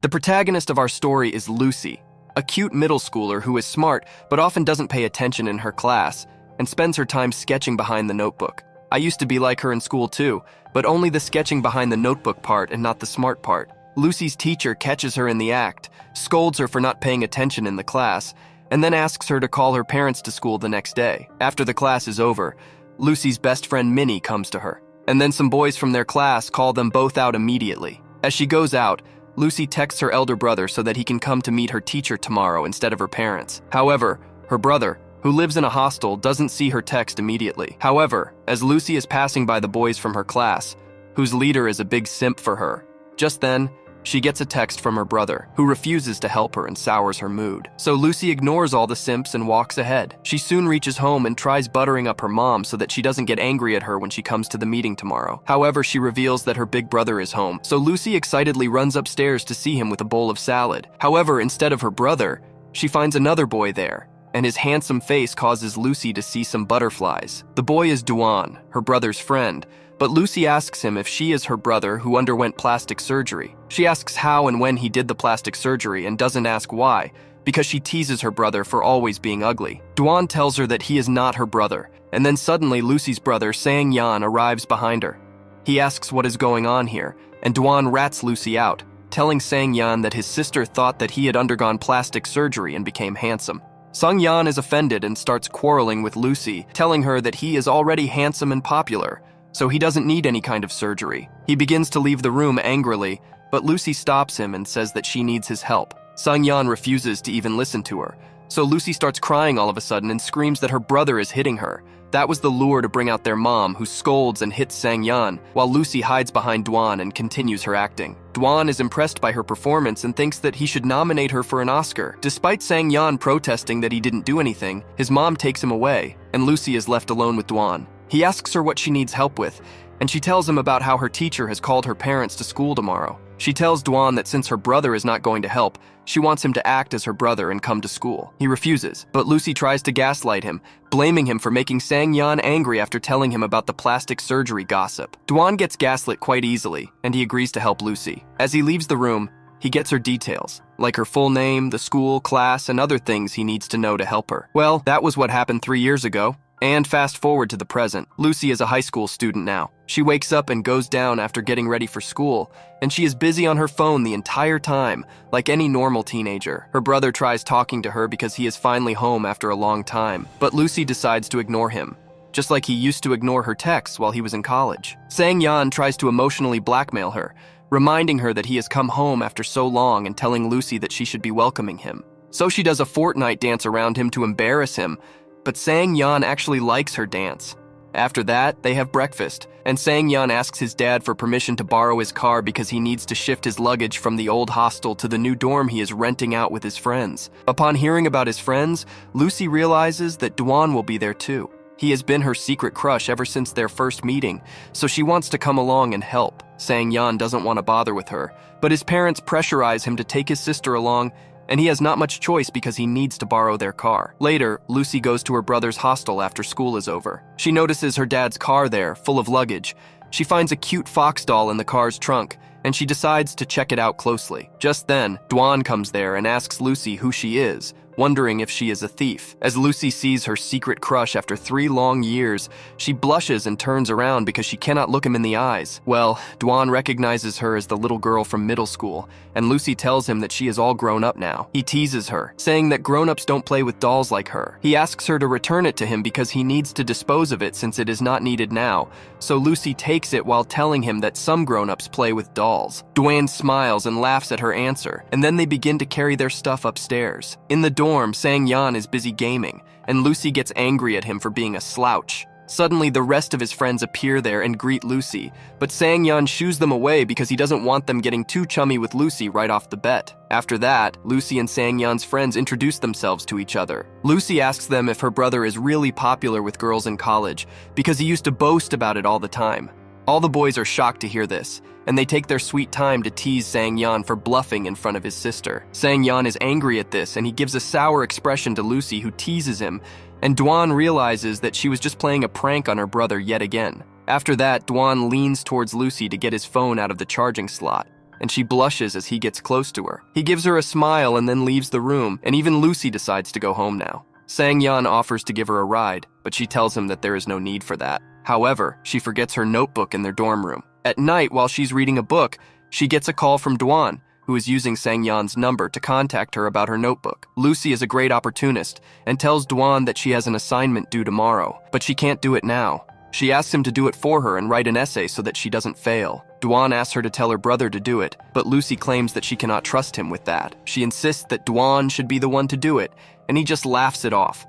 The protagonist of our story is Lucy, a cute middle schooler who is smart but often doesn't pay attention in her class and spends her time sketching behind the notebook. I used to be like her in school too, but only the sketching behind the notebook part and not the smart part. Lucy's teacher catches her in the act, scolds her for not paying attention in the class, and then asks her to call her parents to school the next day. After the class is over, Lucy's best friend Minnie comes to her, and then some boys from their class call them both out immediately. As she goes out, Lucy texts her elder brother so that he can come to meet her teacher tomorrow instead of her parents. However, her brother, who lives in a hostel, doesn't see her text immediately. However, as Lucy is passing by the boys from her class, whose leader is a big simp for her, just then, she gets a text from her brother, who refuses to help her and sours her mood. So Lucy ignores all the simps and walks ahead. She soon reaches home and tries buttering up her mom so that she doesn't get angry at her when she comes to the meeting tomorrow. However, she reveals that her big brother is home, so Lucy excitedly runs upstairs to see him with a bowl of salad. However, instead of her brother, she finds another boy there, and his handsome face causes Lucy to see some butterflies. The boy is Duan, her brother's friend, but Lucy asks him if she is her brother who underwent plastic surgery. She asks how and when he did the plastic surgery and doesn't ask why, because she teases her brother for always being ugly. Duan tells her that he is not her brother, and then suddenly Lucy's brother, Sang Yan, arrives behind her. He asks what is going on here, and Duan rats Lucy out, telling Sang Yan that his sister thought that he had undergone plastic surgery and became handsome. Sang Yan is offended and starts quarreling with Lucy, telling her that he is already handsome and popular, so he doesn't need any kind of surgery. He begins to leave the room angrily, but Lucy stops him and says that she needs his help. Sang Yan refuses to even listen to her, so Lucy starts crying all of a sudden and screams that her brother is hitting her. That was the lure to bring out their mom, who scolds and hits Sang Yan, while Lucy hides behind Duan and continues her acting. Duan is impressed by her performance and thinks that he should nominate her for an Oscar. Despite Sang Yan protesting that he didn't do anything, his mom takes him away, and Lucy is left alone with Duan. He asks her what she needs help with, and she tells him about how her teacher has called her parents to school tomorrow. She tells Duan that since her brother is not going to help, she wants him to act as her brother and come to school. He refuses, but Lucy tries to gaslight him, blaming him for making Sang Yan angry after telling him about the plastic surgery gossip. Duan gets gaslit quite easily, and he agrees to help Lucy. As he leaves the room, he gets her details, like her full name, the school, class, and other things he needs to know to help her. Well, that was what happened 3 years ago. And fast forward to the present. Lucy is a high school student now. She wakes up and goes down after getting ready for school, and she is busy on her phone the entire time, like any normal teenager. Her brother tries talking to her because he is finally home after a long time, but Lucy decides to ignore him, just like he used to ignore her texts while he was in college. Sang Yan tries to emotionally blackmail her, reminding her that he has come home after so long and telling Lucy that she should be welcoming him. So she does a Fortnite dance around him to embarrass him, but Sang Yan actually likes her dance. After that, they have breakfast, and Sang Yan asks his dad for permission to borrow his car because he needs to shift his luggage from the old hostel to the new dorm he is renting out with his friends. Upon hearing about his friends, Lucy realizes that Duan will be there too. He has been her secret crush ever since their first meeting, so she wants to come along and help. Sang Yan doesn't want to bother with her, but his parents pressurize him to take his sister along, and he has not much choice because he needs to borrow their car. Later, Lucy goes to her brother's hostel after school is over. She notices her dad's car there, full of luggage. She finds a cute fox doll in the car's trunk, and she decides to check it out closely. Just then, Duan comes there and asks Lucy who she is, wondering if she is a thief. As Lucy sees her secret crush after 3 long years, she blushes and turns around because she cannot look him in the eyes. Well, Duan recognizes her as the little girl from middle school, and Lucy tells him that she is all grown up now. He teases her, saying that grown-ups don't play with dolls like her. He asks her to return it to him because he needs to dispose of it since it is not needed now, so Lucy takes it while telling him that some grown-ups play with dolls. Duan smiles and laughs at her answer, and then they begin to carry their stuff upstairs. In the dorm, Sang Yan is busy gaming, and Lucy gets angry at him for being a slouch. Suddenly, the rest of his friends appear there and greet Lucy, but Sang Yan shoos them away because he doesn't want them getting too chummy with Lucy right off the bat. After that, Lucy and Sang Yan's friends introduce themselves to each other. Lucy asks them if her brother is really popular with girls in college because he used to boast about it all the time. All the boys are shocked to hear this, and they take their sweet time to tease Sang Yan for bluffing in front of his sister. Sang Yan is angry at this, and he gives a sour expression to Lucy, who teases him, and Duan realizes that she was just playing a prank on her brother yet again. After that, Duan leans towards Lucy to get his phone out of the charging slot. and she blushes as he gets close to her. He gives her a smile and then leaves the room, and even Lucy decides to go home now. Sang-yeon offers to give her a ride, but she tells him that there is no need for that. However, she forgets her notebook in their dorm room. At night, while she's reading a book, she gets a call from Dwan, who is using Sang-yeon's number to contact her about her notebook. Lucy is a great opportunist and tells Dwan that she has an assignment due tomorrow, but she can't do it now. She asks him to do it for her and write an essay so that she doesn't fail. Dwan asks her to tell her brother to do it, but Lucy claims that she cannot trust him with that. She insists that Dwan should be the one to do it, and he just laughs it off.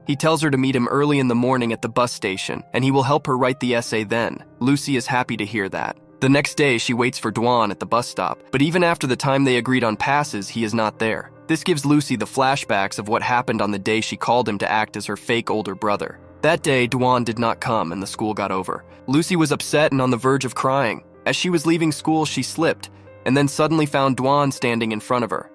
He tells her to meet him early in the morning at the bus station, and he will help her write the essay then. Lucy is happy to hear that. The next day, she waits for Dwan at the bus stop, but even after the time they agreed on passes, he is not there. This gives Lucy the flashbacks of what happened on the day she called him to act as her fake older brother. That day, Dwan did not come and the school got over. Lucy was upset and on the verge of crying. As she was leaving school, she slipped, and then suddenly found Dwan standing in front of her.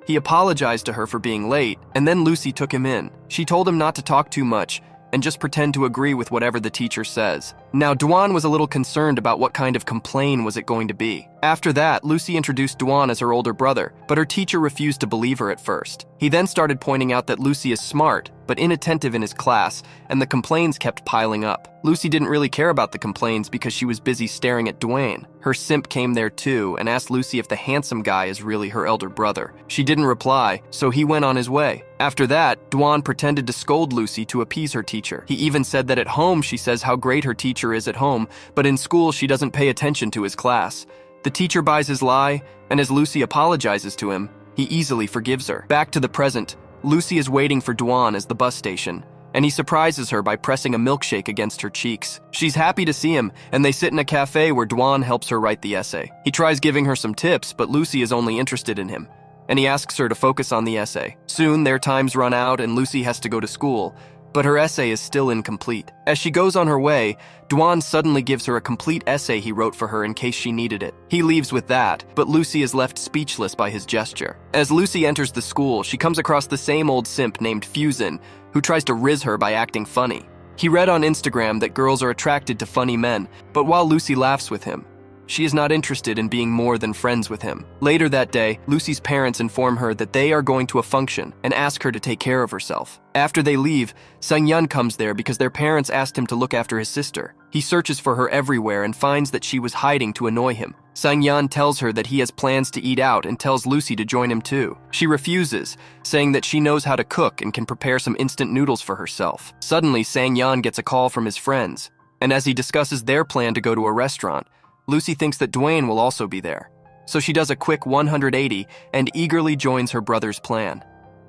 He apologized to her for being late, and then Lucy took him in. She told him not to talk too much and just pretend to agree with whatever the teacher says. Now, Dwan was a little concerned about what kind of complaint was it going to be. After that, Lucy introduced Dwan as her older brother, but her teacher refused to believe her at first. He then started pointing out that Lucy is smart, but inattentive in his class, and the complaints kept piling up. Lucy didn't really care about the complaints because she was busy staring at Dwayne. Her simp came there too and asked Lucy if the handsome guy is really her elder brother. She didn't reply, so he went on his way. After that, Dwan pretended to scold Lucy to appease her teacher. He even said that at home she says how great her teacher is at home, but in school she doesn't pay attention to his class. The teacher buys his lie, and as Lucy apologizes to him, he easily forgives her. Back to the present, Lucy is waiting for Dwan at the bus station, and he surprises her by pressing a milkshake against her cheeks. She's happy to see him, and they sit in a cafe where Dwan helps her write the essay. He tries giving her some tips, but Lucy is only interested in him, and he asks her to focus on the essay. Soon, their times run out and Lucy has to go to school, but her essay is still incomplete. As she goes on her way, Dwan suddenly gives her a complete essay he wrote for her in case she needed it. He leaves with that, but Lucy is left speechless by his gesture. As Lucy enters the school, she comes across the same old simp named Fusin, who tries to riz her by acting funny. He read on Instagram that girls are attracted to funny men, but while Lucy laughs with him, she is not interested in being more than friends with him. Later that day, Lucy's parents inform her that they are going to a function and ask her to take care of herself. After they leave, Sang-yeon comes there because their parents asked him to look after his sister. He searches for her everywhere and finds that she was hiding to annoy him. Sang-yeon tells her that he has plans to eat out and tells Lucy to join him too. She refuses, saying that she knows how to cook and can prepare some instant noodles for herself. Suddenly, Sang-yeon gets a call from his friends, and as he discusses their plan to go to a restaurant, Lucy thinks that Dwayne will also be there. So she does a quick 180 and eagerly joins her brother's plan.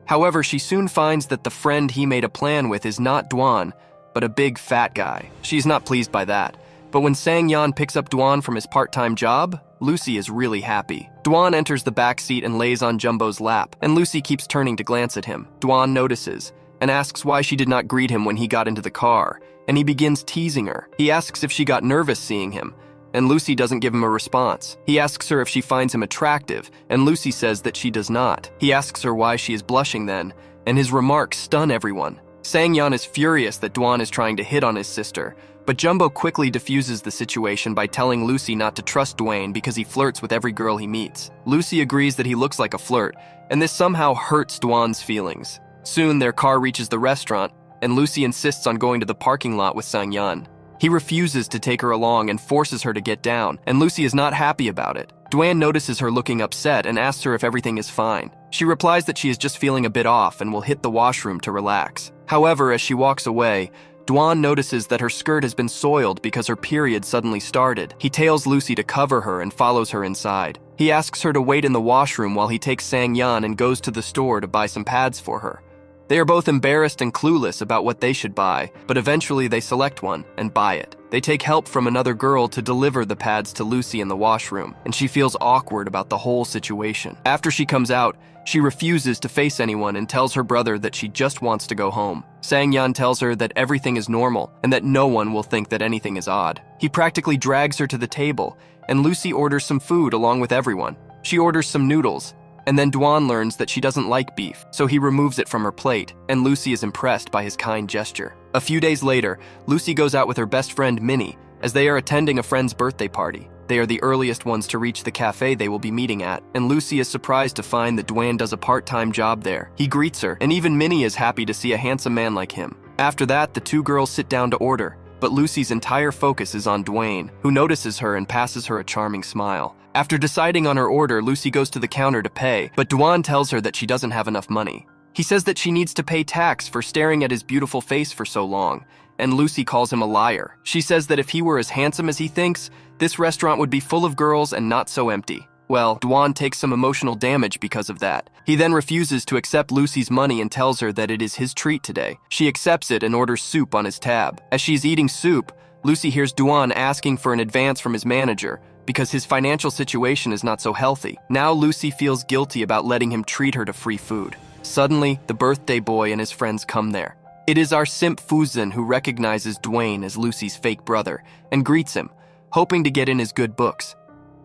However, she soon finds that the friend he made a plan with is not Dwan, but a big fat guy. She's not pleased by that. But when Sang-yeon picks up Dwan from his part-time job, Lucy is really happy. Dwan enters the back seat and lays on Jumbo's lap, and Lucy keeps turning to glance at him. Dwan notices and asks why she did not greet him when he got into the car, and he begins teasing her. He asks if she got nervous seeing him, and Lucy doesn't give him a response. He asks her if she finds him attractive, and Lucy says that she does not. He asks her why she is blushing then, and his remarks stun everyone. Sang-yeon is furious that Dwan is trying to hit on his sister, but Jumbo quickly diffuses the situation by telling Lucy not to trust Dwayne because he flirts with every girl he meets. Lucy agrees that he looks like a flirt, and this somehow hurts Dwan's feelings. Soon, their car reaches the restaurant, and Lucy insists on going to the parking lot with Sang-yeon. He refuses to take her along and forces her to get down, and Lucy is not happy about it. Dwayne notices her looking upset and asks her if everything is fine. She replies that she is just feeling a bit off and will hit the washroom to relax. However, as she walks away, Dwan notices that her skirt has been soiled because her period suddenly started. He tails Lucy to cover her and follows her inside. He asks her to wait in the washroom while he takes Sang-yeon and goes to the store to buy some pads for her. They are both embarrassed and clueless about what they should buy, but eventually they select one and buy it. They take help from another girl to deliver the pads to Lucy in the washroom, and she feels awkward about the whole situation. After she comes out, she refuses to face anyone and tells her brother that she just wants to go home. Sang-yeon tells her that everything is normal and that no one will think that anything is odd. He practically drags her to the table, and Lucy orders some food along with everyone. She orders some noodles, and then Dwan learns that she doesn't like beef, so he removes it from her plate, and Lucy is impressed by his kind gesture. A few days later, Lucy goes out with her best friend Minnie, as they are attending a friend's birthday party. They are the earliest ones to reach the cafe they will be meeting at, and Lucy is surprised to find that Dwayne does a part-time job there. He greets her, and even Minnie is happy to see a handsome man like him. After that, the two girls sit down to order, but Lucy's entire focus is on Dwayne, who notices her and passes her a charming smile. After deciding on her order, Lucy goes to the counter to pay, but Dwayne tells her that she doesn't have enough money. He says that she needs to pay tax for staring at his beautiful face for so long, and Lucy calls him a liar. She says that if he were as handsome as he thinks, this restaurant would be full of girls and not so empty. Well, Dwayne takes some emotional damage because of that. He then refuses to accept Lucy's money and tells her that it is his treat today. She accepts it and orders soup on his tab. As she's eating soup, Lucy hears Dwayne asking for an advance from his manager because his financial situation is not so healthy. Now Lucy feels guilty about letting him treat her to free food. Suddenly, the birthday boy and his friends come there. It is our simp Fuzin who recognizes Dwayne as Lucy's fake brother and greets him, hoping to get in his good books.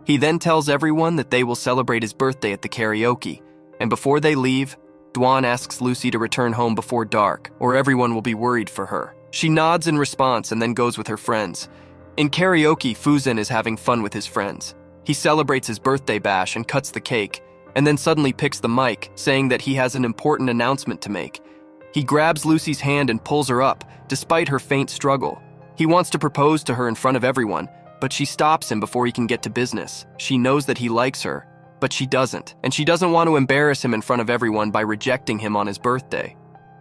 He then tells everyone that they will celebrate his birthday at the karaoke, and before they leave, Dwayne asks Lucy to return home before dark, or everyone will be worried for her. She nods in response and then goes with her friends. In karaoke, Fuzin is having fun with his friends. He celebrates his birthday bash and cuts the cake, and then suddenly picks the mic, saying that he has an important announcement to make. He grabs Lucy's hand and pulls her up, despite her faint struggle. He wants to propose to her in front of everyone, but she stops him before he can get to business. She knows that he likes her, but she doesn't, and she doesn't want to embarrass him in front of everyone by rejecting him on his birthday.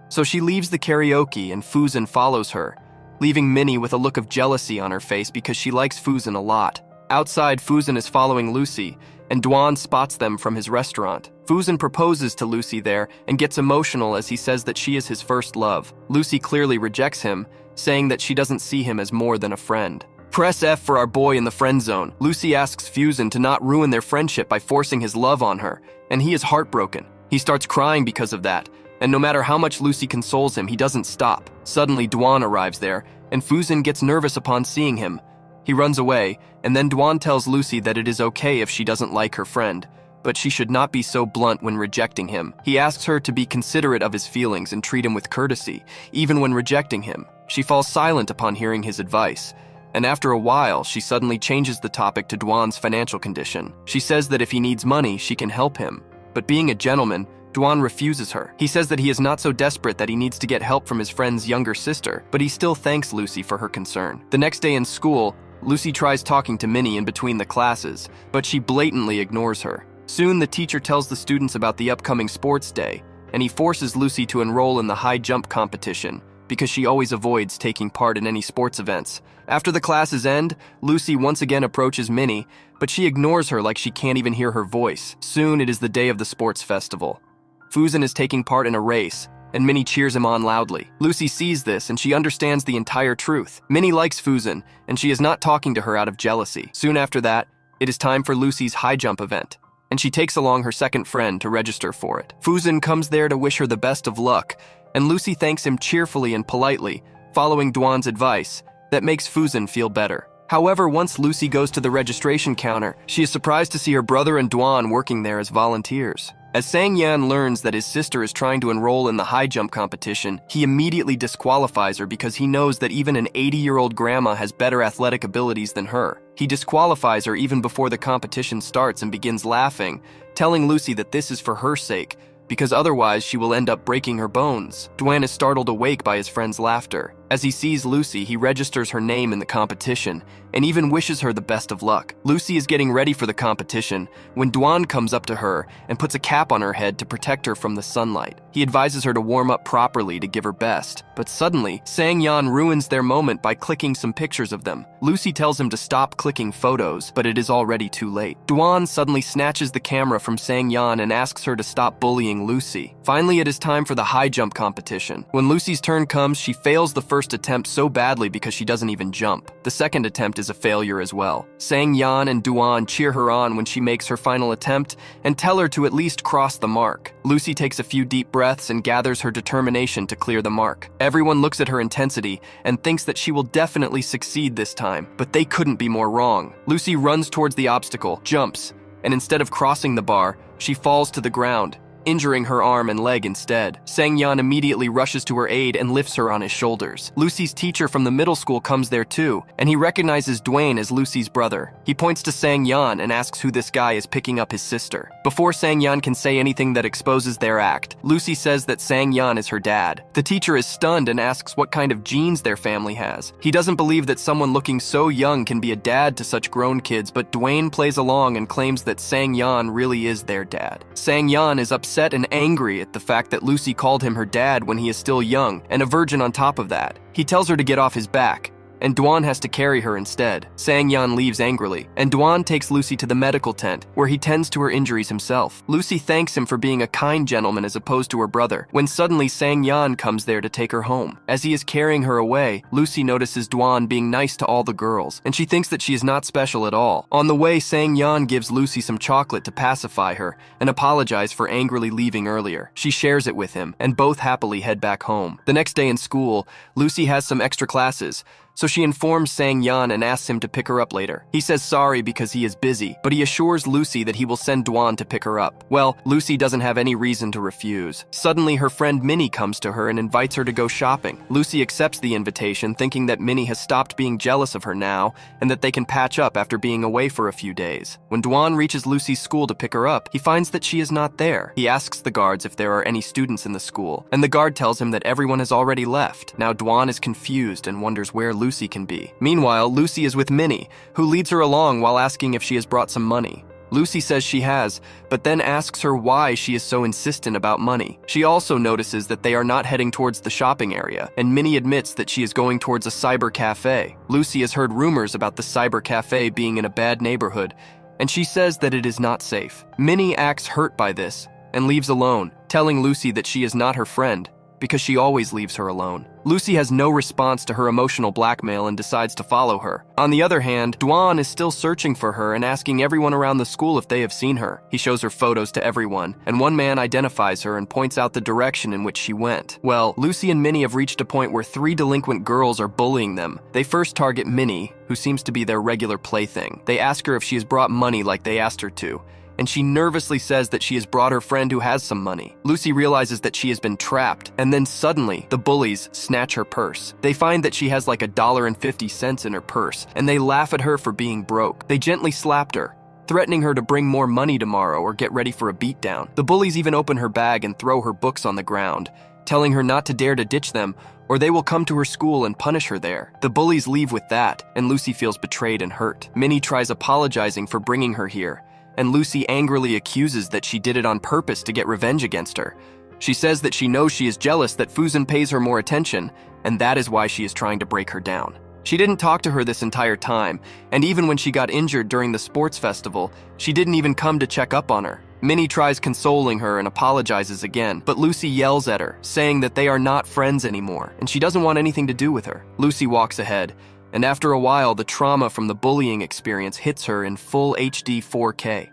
So she leaves the karaoke and Fuzin follows her, leaving Minnie with a look of jealousy on her face because she likes Fuzin a lot. Outside, Fuzin is following Lucy, and Dwayne spots them from his restaurant. Fuzin proposes to Lucy there and gets emotional as he says that she is his first love. Lucy clearly rejects him, saying that she doesn't see him as more than a friend. Press F for our boy in the friend zone. Lucy asks Fuzin to not ruin their friendship by forcing his love on her, and he is heartbroken. He starts crying because of that, and no matter how much Lucy consoles him, he doesn't stop. Suddenly, Dwayne arrives there, and Fuzin gets nervous upon seeing him. He runs away, and then Dwayne tells Lucy that it is okay if she doesn't like her friend, but she should not be so blunt when rejecting him. He asks her to be considerate of his feelings and treat him with courtesy, even when rejecting him. She falls silent upon hearing his advice, and after a while, she suddenly changes the topic to Dwayne's financial condition. She says that if he needs money, she can help him, but being a gentleman, Dwayne refuses her. He says that he is not so desperate that he needs to get help from his friend's younger sister, but he still thanks Lucy for her concern. The next day in school, Lucy tries talking to Minnie in between the classes, but she blatantly ignores her. Soon, the teacher tells the students about the upcoming sports day, and he forces Lucy to enroll in the high jump competition because she always avoids taking part in any sports events. After the classes end, Lucy once again approaches Minnie, but she ignores her like she can't even hear her voice. Soon, it is the day of the sports festival. Fuzin is taking part in a race, and Minnie cheers him on loudly. Lucy sees this, and she understands the entire truth. Minnie likes Fuzin, and she is not talking to her out of jealousy. Soon after that, it is time for Lucy's high jump event, and she takes along her second friend to register for it. Fuzin comes there to wish her the best of luck, and Lucy thanks him cheerfully and politely, following Dwayne's advice. That makes Fuzin feel better. However, once Lucy goes to the registration counter, she is surprised to see her brother and Dwayne working there as volunteers. As Sang-Yan learns that his sister is trying to enroll in the high jump competition, he immediately disqualifies her because he knows that even an 80-year-old grandma has better athletic abilities than her. He disqualifies her even before the competition starts and begins laughing, telling Lucy that this is for her sake, because otherwise she will end up breaking her bones. Dwayne is startled awake by his friend's laughter. As he sees Lucy, he registers her name in the competition and even wishes her the best of luck. Lucy is getting ready for the competition when Dwayne comes up to her and puts a cap on her head to protect her from the sunlight. He advises her to warm up properly to give her best, but suddenly, Sang-Yan ruins their moment by clicking some pictures of them. Lucy tells him to stop clicking photos, but it is already too late. Dwayne suddenly snatches the camera from Sang-Yan and asks her to stop bullying Lucy. Finally, it is time for the high jump competition. When Lucy's turn comes, she fails the first attempt so badly because she doesn't even jump. The second attempt is a failure as well. Sang-Yan and Dwayne cheer her on when she makes her final attempt and tell her to at least cross the mark. Lucy takes a few deep breaths and gathers her determination to clear the mark. Everyone looks at her intensity and thinks that she will definitely succeed this time, but they couldn't be more wrong. Lucy runs towards the obstacle, jumps, and instead of crossing the bar, she falls to the ground. injuring her arm and leg instead. Sang-yeon immediately rushes to her aid and lifts her on his shoulders. Lucy's teacher from the middle school comes there too, and he recognizes Dwayne as Lucy's brother. He points to Sang-yeon and asks who this guy is picking up his sister. Before Sang-yeon can say anything that exposes their act, Lucy says that Sang-yeon is her dad. The teacher is stunned and asks what kind of genes their family has. He doesn't believe that someone looking so young can be a dad to such grown kids, but Dwayne plays along and claims that Sang-yeon really is their dad. Sang-yeon is upset and angry at the fact that Lucy called him her dad when he is still young, and a virgin on top of that. He tells her to get off his back, and Dwan has to carry her instead. Sang-yeon leaves angrily, and Dwan takes Lucy to the medical tent, where he tends to her injuries himself. Lucy thanks him for being a kind gentleman as opposed to her brother, when suddenly Sang-yeon comes there to take her home. As he is carrying her away, Lucy notices Dwan being nice to all the girls, and she thinks that she is not special at all. On the way, Sang-yeon gives Lucy some chocolate to pacify her, and apologize for angrily leaving earlier. She shares it with him, and both happily head back home. The next day in school, Lucy has some extra classes, so she informs Sang-yeon and asks him to pick her up later. He says sorry because he is busy, but he assures Lucy that he will send Dwan to pick her up. Well, Lucy doesn't have any reason to refuse. Suddenly, her friend Minnie comes to her and invites her to go shopping. Lucy accepts the invitation, thinking that Minnie has stopped being jealous of her now and that they can patch up after being away for a few days. When Dwan reaches Lucy's school to pick her up, he finds that she is not there. He asks the guards if there are any students in the school, and the guard tells him that everyone has already left. Now Dwan is confused and wonders where Lucy can be. Meanwhile, Lucy is with Minnie, who leads her along while asking if she has brought some money. Lucy says she has, but then asks her why she is so insistent about money. She also notices that they are not heading towards the shopping area, and Minnie admits that she is going towards a cyber cafe. Lucy has heard rumors about the cyber cafe being in a bad neighborhood, and she says that it is not safe. Minnie acts hurt by this and leaves alone, telling Lucy that she is not her friend, because she always leaves her alone. Lucy has no response to her emotional blackmail and decides to follow her. On the other hand, Dwan is still searching for her and asking everyone around the school if they have seen her. He shows her photos to everyone, and one man identifies her and points out the direction in which she went. Well, Lucy and Minnie have reached a point where 3 delinquent girls are bullying them. They first target Minnie, who seems to be their regular plaything. They ask her if she has brought money like they asked her to, and she nervously says that she has brought her friend who has some money. Lucy realizes that she has been trapped, and then suddenly, the bullies snatch her purse. They find that she has like $1.50 in her purse, and they laugh at her for being broke. They gently slapped her, threatening her to bring more money tomorrow or get ready for a beatdown. The bullies even open her bag and throw her books on the ground, telling her not to dare to ditch them, or they will come to her school and punish her there. The bullies leave with that, and Lucy feels betrayed and hurt. Minnie tries apologizing for bringing her here, and Lucy angrily accuses that she did it on purpose to get revenge against her. She says that she knows she is jealous that Fuzin pays her more attention, and that is why she is trying to break her down. She didn't talk to her this entire time, and even when she got injured during the sports festival, she didn't even come to check up on her. Minnie tries consoling her and apologizes again, but Lucy yells at her, saying that they are not friends anymore, and she doesn't want anything to do with her. Lucy walks ahead, and after a while, the trauma from the bullying experience hits her in full HD 4K.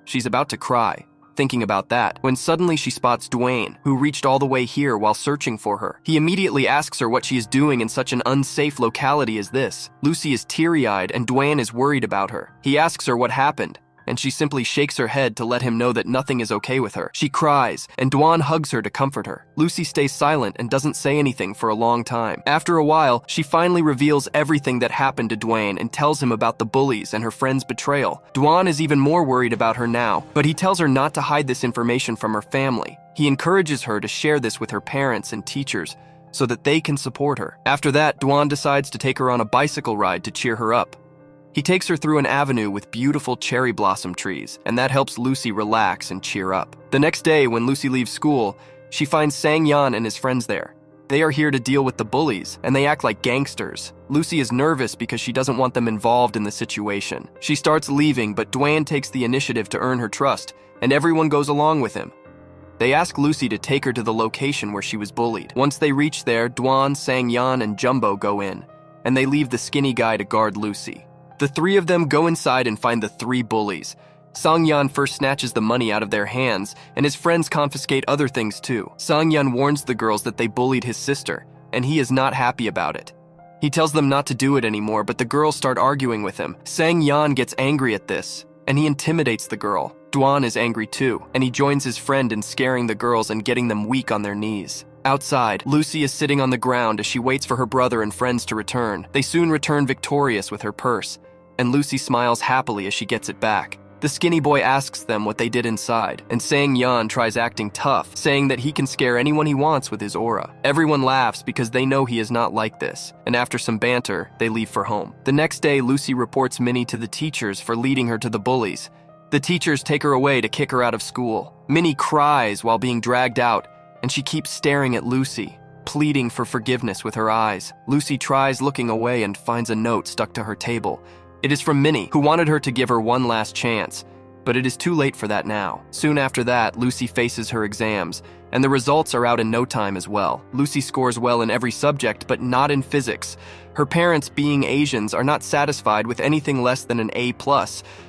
She's about to cry, thinking about that, when suddenly she spots Dwayne, who reached all the way here while searching for her. He immediately asks her what she is doing in such an unsafe locality as this. Lucy is teary-eyed, and Dwayne is worried about her. He asks her what happened, and she simply shakes her head to let him know that nothing is okay with her. She cries, and Dwan hugs her to comfort her. Lucy stays silent and doesn't say anything for a long time. After a while, she finally reveals everything that happened to Dwayne and tells him about the bullies and her friend's betrayal. Dwan is even more worried about her now, but he tells her not to hide this information from her family. He encourages her to share this with her parents and teachers so that they can support her. After that, Dwan decides to take her on a bicycle ride to cheer her up. He takes her through an avenue with beautiful cherry blossom trees, and that helps Lucy relax and cheer up. The next day, when Lucy leaves school, she finds Sang-yeon and his friends there. They are here to deal with the bullies, and they act like gangsters. Lucy is nervous because she doesn't want them involved in the situation. She starts leaving, but Dwayne takes the initiative to earn her trust, and everyone goes along with him. They ask Lucy to take her to the location where she was bullied. Once they reach there, Dwan, Sang-yeon, and Jumbo go in, and they leave the skinny guy to guard Lucy. The 3 of them go inside and find the 3 bullies. Sang-yeon first snatches the money out of their hands, and his friends confiscate other things too. Sang-yeon warns the girls that they bullied his sister, and he is not happy about it. He tells them not to do it anymore, but the girls start arguing with him. Sang-yeon gets angry at this, and he intimidates the girl. Duan is angry too, and he joins his friend in scaring the girls and getting them weak on their knees. Outside, Lucy is sitting on the ground as she waits for her brother and friends to return. They soon return victorious with her purse, and Lucy smiles happily as she gets it back. The skinny boy asks them what they did inside, and Sang-yeon tries acting tough, saying that he can scare anyone he wants with his aura. Everyone laughs because they know he is not like this, and after some banter, they leave for home. The next day, Lucy reports Minnie to the teachers for leading her to the bullies. The teachers take her away to kick her out of school. Minnie cries while being dragged out, and she keeps staring at Lucy, pleading for forgiveness with her eyes. Lucy tries looking away and finds a note stuck to her table. It is from Minnie, who wanted her to give her one last chance, but it is too late for that now. Soon after that, Lucy faces her exams, and the results are out in no time as well. Lucy scores well in every subject, but not in physics. Her parents, being Asians, are not satisfied with anything less than an A+,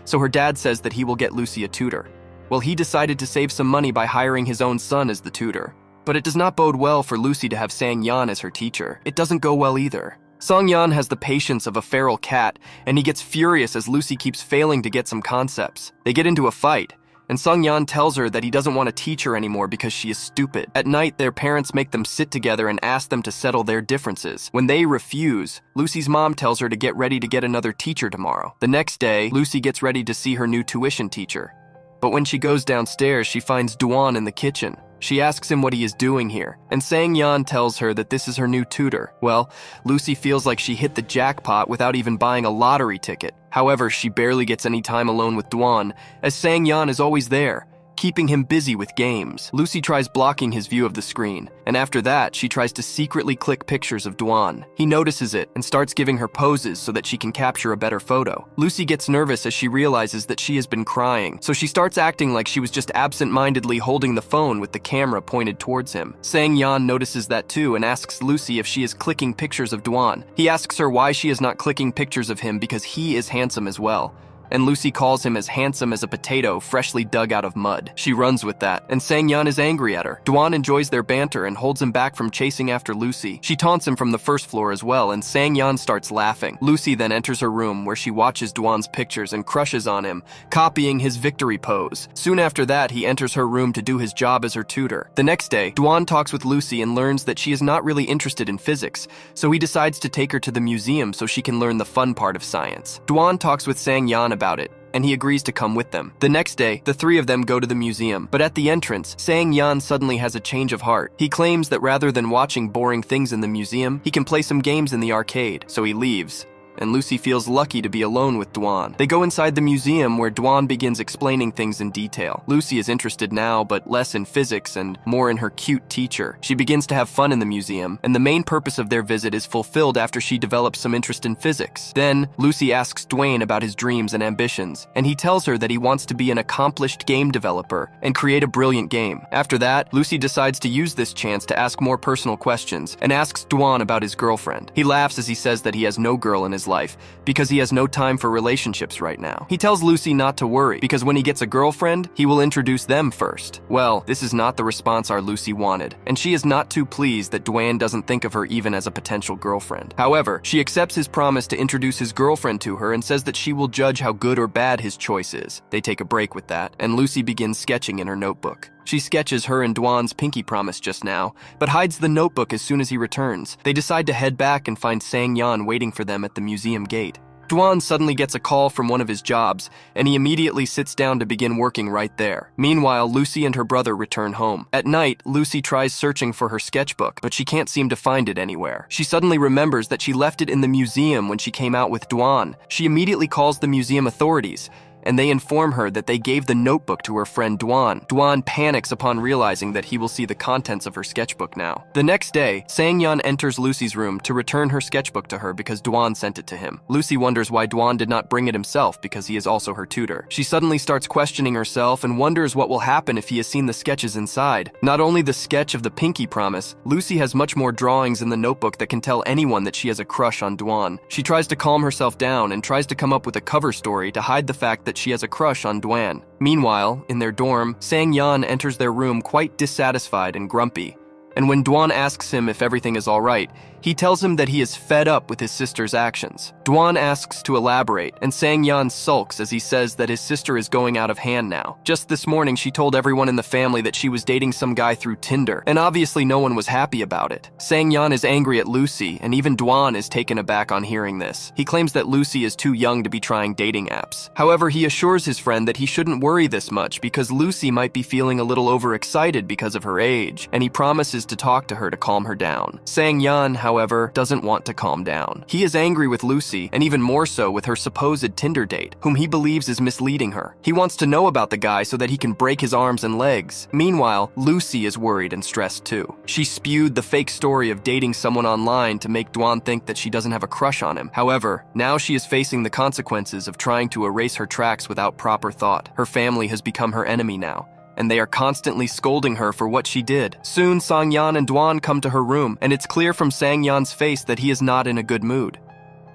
so her dad says that he will get Lucy a tutor. Well, he decided to save some money by hiring his own son as the tutor. But it does not bode well for Lucy to have Sang-yeon as her teacher. It doesn't go well either. Sang-yeon has the patience of a feral cat, and he gets furious as Lucy keeps failing to get some concepts. They get into a fight, and Sang-yeon tells her that he doesn't want to teach her anymore because she is stupid. At night, their parents make them sit together and ask them to settle their differences. When they refuse, Lucy's mom tells her to get ready to get another teacher tomorrow. The next day, Lucy gets ready to see her new tuition teacher. But when she goes downstairs, she finds Duan in the kitchen. She asks him what he is doing here, and Sang-yeon tells her that this is her new tutor. Well, Lucy feels like she hit the jackpot without even buying a lottery ticket. However, she barely gets any time alone with Duan, as Sang-yeon is always there, keeping him busy with games. Lucy tries blocking his view of the screen, and after that, she tries to secretly click pictures of Duan. He notices it and starts giving her poses so that she can capture a better photo. Lucy gets nervous as she realizes that she has been crying, so she starts acting like she was just absent-mindedly holding the phone with the camera pointed towards him. Sang-yeon notices that too and asks Lucy if she is clicking pictures of Duan. He asks her why she is not clicking pictures of him because he is handsome as well. And Lucy calls him as handsome as a potato freshly dug out of mud. She runs with that, and Sang-yeon is angry at her. Duan enjoys their banter and holds him back from chasing after Lucy. She taunts him from the first floor as well, and Sang-yeon starts laughing. Lucy then enters her room where she watches Duan's pictures and crushes on him, copying his victory pose. Soon after that, he enters her room to do his job as her tutor. The next day, Duan talks with Lucy and learns that she is not really interested in physics, so he decides to take her to the museum so she can learn the fun part of science. Duan talks with Sang-yeon about it, and he agrees to come with them. The next day, the three of them go to the museum, but at the entrance, Sang-yeon suddenly has a change of heart. He claims that rather than watching boring things in the museum, he can play some games in the arcade, so he leaves. And Lucy feels lucky to be alone with Duan. They go inside the museum where Duan begins explaining things in detail. Lucy is interested now, but less in physics and more in her cute teacher. She begins to have fun in the museum, and the main purpose of their visit is fulfilled after she develops some interest in physics. Then, Lucy asks Dwayne about his dreams and ambitions, and he tells her that he wants to be an accomplished game developer and create a brilliant game. After that, Lucy decides to use this chance to ask more personal questions and asks Duan about his girlfriend. He laughs as he says that he has no girl in his life because he has no time for relationships right now. He tells Lucy not to worry because when he gets a girlfriend, he will introduce them first. Well, this is not the response our Lucy wanted, and she is not too pleased that Dwayne doesn't think of her even as a potential girlfriend. However, she accepts his promise to introduce his girlfriend to her and says that she will judge how good or bad his choice is. They take a break with that, and Lucy begins sketching in her notebook. She sketches her and Duan's pinky promise just now, but hides the notebook as soon as he returns. They decide to head back and find Sang-yeon waiting for them at the museum gate. Duan suddenly gets a call from one of his jobs, and he immediately sits down to begin working right there. Meanwhile, Lucy and her brother return home. At night, Lucy tries searching for her sketchbook, but she can't seem to find it anywhere. She suddenly remembers that she left it in the museum when she came out with Duan. She immediately calls the museum authorities, and they inform her that they gave the notebook to her friend Duan. Duan panics upon realizing that he will see the contents of her sketchbook now. The next day, Sang-yeon enters Lucy's room to return her sketchbook to her because Duan sent it to him. Lucy wonders why Duan did not bring it himself because he is also her tutor. She suddenly starts questioning herself and wonders what will happen if he has seen the sketches inside. Not only the sketch of the pinky promise, Lucy has much more drawings in the notebook that can tell anyone that she has a crush on Duan. She tries to calm herself down and tries to come up with a cover story to hide the fact that she has a crush on Duan. Meanwhile, in their dorm, Sang-yeon enters their room quite dissatisfied and grumpy. And when Duan asks him if everything is alright, He tells him that he is fed up with his sister's actions. Dwan asks to elaborate, and Sang-yeon sulks as he says that his sister is going out of hand now. Just this morning, she told everyone in the family that she was dating some guy through Tinder, and obviously no one was happy about it. Sang-yeon is angry at Lucy, and even Dwan is taken aback on hearing this. He claims that Lucy is too young to be trying dating apps. However, he assures his friend that he shouldn't worry this much because Lucy might be feeling a little overexcited because of her age, and he promises to talk to her to calm her down. Sang-yeon, however, doesn't want to calm down. He is angry with Lucy, and even more so with her supposed Tinder date, whom he believes is misleading her. He wants to know about the guy so that he can break his arms and legs. Meanwhile, Lucy is worried and stressed too. She spewed the fake story of dating someone online to make Dwan think that she doesn't have a crush on him. However, now she is facing the consequences of trying to erase her tracks without proper thought. Her family has become her enemy now, and they are constantly scolding her for what she did. Soon, Sang-yeon and Dwan come to her room, and it's clear from Sang-yeon's face that he is not in a good mood.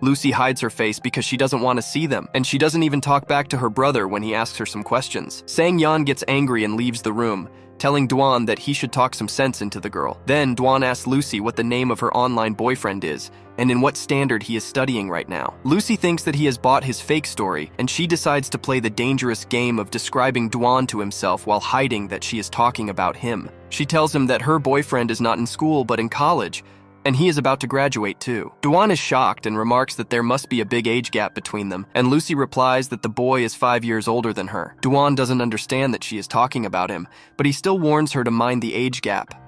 Lucy hides her face because she doesn't want to see them, and she doesn't even talk back to her brother when he asks her some questions. Sang-yeon gets angry and leaves the room, telling Dwan that he should talk some sense into the girl. Then Dwan asks Lucy what the name of her online boyfriend is, and in what standard he is studying right now. Lucy thinks that he has bought his fake story, and she decides to play the dangerous game of describing Dwan to himself while hiding that she is talking about him. She tells him that her boyfriend is not in school but in college, and he is about to graduate too. Dwan is shocked and remarks that there must be a big age gap between them, and Lucy replies that the boy is 5 years older than her. Dwan doesn't understand that she is talking about him, but he still warns her to mind the age gap.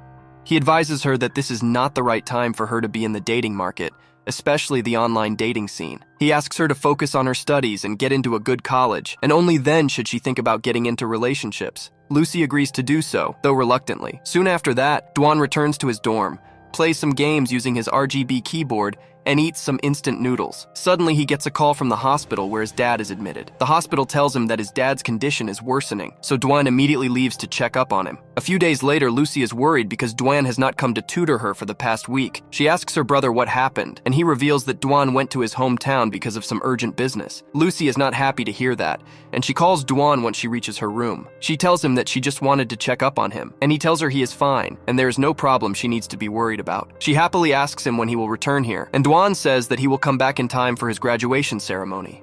He advises her that this is not the right time for her to be in the dating market, especially the online dating scene. He asks her to focus on her studies and get into a good college, and only then should she think about getting into relationships. Lucy agrees to do so, though reluctantly. Soon after that, Dwan returns to his dorm, plays some games using his RGB keyboard, and eats some instant noodles. Suddenly, he gets a call from the hospital where his dad is admitted. The hospital tells him that his dad's condition is worsening, so Dwan immediately leaves to check up on him. A few days later, Lucy is worried because Dwan has not come to tutor her for the past week. She asks her brother what happened, and he reveals that Dwan went to his hometown because of some urgent business. Lucy is not happy to hear that, and she calls Dwan once she reaches her room. She tells him that she just wanted to check up on him, and he tells her he is fine, and there is no problem she needs to be worried about. She happily asks him when he will return here, and Dwan says that he will come back in time for his graduation ceremony.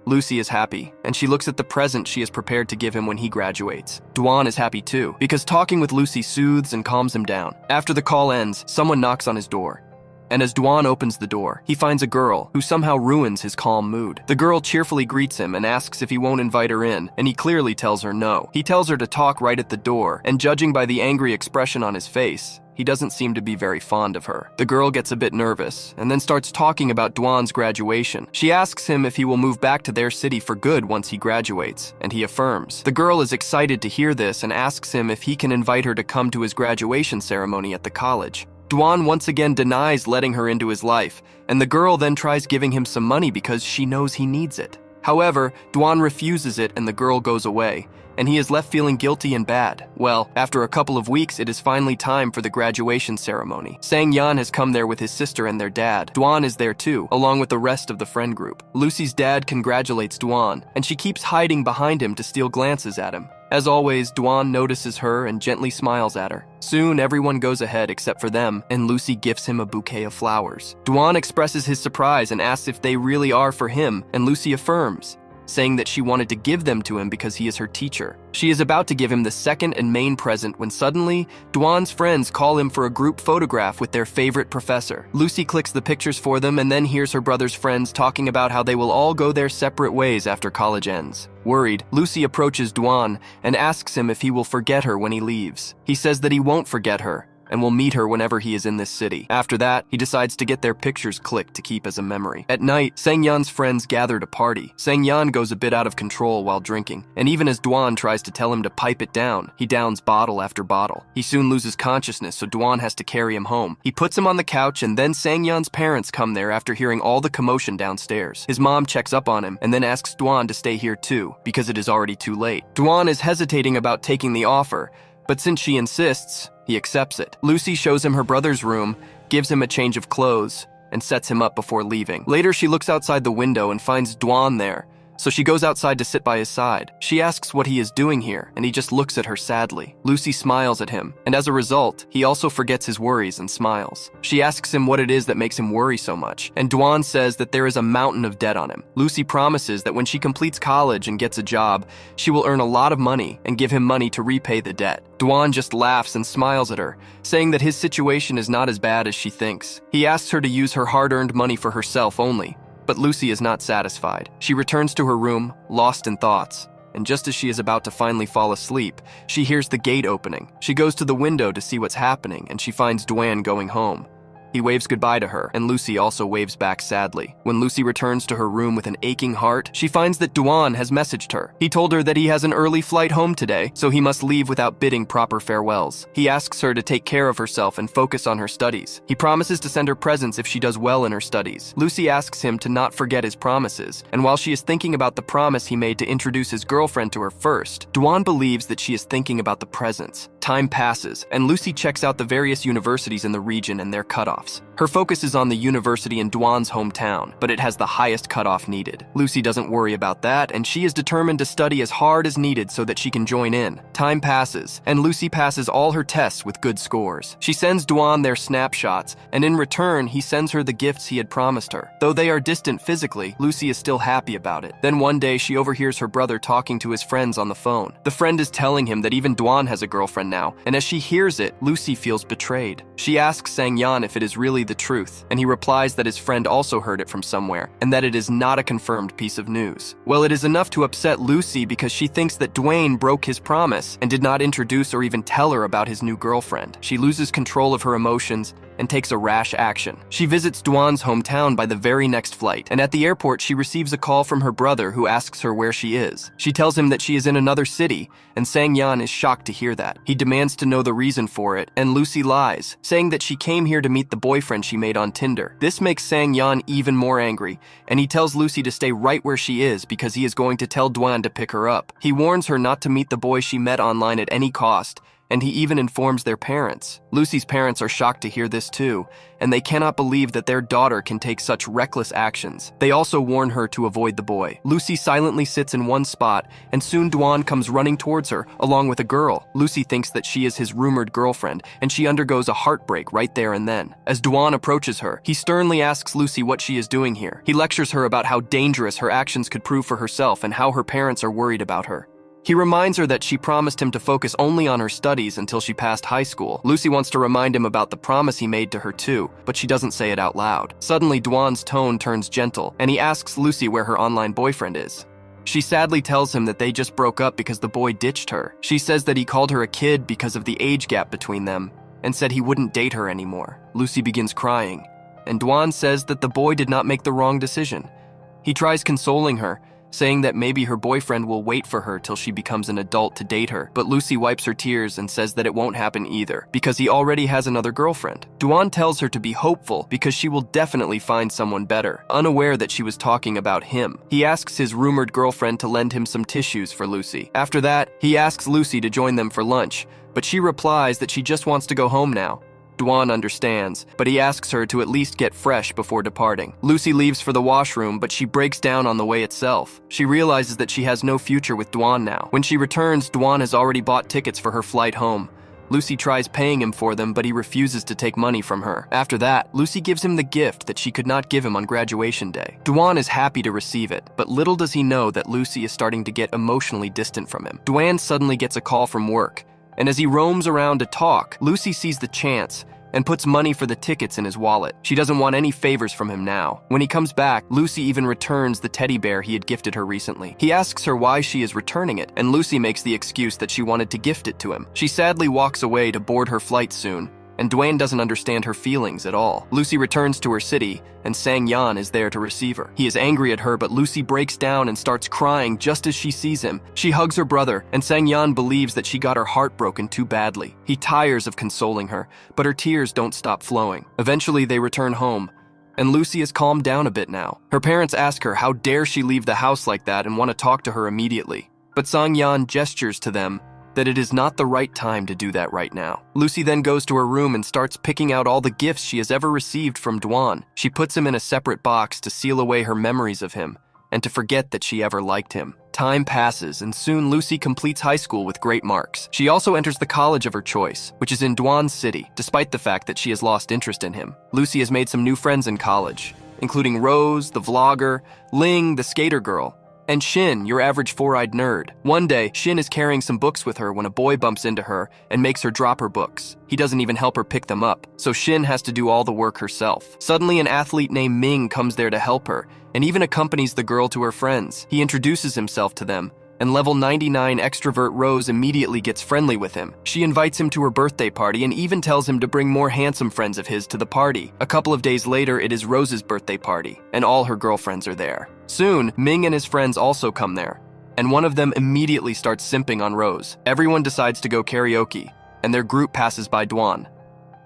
Lucy is happy, and she looks at the present she is prepared to give him when he graduates. Dwan is happy too, because talking with Lucy soothes and calms him down. After the call ends, someone knocks on his door, and as Dwan opens the door, he finds a girl who somehow ruins his calm mood. The girl cheerfully greets him and asks if he won't invite her in, and he clearly tells her no. He tells her to talk right at the door, and judging by the angry expression on his face, he doesn't seem to be very fond of her. The girl gets a bit nervous, and then starts talking about Dwan's graduation. She asks him if he will move back to their city for good once he graduates, and he affirms. The girl is excited to hear this and asks him if he can invite her to come to his graduation ceremony at the college. Dwan once again denies letting her into his life, and the girl then tries giving him some money because she knows he needs it. However, Dwan refuses it and the girl goes away, and he is left feeling guilty and bad. Well, after a couple of weeks, it is finally time for the graduation ceremony. Sang-yeon has come there with his sister and their dad. Dwan is there too, along with the rest of the friend group. Lucy's dad congratulates Dwan, and she keeps hiding behind him to steal glances at him. As always, Dwan notices her and gently smiles at her. Soon, everyone goes ahead except for them, and Lucy gifts him a bouquet of flowers. Dwan expresses his surprise and asks if they really are for him, and Lucy affirms, saying that she wanted to give them to him because he is her teacher. She is about to give him the second and main present when suddenly, Dwan's friends call him for a group photograph with their favorite professor. Lucy clicks the pictures for them and then hears her brother's friends talking about how they will all go their separate ways after college ends. Worried, Lucy approaches Dwan and asks him if he will forget her when he leaves. He says that he won't forget her, and will meet her whenever he is in this city. After that, he decides to get their pictures clicked to keep as a memory. At night, Sang-yeon's friends gather to party. Sang-yeon goes a bit out of control while drinking, and even as Dwan tries to tell him to pipe it down, he downs bottle after bottle. He soon loses consciousness, so Dwan has to carry him home. He puts him on the couch, and then Sang-yeon's parents come there after hearing all the commotion downstairs. His mom checks up on him, and then asks Dwan to stay here too, because it is already too late. Dwan is hesitating about taking the offer, but since she insists, he accepts it. Lucy shows him her brother's room, gives him a change of clothes, and sets him up before leaving. Later, she looks outside the window and finds Dwan there, so she goes outside to sit by his side. She asks what he is doing here, and he just looks at her sadly. Lucy smiles at him, and as a result, he also forgets his worries and smiles. She asks him what it is that makes him worry so much, and Dwan says that there is a mountain of debt on him. Lucy promises that when she completes college and gets a job, she will earn a lot of money and give him money to repay the debt. Dwan just laughs and smiles at her, saying that his situation is not as bad as she thinks. He asks her to use her hard-earned money for herself only, but Lucy is not satisfied. She returns to her room, lost in thoughts, and just as she is about to finally fall asleep, she hears the gate opening. She goes to the window to see what's happening, and she finds Dwan going home. He waves goodbye to her, and Lucy also waves back sadly. When Lucy returns to her room with an aching heart, she finds that Dwan has messaged her. He told her that he has an early flight home today, so he must leave without bidding proper farewells. He asks her to take care of herself and focus on her studies. He promises to send her presents if she does well in her studies. Lucy asks him to not forget his promises, and while she is thinking about the promise he made to introduce his girlfriend to her first, Dwan believes that she is thinking about the presents. Time passes, and Lucy checks out the various universities in the region and their cutoffs. Her focus is on the university in Dwan's hometown, but it has the highest cutoff needed. Lucy doesn't worry about that, and she is determined to study as hard as needed so that she can join in. Time passes, and Lucy passes all her tests with good scores. She sends Dwan their snapshots, and in return, he sends her the gifts he had promised her. Though they are distant physically, Lucy is still happy about it. Then one day, she overhears her brother talking to his friends on the phone. The friend is telling him that even Dwan has a girlfriend now, and as she hears it, Lucy feels betrayed. She asks Sang-yeon if it is really the truth, and he replies that his friend also heard it from somewhere, and that it is not a confirmed piece of news. Well, it is enough to upset Lucy because she thinks that Dwayne broke his promise and did not introduce or even tell her about his new girlfriend. She loses control of her emotions and takes a rash action. She visits Dwan's hometown by the very next flight, and at the airport she receives a call from her brother who asks her where she is. She tells him that she is in another city, and Sang-yeon is shocked to hear that. He demands to know the reason for it, and Lucy lies, saying that she came here to meet the boyfriend she made on Tinder. This makes Sang-yeon even more angry, and he tells Lucy to stay right where she is because he is going to tell Dwan to pick her up. He warns her not to meet the boy she met online at any cost, and he even informs their parents. Lucy's parents are shocked to hear this too, and they cannot believe that their daughter can take such reckless actions. They also warn her to avoid the boy. Lucy silently sits in one spot, and soon Dwan comes running towards her, along with a girl. Lucy thinks that she is his rumored girlfriend, and she undergoes a heartbreak right there and then. As Dwan approaches her, he sternly asks Lucy what she is doing here. He lectures her about how dangerous her actions could prove for herself and how her parents are worried about her. He reminds her that she promised him to focus only on her studies until she passed high school. Lucy wants to remind him about the promise he made to her too, but she doesn't say it out loud. Suddenly, Dwan's tone turns gentle, and he asks Lucy where her online boyfriend is. She sadly tells him that they just broke up because the boy ditched her. She says that he called her a kid because of the age gap between them, and said he wouldn't date her anymore. Lucy begins crying, and Dwan says that the boy did not make the wrong decision. He tries consoling her, saying that maybe her boyfriend will wait for her till she becomes an adult to date her, but Lucy wipes her tears and says that it won't happen either, because he already has another girlfriend. Dwan tells her to be hopeful because she will definitely find someone better, unaware that she was talking about him. He asks his rumored girlfriend to lend him some tissues for Lucy. After that, he asks Lucy to join them for lunch, but she replies that she just wants to go home now. Dwan understands, but he asks her to at least get fresh before departing. Lucy leaves for the washroom, but she breaks down on the way itself. She realizes that she has no future with Dwan now. When she returns, Dwan has already bought tickets for her flight home. Lucy tries paying him for them, but he refuses to take money from her. After that, Lucy gives him the gift that she could not give him on graduation day. Dwan is happy to receive it, but little does he know that Lucy is starting to get emotionally distant from him. Dwan suddenly gets a call from work, and as he roams around to talk, Lucy sees the chance and puts money for the tickets in his wallet. She doesn't want any favors from him now. When he comes back, Lucy even returns the teddy bear he had gifted her recently. He asks her why she is returning it, and Lucy makes the excuse that she wanted to gift it to him. She sadly walks away to board her flight soon, and Dwayne doesn't understand her feelings at all. Lucy returns to her city, and Sang-yeon is there to receive her. He is angry at her, but Lucy breaks down and starts crying just as she sees him. She hugs her brother, and Sang-yeon believes that she got her heart broken too badly. He tires of consoling her, but her tears don't stop flowing. Eventually, they return home, and Lucy has calmed down a bit now. Her parents ask her how dare she leave the house like that and want to talk to her immediately. But Sang-yeon gestures to them that it is not the right time to do that right now. Lucy then goes to her room and starts picking out all the gifts she has ever received from Dwan. She puts him in a separate box to seal away her memories of him, and to forget that she ever liked him. Time passes, and soon Lucy completes high school with great marks. She also enters the college of her choice, which is in Dwan City, despite the fact that she has lost interest in him. Lucy has made some new friends in college, including Rose, the vlogger, Ling, the skater girl, and Shin, your average four-eyed nerd. One day, Shin is carrying some books with her when a boy bumps into her and makes her drop her books. He doesn't even help her pick them up, so Shin has to do all the work herself. Suddenly, an athlete named Ming comes there to help her, and even accompanies the girl to her friends. He introduces himself to them, and level 99 extrovert Rose immediately gets friendly with him. She invites him to her birthday party and even tells him to bring more handsome friends of his to the party. A couple of days later, it is Rose's birthday party, and all her girlfriends are there. Soon, Ming and his friends also come there, and one of them immediately starts simping on Rose. Everyone decides to go karaoke, and their group passes by Dwan.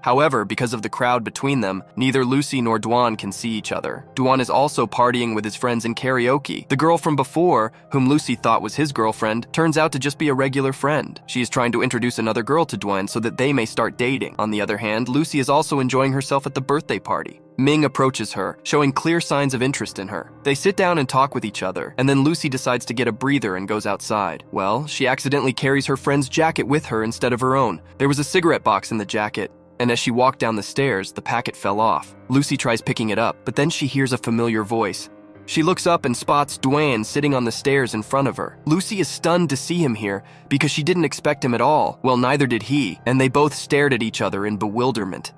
However, because of the crowd between them, neither Lucy nor Dwan can see each other. Dwan is also partying with his friends in karaoke. The girl from before, whom Lucy thought was his girlfriend, turns out to just be a regular friend. She is trying to introduce another girl to Dwan so that they may start dating. On the other hand, Lucy is also enjoying herself at the birthday party. Ming approaches her, showing clear signs of interest in her. They sit down and talk with each other, and then Lucy decides to get a breather and goes outside. Well, she accidentally carries her friend's jacket with her instead of her own. There was a cigarette box in the jacket, and as she walked down the stairs, the packet fell off. Lucy tries picking it up, but then she hears a familiar voice. She looks up and spots Dwan sitting on the stairs in front of her. Lucy is stunned to see him here because she didn't expect him at all. Well, neither did he, and they both stared at each other in bewilderment.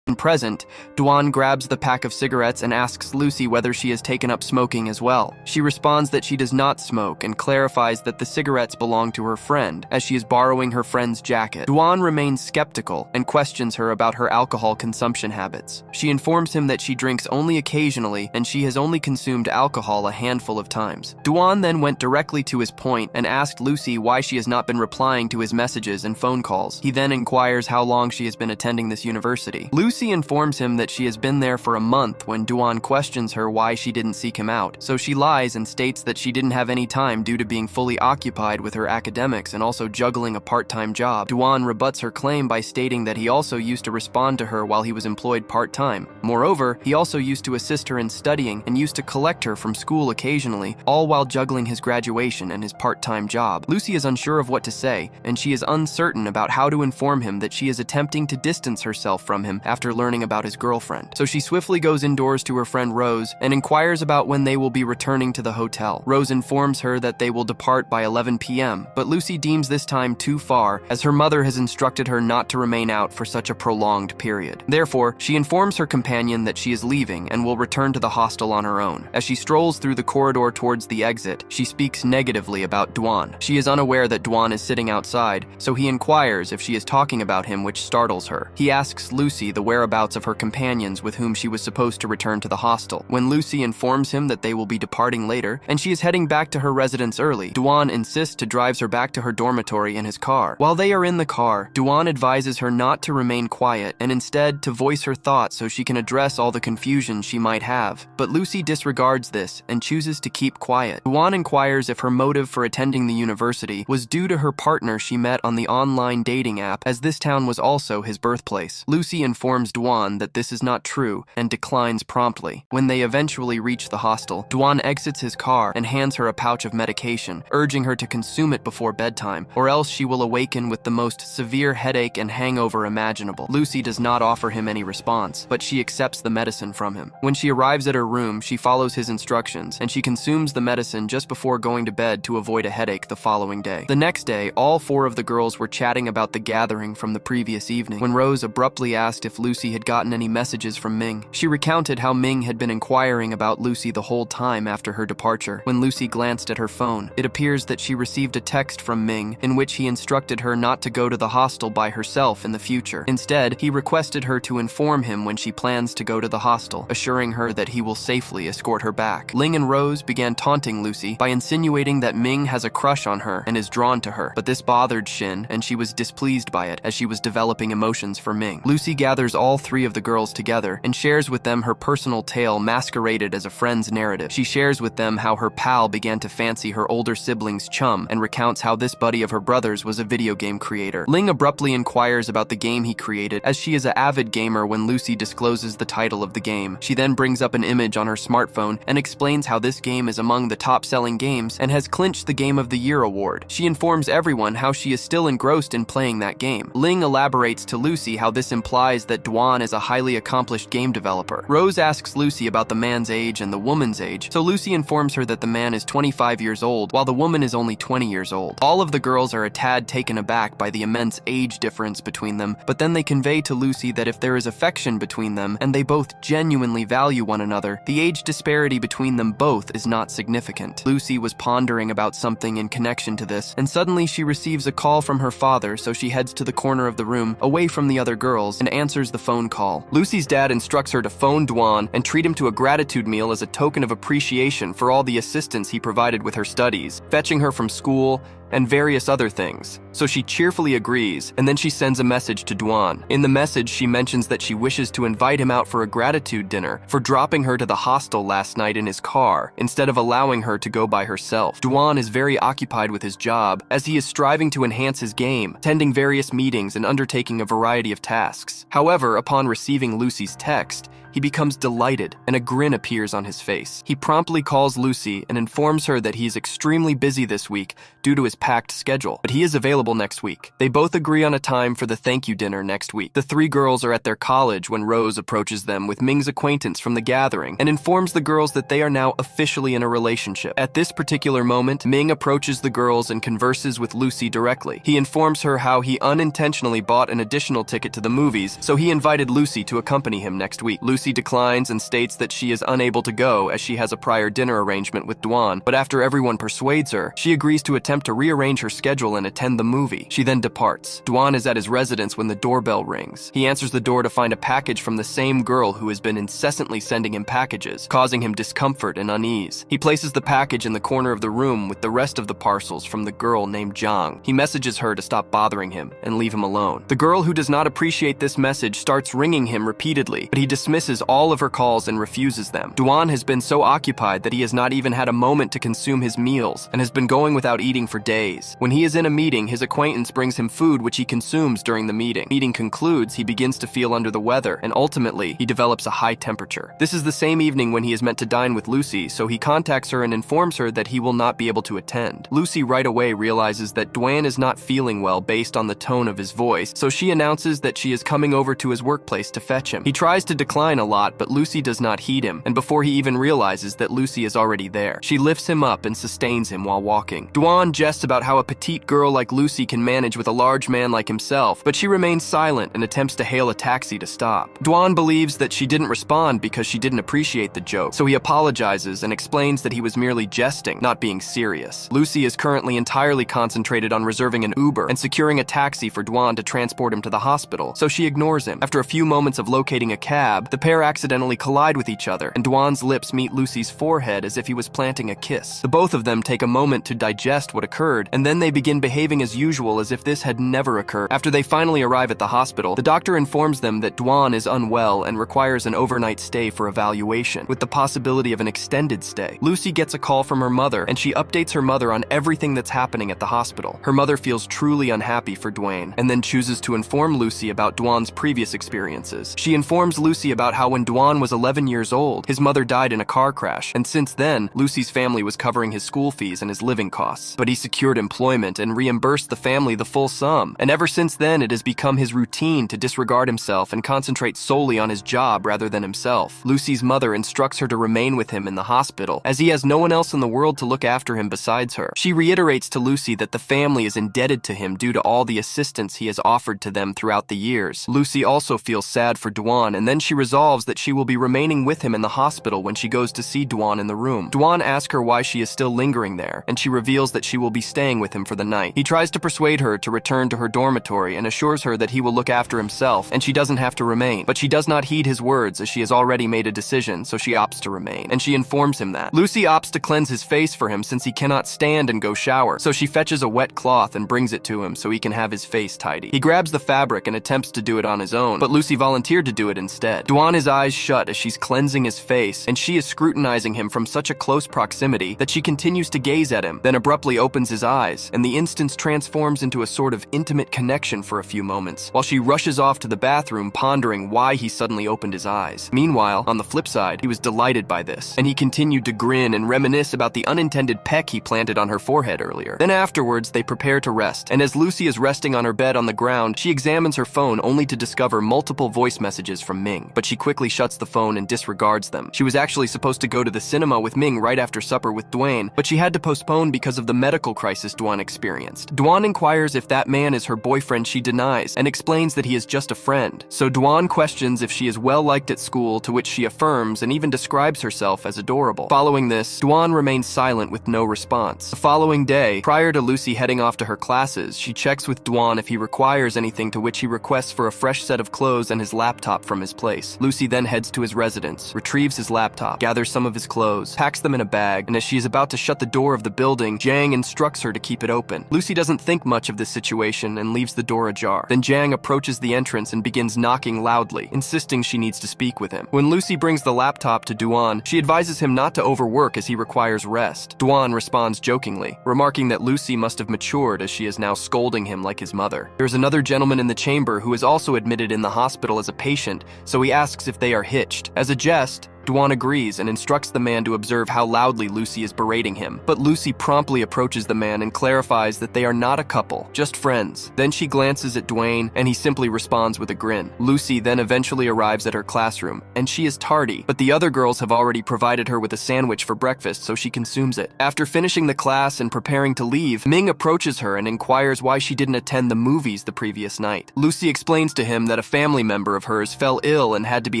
Present, Dwan grabs the pack of cigarettes and asks Lucy whether she has taken up smoking as well. She responds that she does not smoke and clarifies that the cigarettes belong to her friend, as she is borrowing her friend's jacket. Dwan remains skeptical and questions her about her alcohol consumption habits. She informs him that she drinks only occasionally and she has only consumed alcohol a handful of times. Dwan then went directly to his point and asked Lucy why she has not been replying to his messages and phone calls. He then inquires how long she has been attending this university. Lucy informs him that she has been there for a month when Dwan questions her why she didn't seek him out, so she lies and states that she didn't have any time due to being fully occupied with her academics and also juggling a part-time job. Dwan rebuts her claim by stating that he also used to respond to her while he was employed part-time. Moreover, he also used to assist her in studying and used to collect her from school occasionally, all while juggling his graduation and his part-time job. Lucy is unsure of what to say, and she is uncertain about how to inform him that she is attempting to distance herself from him after learning about his girlfriend. So she swiftly goes indoors to her friend Rose and inquires about when they will be returning to the hotel. Rose informs her that they will depart by 11 p.m., but Lucy deems this time too far, as her mother has instructed her not to remain out for such a prolonged period. Therefore, she informs her companion that she is leaving and will return to the hostel on her own. As she strolls through the corridor towards the exit, she speaks negatively about Dwan. She is unaware that Dwan is sitting outside, so he inquires if she is talking about him, which startles her. He asks Lucy the whereabouts of her companions with whom she was supposed to return to the hostel. When Lucy informs him that they will be departing later and she is heading back to her residence early, Dwan insists to drive her back to her dormitory in his car. While they are in the car, Dwan advises her not to remain quiet and instead to voice her thoughts so she can address all the confusion she might have. But Lucy disregards this and chooses to keep quiet. Dwan inquires if her motive for attending the university was due to her partner she met on the online dating app, as this town was also his birthplace. Lucy informs Dwan that this is not true and declines promptly. When they eventually reach the hostel, Dwan exits his car and hands her a pouch of medication, urging her to consume it before bedtime, or else she will awaken with the most severe headache and hangover imaginable. Lucy does not offer him any response, but she accepts the medicine from him. When she arrives at her room, she follows his instructions, and she consumes the medicine just before going to bed to avoid a headache the following day. The next day, all four of the girls were chatting about the gathering from the previous evening, when Rose abruptly asked if Lucy had gotten any messages from Ming. She recounted how Ming had been inquiring about Lucy the whole time after her departure. When Lucy glanced at her phone, it appears that she received a text from Ming in which he instructed her not to go to the hostel by herself in the future. Instead, he requested her to inform him when she plans to go to the hostel, assuring her that he will safely escort her back. Ling and Rose began taunting Lucy by insinuating that Ming has a crush on her and is drawn to her, but this bothered Shin, and she was displeased by it as she was developing emotions for Ming. Lucy gathers all three of the girls together and shares with them her personal tale masqueraded as a friend's narrative. She shares with them how her pal began to fancy her older sibling's chum and recounts how this buddy of her brother's was a video game creator. Ling abruptly inquires about the game he created, as she is an avid gamer when Lucy discloses the title of the game. She then brings up an image on her smartphone and explains how this game is among the top-selling games and has clinched the Game of the Year award. She informs everyone how she is still engrossed in playing that game. Ling elaborates to Lucy how this implies that Duan is a highly accomplished game developer. Rose asks Lucy about the man's age and the woman's age, so Lucy informs her that the man is 25 years old while the woman is only 20 years old. All of the girls are a tad taken aback by the immense age difference between them, but then they convey to Lucy that if there is affection between them and they both genuinely value one another, the age disparity between them both is not significant. Lucy was pondering about something in connection to this, and suddenly she receives a call from her father, so she heads to the corner of the room, away from the other girls, and answers the phone call. Lucy's dad instructs her to phone Duan and treat him to a gratitude meal as a token of appreciation for all the assistance he provided with her studies, fetching her from school, and various other things. So she cheerfully agrees, and then she sends a message to Duan. In the message, she mentions that she wishes to invite him out for a gratitude dinner for dropping her to the hostel last night in his car, instead of allowing her to go by herself. Duan is very occupied with his job, as he is striving to enhance his game, attending various meetings and undertaking a variety of tasks. However, upon receiving Lucy's text, he becomes delighted, and a grin appears on his face. He promptly calls Lucy and informs her that he is extremely busy this week due to his packed schedule, but he is available next week. They both agree on a time for the thank you dinner next week. The three girls are at their college when Rose approaches them with Ming's acquaintance from the gathering and informs the girls that they are now officially in a relationship. At this particular moment, Ming approaches the girls and converses with Lucy directly. He informs her how he unintentionally bought an additional ticket to the movies, so he invited Lucy to accompany him next week. Lucy declines and states that she is unable to go as she has a prior dinner arrangement with Duan, but after everyone persuades her, she agrees to attempt to rearrange her schedule and attend the movie. She then departs. Duan is at his residence when the doorbell rings. He answers the door to find a package from the same girl who has been incessantly sending him packages, causing him discomfort and unease. He places the package in the corner of the room with the rest of the parcels from the girl named Zhang. He messages her to stop bothering him and leave him alone. The girl, who does not appreciate this message, starts ringing him repeatedly, but he dismisses all of her calls and refuses them. Duan has been so occupied that he has not even had a moment to consume his meals and has been going without eating for days. When he is in a meeting, his acquaintance brings him food which he consumes during the meeting. Meeting concludes, he begins to feel under the weather, and ultimately, he develops a high temperature. This is the same evening when he is meant to dine with Lucy, so he contacts her and informs her that he will not be able to attend. Lucy right away realizes that Duan is not feeling well based on the tone of his voice, so she announces that she is coming over to his workplace to fetch him. He tries to decline a lot, but Lucy does not heed him, and before he even realizes that Lucy is already there, she lifts him up and sustains him while walking. Duan jests about how a petite girl like Lucy can manage with a large man like himself, but she remains silent and attempts to hail a taxi to stop. Duan believes that she didn't respond because she didn't appreciate the joke, so he apologizes and explains that he was merely jesting, not being serious. Lucy is currently entirely concentrated on reserving an Uber and securing a taxi for Duan to transport him to the hospital, so she ignores him. After a few moments of locating a cab, the pair accidentally collide with each other, and Duan's lips meet Lucy's forehead as if he was planting a kiss. The both of them take a moment to digest what occurred, and then they begin behaving as usual as if this had never occurred. After they finally arrive at the hospital, the doctor informs them that Duan is unwell and requires an overnight stay for evaluation, with the possibility of an extended stay. Lucy gets a call from her mother, and she updates her mother on everything that's happening at the hospital. Her mother feels truly unhappy for Duan, and then chooses to inform Lucy about Duan's previous experiences. She informs Lucy about how when Duan was 11 years old, his mother died in a car crash, and since then, Lucy's family was covering his school fees and his living costs. But he secured employment and reimbursed the family the full sum, and ever since then, it has become his routine to disregard himself and concentrate solely on his job rather than himself. Lucy's mother instructs her to remain with him in the hospital, as he has no one else in the world to look after him besides her. She reiterates to Lucy that the family is indebted to him due to all the assistance he has offered to them throughout the years. Lucy also feels sad for Duan, and then she resolves resolves that she will be remaining with him in the hospital when she goes to see Dwan in the room. Dwan asks her why she is still lingering there, and she reveals that she will be staying with him for the night. He tries to persuade her to return to her dormitory and assures her that he will look after himself and she doesn't have to remain. But she does not heed his words as she has already made a decision, so she opts to remain. And she informs him that. Lucy opts to cleanse his face for him since he cannot stand and go shower, so she fetches a wet cloth and brings it to him so he can have his face tidy. He grabs the fabric and attempts to do it on his own, but Lucy volunteered to do it instead. Dwan has eyes shut as she's cleansing his face, and she is scrutinizing him from such a close proximity that she continues to gaze at him, then abruptly opens his eyes, and the instance transforms into a sort of intimate connection for a few moments, while she rushes off to the bathroom pondering why he suddenly opened his eyes. Meanwhile, on the flip side, he was delighted by this, and he continued to grin and reminisce about the unintended peck he planted on her forehead earlier. Then afterwards, they prepare to rest, and as Lucy is resting on her bed on the ground, she examines her phone only to discover multiple voice messages from Ming, but she quickly shuts the phone and disregards them. She was actually supposed to go to the cinema with Ming right after supper with Dwayne, but she had to postpone because of the medical crisis Dwan experienced. Dwan inquires if that man is her boyfriend. She denies and explains that he is just a friend. So Dwan questions if she is well liked at school, to which she affirms and even describes herself as adorable. Following this, Dwan remains silent with no response. The following day, prior to Lucy heading off to her classes, she checks with Dwan if he requires anything, to which he requests for a fresh set of clothes and his laptop from his place. Lucy then heads to his residence, retrieves his laptop, gathers some of his clothes, packs them in a bag, and as she is about to shut the door of the building, Jang instructs her to keep it open. Lucy doesn't think much of this situation and leaves the door ajar. Then Jang approaches the entrance and begins knocking loudly, insisting she needs to speak with him. When Lucy brings the laptop to Dwan, she advises him not to overwork as he requires rest. Dwan responds jokingly, remarking that Lucy must have matured as she is now scolding him like his mother. There's another gentleman in the chamber who is also admitted in the hospital as a patient, so he asks if they are hitched. As a jest, Dwan agrees and instructs the man to observe how loudly Lucy is berating him. But Lucy promptly approaches the man and clarifies that they are not a couple, just friends. Then she glances at Dwayne, and he simply responds with a grin. Lucy then eventually arrives at her classroom, and she is tardy, but the other girls have already provided her with a sandwich for breakfast, so she consumes it. After finishing the class and preparing to leave, Ming approaches her and inquires why she didn't attend the movies the previous night. Lucy explains to him that a family member of hers fell ill and had to be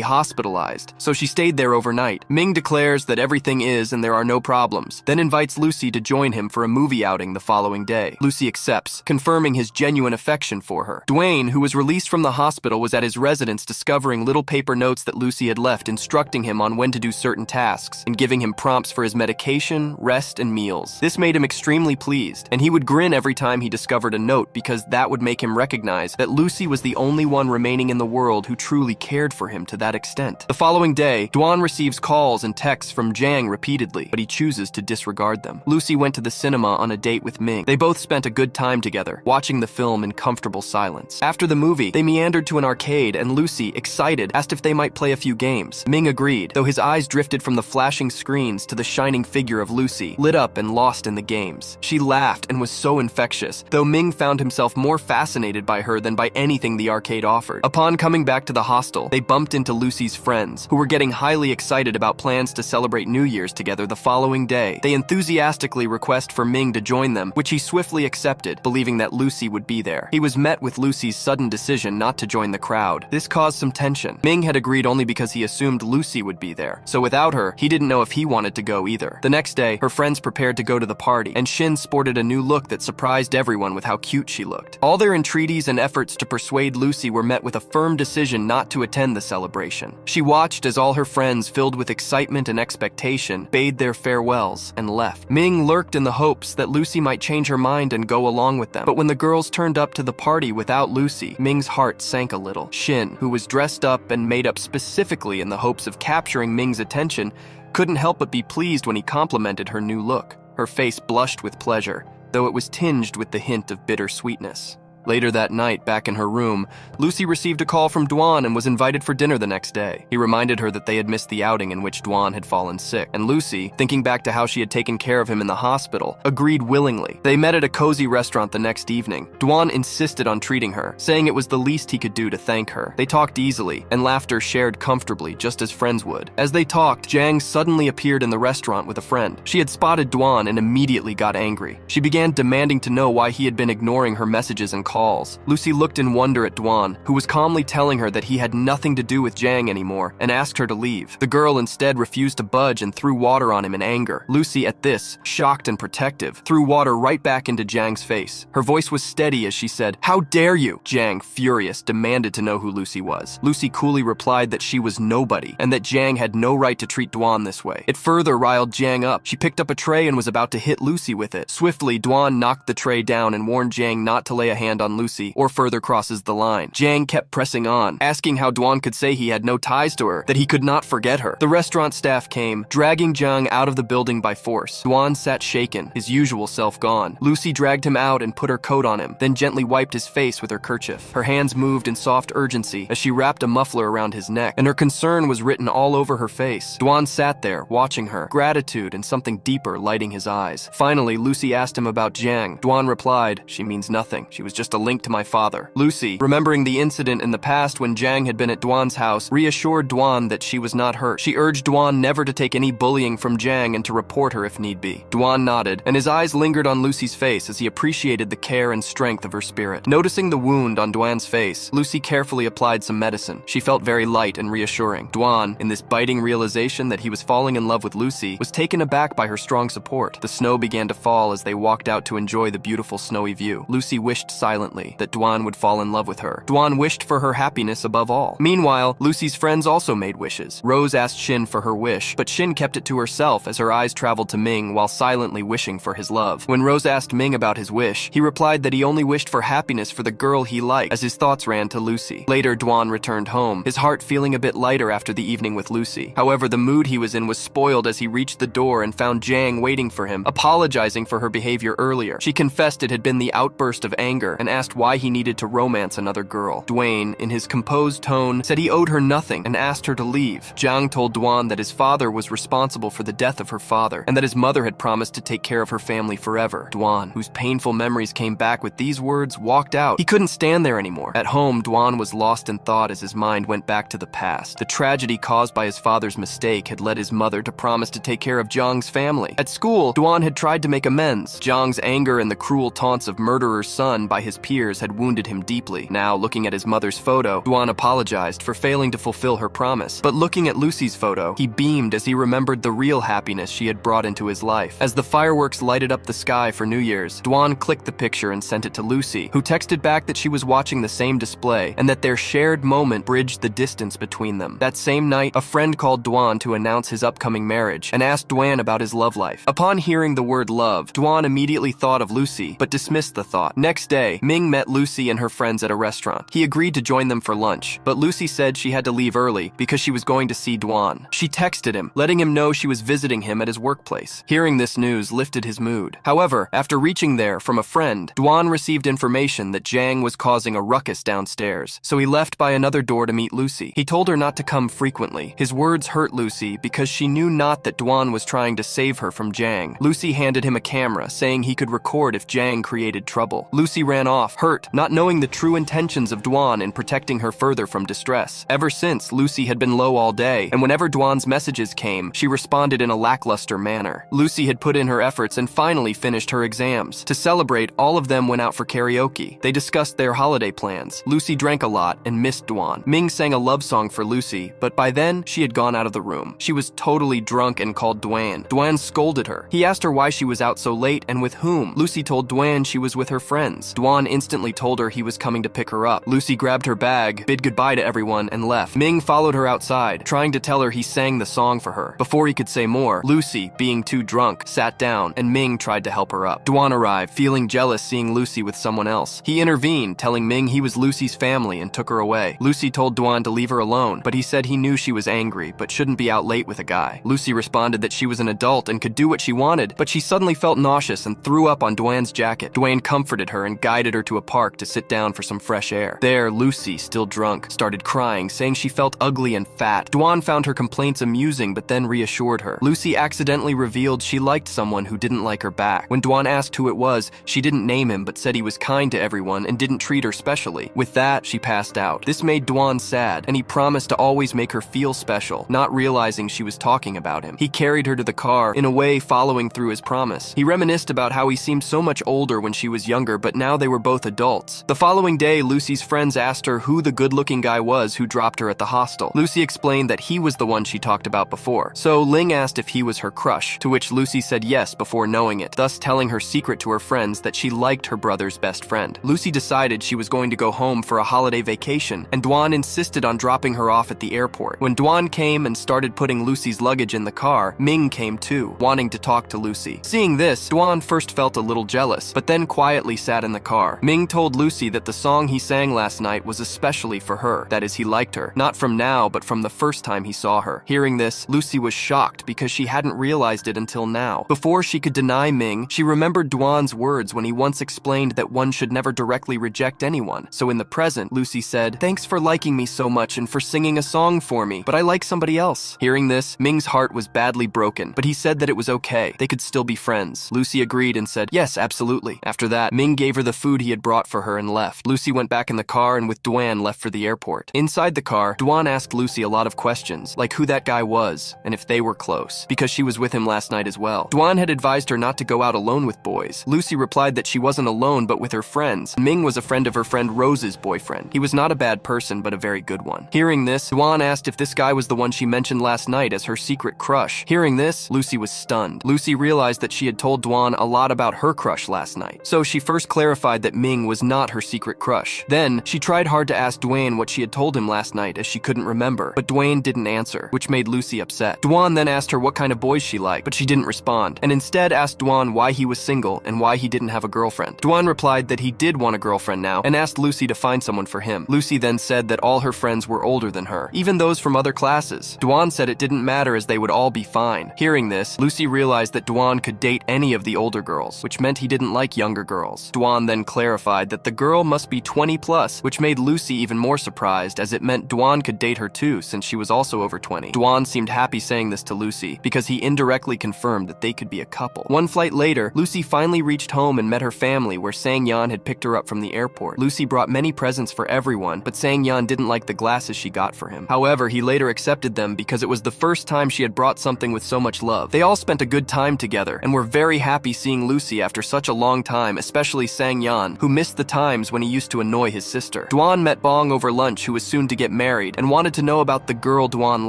hospitalized, so she stayed there overnight. Ming declares that everything is and there are no problems, then invites Lucy to join him for a movie outing the following day. Lucy accepts, confirming his genuine affection for her. Dwayne, who was released from the hospital, was at his residence discovering little paper notes that Lucy had left instructing him on when to do certain tasks and giving him prompts for his medication, rest, and meals. This made him extremely pleased, and he would grin every time he discovered a note because that would make him recognize that Lucy was the only one remaining in the world who truly cared for him to that extent. The following day, Dwan receives calls and texts from Jang repeatedly, but he chooses to disregard them. Lucy went to the cinema on a date with Ming. They both spent a good time together, watching the film in comfortable silence. After the movie, they meandered to an arcade, and Lucy, excited, asked if they might play a few games. Ming agreed, though his eyes drifted from the flashing screens to the shining figure of Lucy, lit up and lost in the games. She laughed and was so infectious, though Ming found himself more fascinated by her than by anything the arcade offered. Upon coming back to the hostel, they bumped into Lucy's friends, who were getting highly excited about plans to celebrate New Year's together the following day. They enthusiastically request for Ming to join them, which he swiftly accepted, believing that Lucy would be there. He was met with Lucy's sudden decision not to join the crowd. This caused some tension. Ming had agreed only because he assumed Lucy would be there, so without her, he didn't know if he wanted to go either. The next day, her friends prepared to go to the party, and Shin sported a new look that surprised everyone with how cute she looked. All their entreaties and efforts to persuade Lucy were met with a firm decision not to attend the celebration. She watched as all her friends, filled with excitement and expectation, bade their farewells and left. Ming lurked in the hopes that Lucy might change her mind and go along with them. But when the girls turned up to the party without Lucy, Ming's heart sank a little. Shin, who was dressed up and made up specifically in the hopes of capturing Ming's attention, couldn't help but be pleased when he complimented her new look. Her face blushed with pleasure, though it was tinged with the hint of bittersweetness. Later that night, back in her room, Lucy received a call from Dwan and was invited for dinner the next day. He reminded her that they had missed the outing in which Dwan had fallen sick, and Lucy, thinking back to how she had taken care of him in the hospital, agreed willingly. They met at a cozy restaurant the next evening. Dwan insisted on treating her, saying it was the least he could do to thank her. They talked easily, and laughter shared comfortably, just as friends would. As they talked, Jang suddenly appeared in the restaurant with a friend. She had spotted Dwan and immediately got angry. She began demanding to know why he had been ignoring her messages and calls. Lucy looked in wonder at Dwan, who was calmly telling her that he had nothing to do with Jang anymore, and asked her to leave. The girl instead refused to budge and threw water on him in anger. Lucy, at this, shocked and protective, threw water right back into Jang's face. Her voice was steady as she said, "How dare you?" Jang, furious, demanded to know who Lucy was. Lucy coolly replied that she was nobody, and that Jang had no right to treat Dwan this way. It further riled Jang up. She picked up a tray and was about to hit Lucy with it. Swiftly, Dwan knocked the tray down and warned Jang not to lay a hand on Lucy or further crosses the line. Jang kept pressing on, asking how Dwan could say he had no ties to her, that he could not forget her. The restaurant staff came, dragging Jang out of the building by force. Dwan sat shaken, his usual self gone. Lucy dragged him out and put her coat on him, then gently wiped his face with her kerchief. Her hands moved in soft urgency as she wrapped a muffler around his neck, and her concern was written all over her face. Dwan sat there, watching her, gratitude and something deeper lighting his eyes. Finally, Lucy asked him about Jang. Dwan replied, "She means nothing. She was just a link to my father." Lucy, remembering the incident in the past when Jang had been at Dwan's house, reassured Dwan that she was not hurt. She urged Dwan never to take any bullying from Jang and to report her if need be. Dwan nodded, and his eyes lingered on Lucy's face as he appreciated the care and strength of her spirit. Noticing the wound on Dwan's face, Lucy carefully applied some medicine. She felt very light and reassuring. Dwan, in this biting realization that he was falling in love with Lucy, was taken aback by her strong support. The snow began to fall as they walked out to enjoy the beautiful snowy view. Lucy wished silently that Dwan would fall in love with her. Dwan wished for her happiness above all. Meanwhile, Lucy's friends also made wishes. Rose asked Shin for her wish, but Shin kept it to herself as her eyes traveled to Ming while silently wishing for his love. When Rose asked Ming about his wish, he replied that he only wished for happiness for the girl he liked, as his thoughts ran to Lucy. Later, Dwan returned home, his heart feeling a bit lighter after the evening with Lucy. However, the mood he was in was spoiled as he reached the door and found Jang waiting for him, apologizing for her behavior earlier. She confessed it had been the outburst of anger and asked why he needed to romance another girl. Dwayne, in his composed tone, said he owed her nothing and asked her to leave. Jang told Dwan that his father was responsible for the death of her father and that his mother had promised to take care of her family forever. Dwan, whose painful memories came back with these words, walked out. He couldn't stand there anymore. At home, Dwan was lost in thought as his mind went back to the past. The tragedy caused by his father's mistake had led his mother to promise to take care of Jang's family. At school, Dwan had tried to make amends. Jang's anger and the cruel taunts of murderer's son by his peers had wounded him deeply. Now, looking at his mother's photo, Dwan apologized for failing to fulfill her promise. But looking at Lucy's photo, he beamed as he remembered the real happiness she had brought into his life. As the fireworks lighted up the sky for New Year's, Dwan clicked the picture and sent it to Lucy, who texted back that she was watching the same display and that their shared moment bridged the distance between them. That same night, a friend called Dwan to announce his upcoming marriage and asked Dwan about his love life. Upon hearing the word love, Dwan immediately thought of Lucy, but dismissed the thought. Next day, Ming met Lucy and her friends at a restaurant. He agreed to join them for lunch, but Lucy said she had to leave early because she was going to see Dwan. She texted him, letting him know she was visiting him at his workplace. Hearing this news lifted his mood. However, after reaching there from a friend, Dwan received information that Jang was causing a ruckus downstairs, so he left by another door to meet Lucy. He told her not to come frequently. His words hurt Lucy because she knew not that Dwan was trying to save her from Jang. Lucy handed him a camera, saying he could record if Jang created trouble. Lucy ran off, hurt, not knowing the true intentions of Dwan in protecting her further from distress. Ever since, Lucy had been low all day, and whenever Dwan's messages came, she responded in a lackluster manner. Lucy had put in her efforts and finally finished her exams. To celebrate, all of them went out for karaoke. They discussed their holiday plans. Lucy drank a lot and missed Dwan. Ming sang a love song for Lucy, but by then, she had gone out of the room. She was totally drunk and called Dwan. Dwan scolded her. He asked her why she was out so late and with whom. Lucy told Dwan she was with her friends. Dwan instantly told her he was coming to pick her up. Lucy grabbed her bag, bid goodbye to everyone, and left. Ming followed her outside, trying to tell her he sang the song for her. Before he could say more, Lucy, being too drunk, sat down, and Ming tried to help her up. Dwan arrived, feeling jealous seeing Lucy with someone else. He intervened, telling Ming he was Lucy's family and took her away. Lucy told Dwan to leave her alone, but he said he knew she was angry, but shouldn't be out late with a guy. Lucy responded that she was an adult and could do what she wanted, but she suddenly felt nauseous and threw up on Dwan's jacket. Dwan comforted her and guided her to a park to sit down for some fresh air. There, Lucy, still drunk, started crying, saying she felt ugly and fat. Dwan found her complaints amusing, but then reassured her. Lucy accidentally revealed she liked someone who didn't like her back. When Dwan asked who it was, she didn't name him, but said he was kind to everyone and didn't treat her specially. With that, she passed out. This made Dwan sad, and he promised to always make her feel special, not realizing she was talking about him. He carried her to the car, in a way following through his promise. He reminisced about how he seemed so much older when she was younger, but now they were both adults. The following day, Lucy's friends asked her who the good-looking guy was who dropped her at the hostel. Lucy explained that he was the one she talked about before. So Ling asked if he was her crush, to which Lucy said yes before knowing it, thus telling her secret to her friends that she liked her brother's best friend. Lucy decided she was going to go home for a holiday vacation, and Duan insisted on dropping her off at the airport. When Duan came and started putting Lucy's luggage in the car, Ming came too, wanting to talk to Lucy. Seeing this, Duan first felt a little jealous, but then quietly sat in the car. Ming told Lucy that the song he sang last night was especially for her, that is, he liked her, not from now but from the first time he saw her. Hearing this, Lucy was shocked because she hadn't realized it until now. Before she could deny Ming, she remembered Duan's words when he once explained that one should never directly reject anyone. So in the present, Lucy said, "Thanks for liking me so much and for singing a song for me, but I like somebody else." Hearing this, Ming's heart was badly broken, but he said that it was okay. They could still be friends. Lucy agreed and said, "Yes, absolutely." After that, Ming gave her the food he had brought for her and left. Lucy went back in the car and with Duan left for the airport. Inside the car, Duan asked Lucy a lot of questions, like who that guy was and if they were close, because she was with him last night as well. Duan had advised her not to go out alone with boys. Lucy replied that she wasn't alone but with her friends. Ming was a friend of her friend Rose's boyfriend. He was not a bad person but a very good one. Hearing this, Duan asked if this guy was the one she mentioned last night as her secret crush. Hearing this, Lucy was stunned. Lucy realized that she had told Duan a lot about her crush last night. So she first clarified that Ming was not her secret crush. Then, she tried hard to ask Duan what she had told him last night as she couldn't remember, but Duan didn't answer, which made Lucy upset. Duan then asked her what kind of boys she liked, but she didn't respond, and instead asked Duan why he was single and why he didn't have a girlfriend. Duan replied that he did want a girlfriend now and asked Lucy to find someone for him. Lucy then said that all her friends were older than her, even those from other classes. Duan said it didn't matter as they would all be fine. Hearing this, Lucy realized that Duan could date any of the older girls, which meant he didn't like younger girls. Duan then clarified that the girl must be 20 plus, which made Lucy even more surprised as it meant Duan could date her too since she was also over 20. Duan seemed happy saying this to Lucy because he indirectly confirmed that they could be a couple. One flight later, Lucy finally reached home and met her family where Sang-Yan had picked her up from the airport. Lucy brought many presents for everyone, but Sang-Yan didn't like the glasses she got for him. However, he later accepted them because it was the first time she had brought something with so much love. They all spent a good time together and were very happy seeing Lucy after such a long time, especially Sang-Yan, who missed the times when he used to annoy his sister. Duan met Bong over lunch, who was soon to get married, and wanted to know about the girl Duan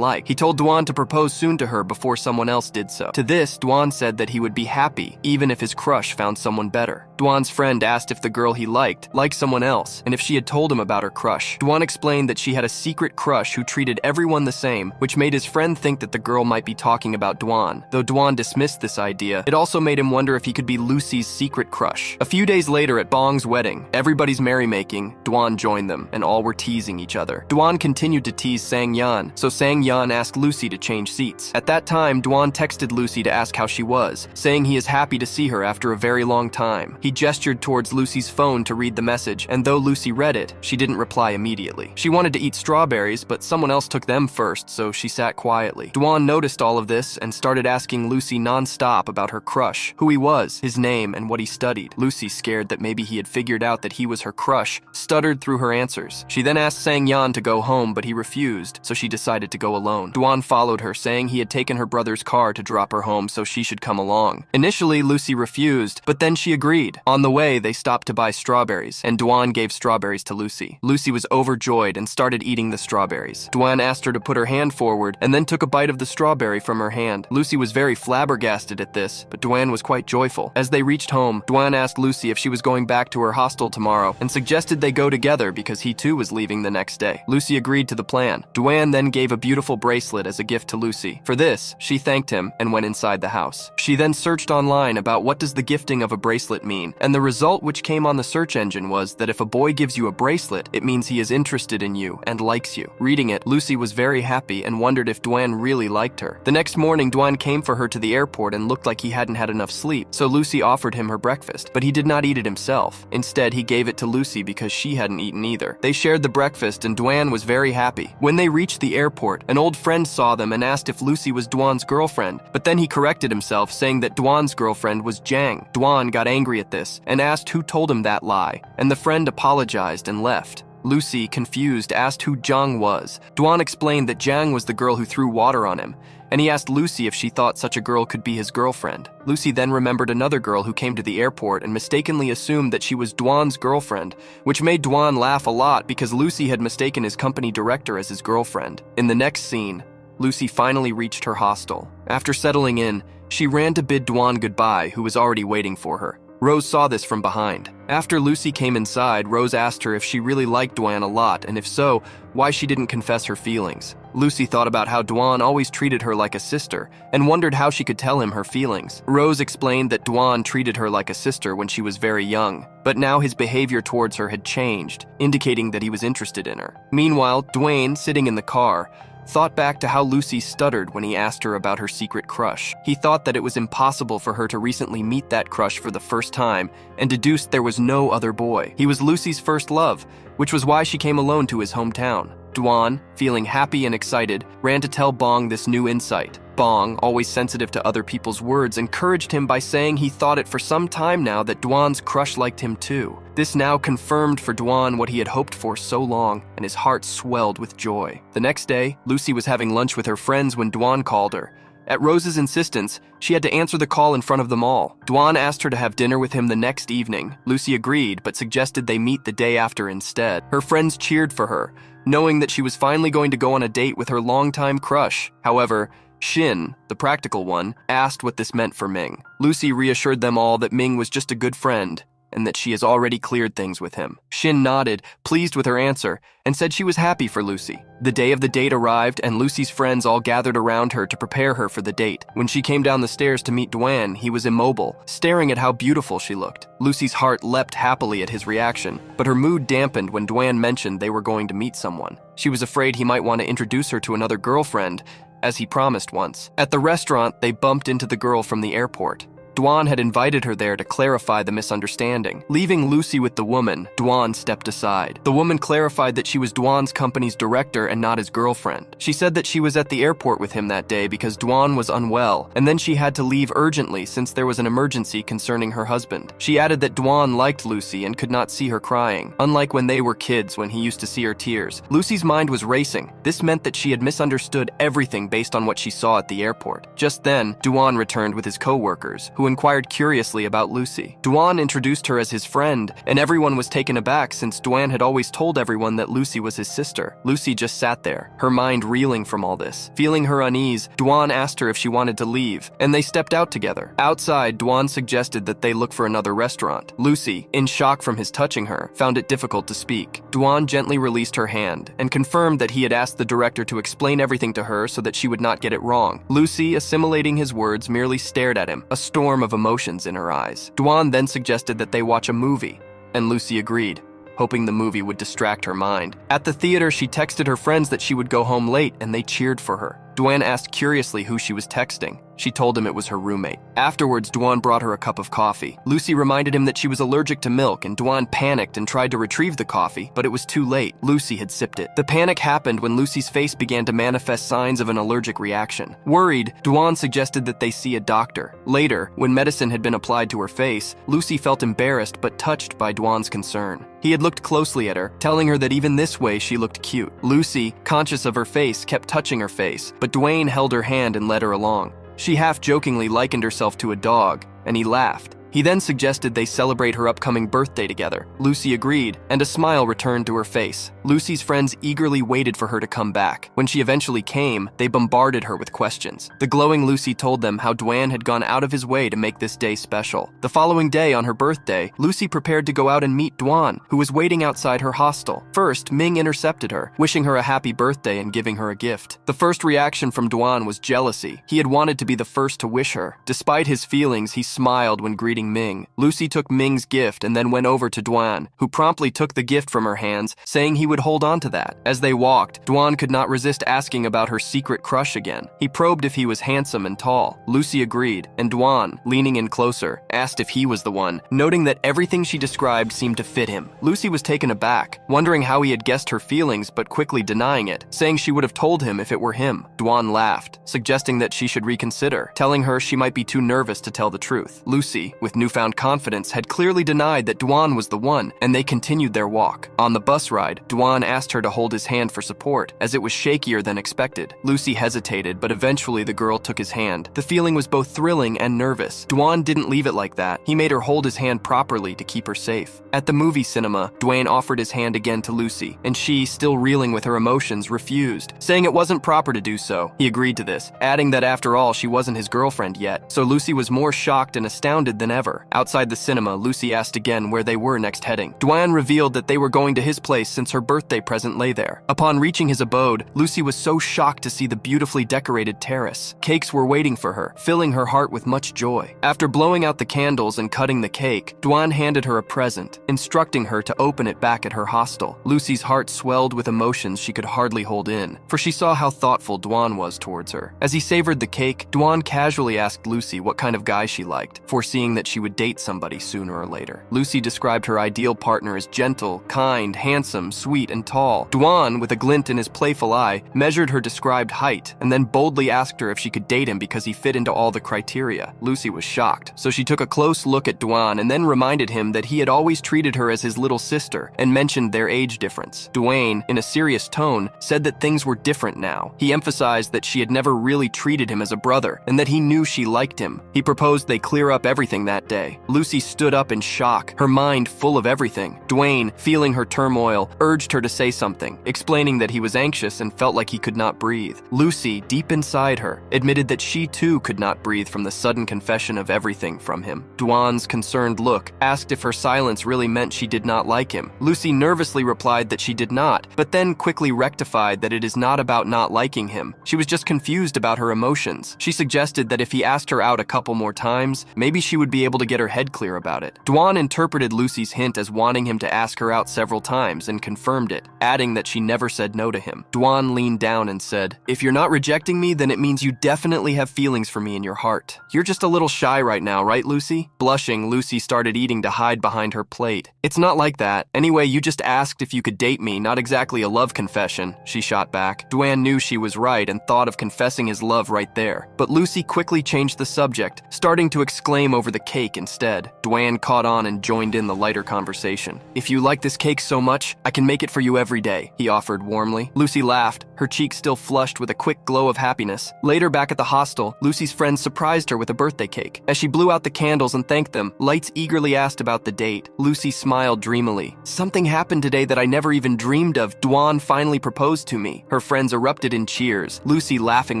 liked. He told Duan to propose soon to her before someone else did so. To this, Duan said that he would be happy, even if his crush found someone better. Duan's friend asked if the girl he liked someone else, and if she had told him about her crush. Duan explained that she had a secret crush who treated everyone the same, which made his friend think that the girl might be talking about Duan. Though Duan dismissed this idea, it also made him wonder if he could be Lucy's secret crush. A few days later at Bong's wedding, everybody's merrymaking, Duan joined them, and all were teasing each other. Duan continued to tease Sang-Yan, so Sang-Yan asked Lucy to change seats. At that time, Duan texted Lucy to ask how she was, saying he is happy to see her after a very long time. He gestured towards Lucy's phone to read the message, and though Lucy read it, she didn't reply immediately. She wanted to eat strawberries, but someone else took them first, so she sat quietly. Duan noticed all of this and started asking Lucy non-stop about her crush, who he was, his name, and what he studied. Lucy, scared that maybe he had figured out that he was her crush, stuttered through her answers. She then asked Sang-Yan to go home, but he refused, so she decided to go alone. Duan followed her, saying he had taken her brother's car to drop her home so she should come along. Initially, Lucy refused, but then she agreed. On the way, they stopped to buy strawberries, and Duan gave strawberries to Lucy. Lucy was overjoyed and started eating the strawberries. Duan asked her to put her hand forward and then took a bite of the strawberry from her hand. Lucy was very flabbergasted at this, but Duan was quite joyful. As they reached home, Duan asked Lucy if she was going back to her hostel tomorrow and suggested they go together because he too was leaving the next day. Lucy agreed to the plan. Duan then gave a beautiful bracelet as a gift to Lucy. For this, she thanked him and went inside the house. She then searched online about what does the gifting of a bracelet mean, and the result which came on the search engine was that if a boy gives you a bracelet, it means he is interested in you and likes you. Reading it, Lucy was very happy and wondered if Duan really liked her. The next morning, Duan came for her to the airport and looked like he hadn't had enough sleep, so Lucy offered him her breakfast, but he did not eat it himself. Instead, he gave it to Lucy because she hadn't eaten either. They shared the breakfast and Duan was very happy. When they reached the airport, an old friend saw them and asked if Lucy was Duan's girlfriend, but then he corrected himself, saying that Duan's girlfriend was Jiang. Duan got angry at this and asked who told him that lie, and the friend apologized and left. Lucy, confused, asked who Jiang was. Duan explained that Jiang was the girl who threw water on him, and he asked Lucy if she thought such a girl could be his girlfriend. Lucy then remembered another girl who came to the airport and mistakenly assumed that she was Dwan's girlfriend, which made Dwan laugh a lot because Lucy had mistaken his company director as his girlfriend. In the next scene, Lucy finally reached her hostel. After settling in, she ran to bid Dwan goodbye, who was already waiting for her. Rose saw this from behind. After Lucy came inside, Rose asked her if she really liked Dwan a lot, and if so, why she didn't confess her feelings. Lucy thought about how Dwan always treated her like a sister, and wondered how she could tell him her feelings. Rose explained that Dwan treated her like a sister when she was very young, but now his behavior towards her had changed, indicating that he was interested in her. Meanwhile, Dwayne, sitting in the car, thought back to how Lucy stuttered when he asked her about her secret crush. He thought that it was impossible for her to recently meet that crush for the first time, and deduced there was no other boy. He was Lucy's first love, which was why she came alone to his hometown. Dwan, feeling happy and excited, ran to tell Bong this new insight. Bong, always sensitive to other people's words, encouraged him by saying he thought it for some time now that Dwan's crush liked him too. This now confirmed for Dwan what he had hoped for so long, and his heart swelled with joy. The next day, Lucy was having lunch with her friends when Dwan called her. At Rose's insistence, she had to answer the call in front of them all. Dwan asked her to have dinner with him the next evening. Lucy agreed, but suggested they meet the day after instead. Her friends cheered for her, knowing that she was finally going to go on a date with her longtime crush. However, Shin, the practical one, asked what this meant for Ming. Lucy reassured them all that Ming was just a good friend, and that she has already cleared things with him. Shin nodded, pleased with her answer, and said she was happy for Lucy. The day of the date arrived, and Lucy's friends all gathered around her to prepare her for the date. When she came down the stairs to meet Dwan, he was immobile, staring at how beautiful she looked. Lucy's heart leapt happily at his reaction, but her mood dampened when Dwan mentioned they were going to meet someone. She was afraid he might want to introduce her to another girlfriend, as he promised once. At the restaurant, they bumped into the girl from the airport. Dwan had invited her there to clarify the misunderstanding. Leaving Lucy with the woman, Dwan stepped aside. The woman clarified that she was Dwan's company's director and not his girlfriend. She said that she was at the airport with him that day because Dwan was unwell, and then she had to leave urgently since there was an emergency concerning her husband. She added that Dwan liked Lucy and could not see her crying, unlike when they were kids when he used to see her tears. Lucy's mind was racing. This meant that she had misunderstood everything based on what she saw at the airport. Just then, Dwan returned with his co-workers, who inquired curiously about Lucy. Dwan introduced her as his friend, and everyone was taken aback since Dwan had always told everyone that Lucy was his sister. Lucy just sat there, her mind reeling from all this. Feeling her unease, Dwan asked her if she wanted to leave, and they stepped out together. Outside, Dwan suggested that they look for another restaurant. Lucy, in shock from his touching her, found it difficult to speak. Dwan gently released her hand, and confirmed that he had asked the director to explain everything to her so that she would not get it wrong. Lucy, assimilating his words, merely stared at him, a storm of emotions in her eyes. Dwan then suggested that they watch a movie, and Lucy agreed, hoping the movie would distract her mind. At the theater, she texted her friends that she would go home late, and they cheered for her. Dwan asked curiously who she was texting. She told him it was her roommate. Afterwards, Dwan brought her a cup of coffee. Lucy reminded him that she was allergic to milk, and Dwan panicked and tried to retrieve the coffee, but it was too late. Lucy had sipped it. The panic happened when Lucy's face began to manifest signs of an allergic reaction. Worried, Dwan suggested that they see a doctor. Later, when medicine had been applied to her face, Lucy felt embarrassed but touched by Dwan's concern. He had looked closely at her, telling her that even this way she looked cute. Lucy, conscious of her face, kept touching her face, but Dwayne held her hand and led her along. She half-jokingly likened herself to a dog, and he laughed. He then suggested they celebrate her upcoming birthday together. Lucy agreed, and a smile returned to her face. Lucy's friends eagerly waited for her to come back. When she eventually came, they bombarded her with questions. The glowing Lucy told them how Dwan had gone out of his way to make this day special. The following day, on her birthday, Lucy prepared to go out and meet Dwan, who was waiting outside her hostel. First, Ming intercepted her, wishing her a happy birthday and giving her a gift. The first reaction from Dwan was jealousy. He had wanted to be the first to wish her. Despite his feelings, he smiled when greeting Ming. Lucy took Ming's gift and then went over to Dwan, who promptly took the gift from her hands, saying he would hold on to that. As they walked, Dwan could not resist asking about her secret crush again. He probed if he was handsome and tall. Lucy agreed, and Dwan, leaning in closer, asked if he was the one, noting that everything she described seemed to fit him. Lucy was taken aback, wondering how he had guessed her feelings but quickly denying it, saying she would have told him if it were him. Dwan laughed, suggesting that she should reconsider, telling her she might be too nervous to tell the truth. Lucy, with with newfound confidence, had clearly denied that Dwan was the one, and they continued their walk. On the bus ride, Dwan asked her to hold his hand for support, as it was shakier than expected. Lucy hesitated, but eventually the girl took his hand. The feeling was both thrilling and nervous. Dwan didn't leave it like that. He made her hold his hand properly to keep her safe. At the movie cinema, Dwayne offered his hand again to Lucy, and she, still reeling with her emotions, refused, saying it wasn't proper to do so. He agreed to this, adding that after all, she wasn't his girlfriend yet, so Lucy was more shocked and astounded than ever. Outside the cinema, Lucy asked again where they were next heading. Dwayne revealed that they were going to his place since her birthday present lay there. Upon reaching his abode, Lucy was so shocked to see the beautifully decorated terrace. Cakes were waiting for her, filling her heart with much joy. After blowing out the candles and cutting the cake, Dwan handed her a present, instructing her to open it back at her hostel. Lucy's heart swelled with emotions she could hardly hold in, for she saw how thoughtful Dwan was towards her. As he savored the cake, Dwan casually asked Lucy what kind of guy she liked, foreseeing that she would date somebody sooner or later. Lucy described her ideal partner as gentle, kind, handsome, sweet, and tall. Dwan, with a glint in his playful eye, measured her described height, and then boldly asked her if she could date him because he fit into all the criteria. Lucy was shocked, so she took a close look at Dwan and then reminded him that he had always treated her as his little sister and mentioned their age difference. Dwayne, in a serious tone, said that things were different now. He emphasized that she had never really treated him as a brother and that he knew she liked him. He proposed they clear up everything that day. Lucy stood up in shock, her mind full of everything. Dwayne, feeling her turmoil, urged her to say something, explaining that he was anxious and felt like he could not breathe. Lucy, deep inside her, admitted that she too could not breathe from the sudden confession of everything from him. Dwan's concerned look asked if her silence really meant she did not like him. Lucy nervously replied that she did not, but then quickly rectified that it is not about not liking him. She was just confused about her emotions. She suggested that if he asked her out a couple more times, maybe she would be able to get her head clear about it. Dwan interpreted Lucy's hint as wanting him to ask her out several times and confirmed it, adding that she never said no to him. Dwan leaned down and said, "If you're not rejecting me, then it means you definitely have feelings for me in your heart. You're just a little shy right now, right, Lucy?" Blushing, Lucy started eating to hide behind her plate. "It's not like that. Anyway, you just asked if you could date me, not exactly a love confession," she shot back. Dwan knew she was right and thought of confessing his love right there. But Lucy quickly changed the subject, starting to exclaim over the cake instead. Dwan caught on and joined in the lighter conversation. "If you like this cake so much, I can make it for you every day," he offered warmly. Lucy laughed, her cheeks still flushed with a quick glow of happiness. Later, back at the hostel, Lucy's friends surprised her with a birthday cake. As she blew out the candles and thanked them, Lights eagerly asked about the date. Lucy smiled dreamily. "Something happened today that I never even dreamed of. Dwan finally proposed to me." Her friends erupted in cheers, Lucy laughing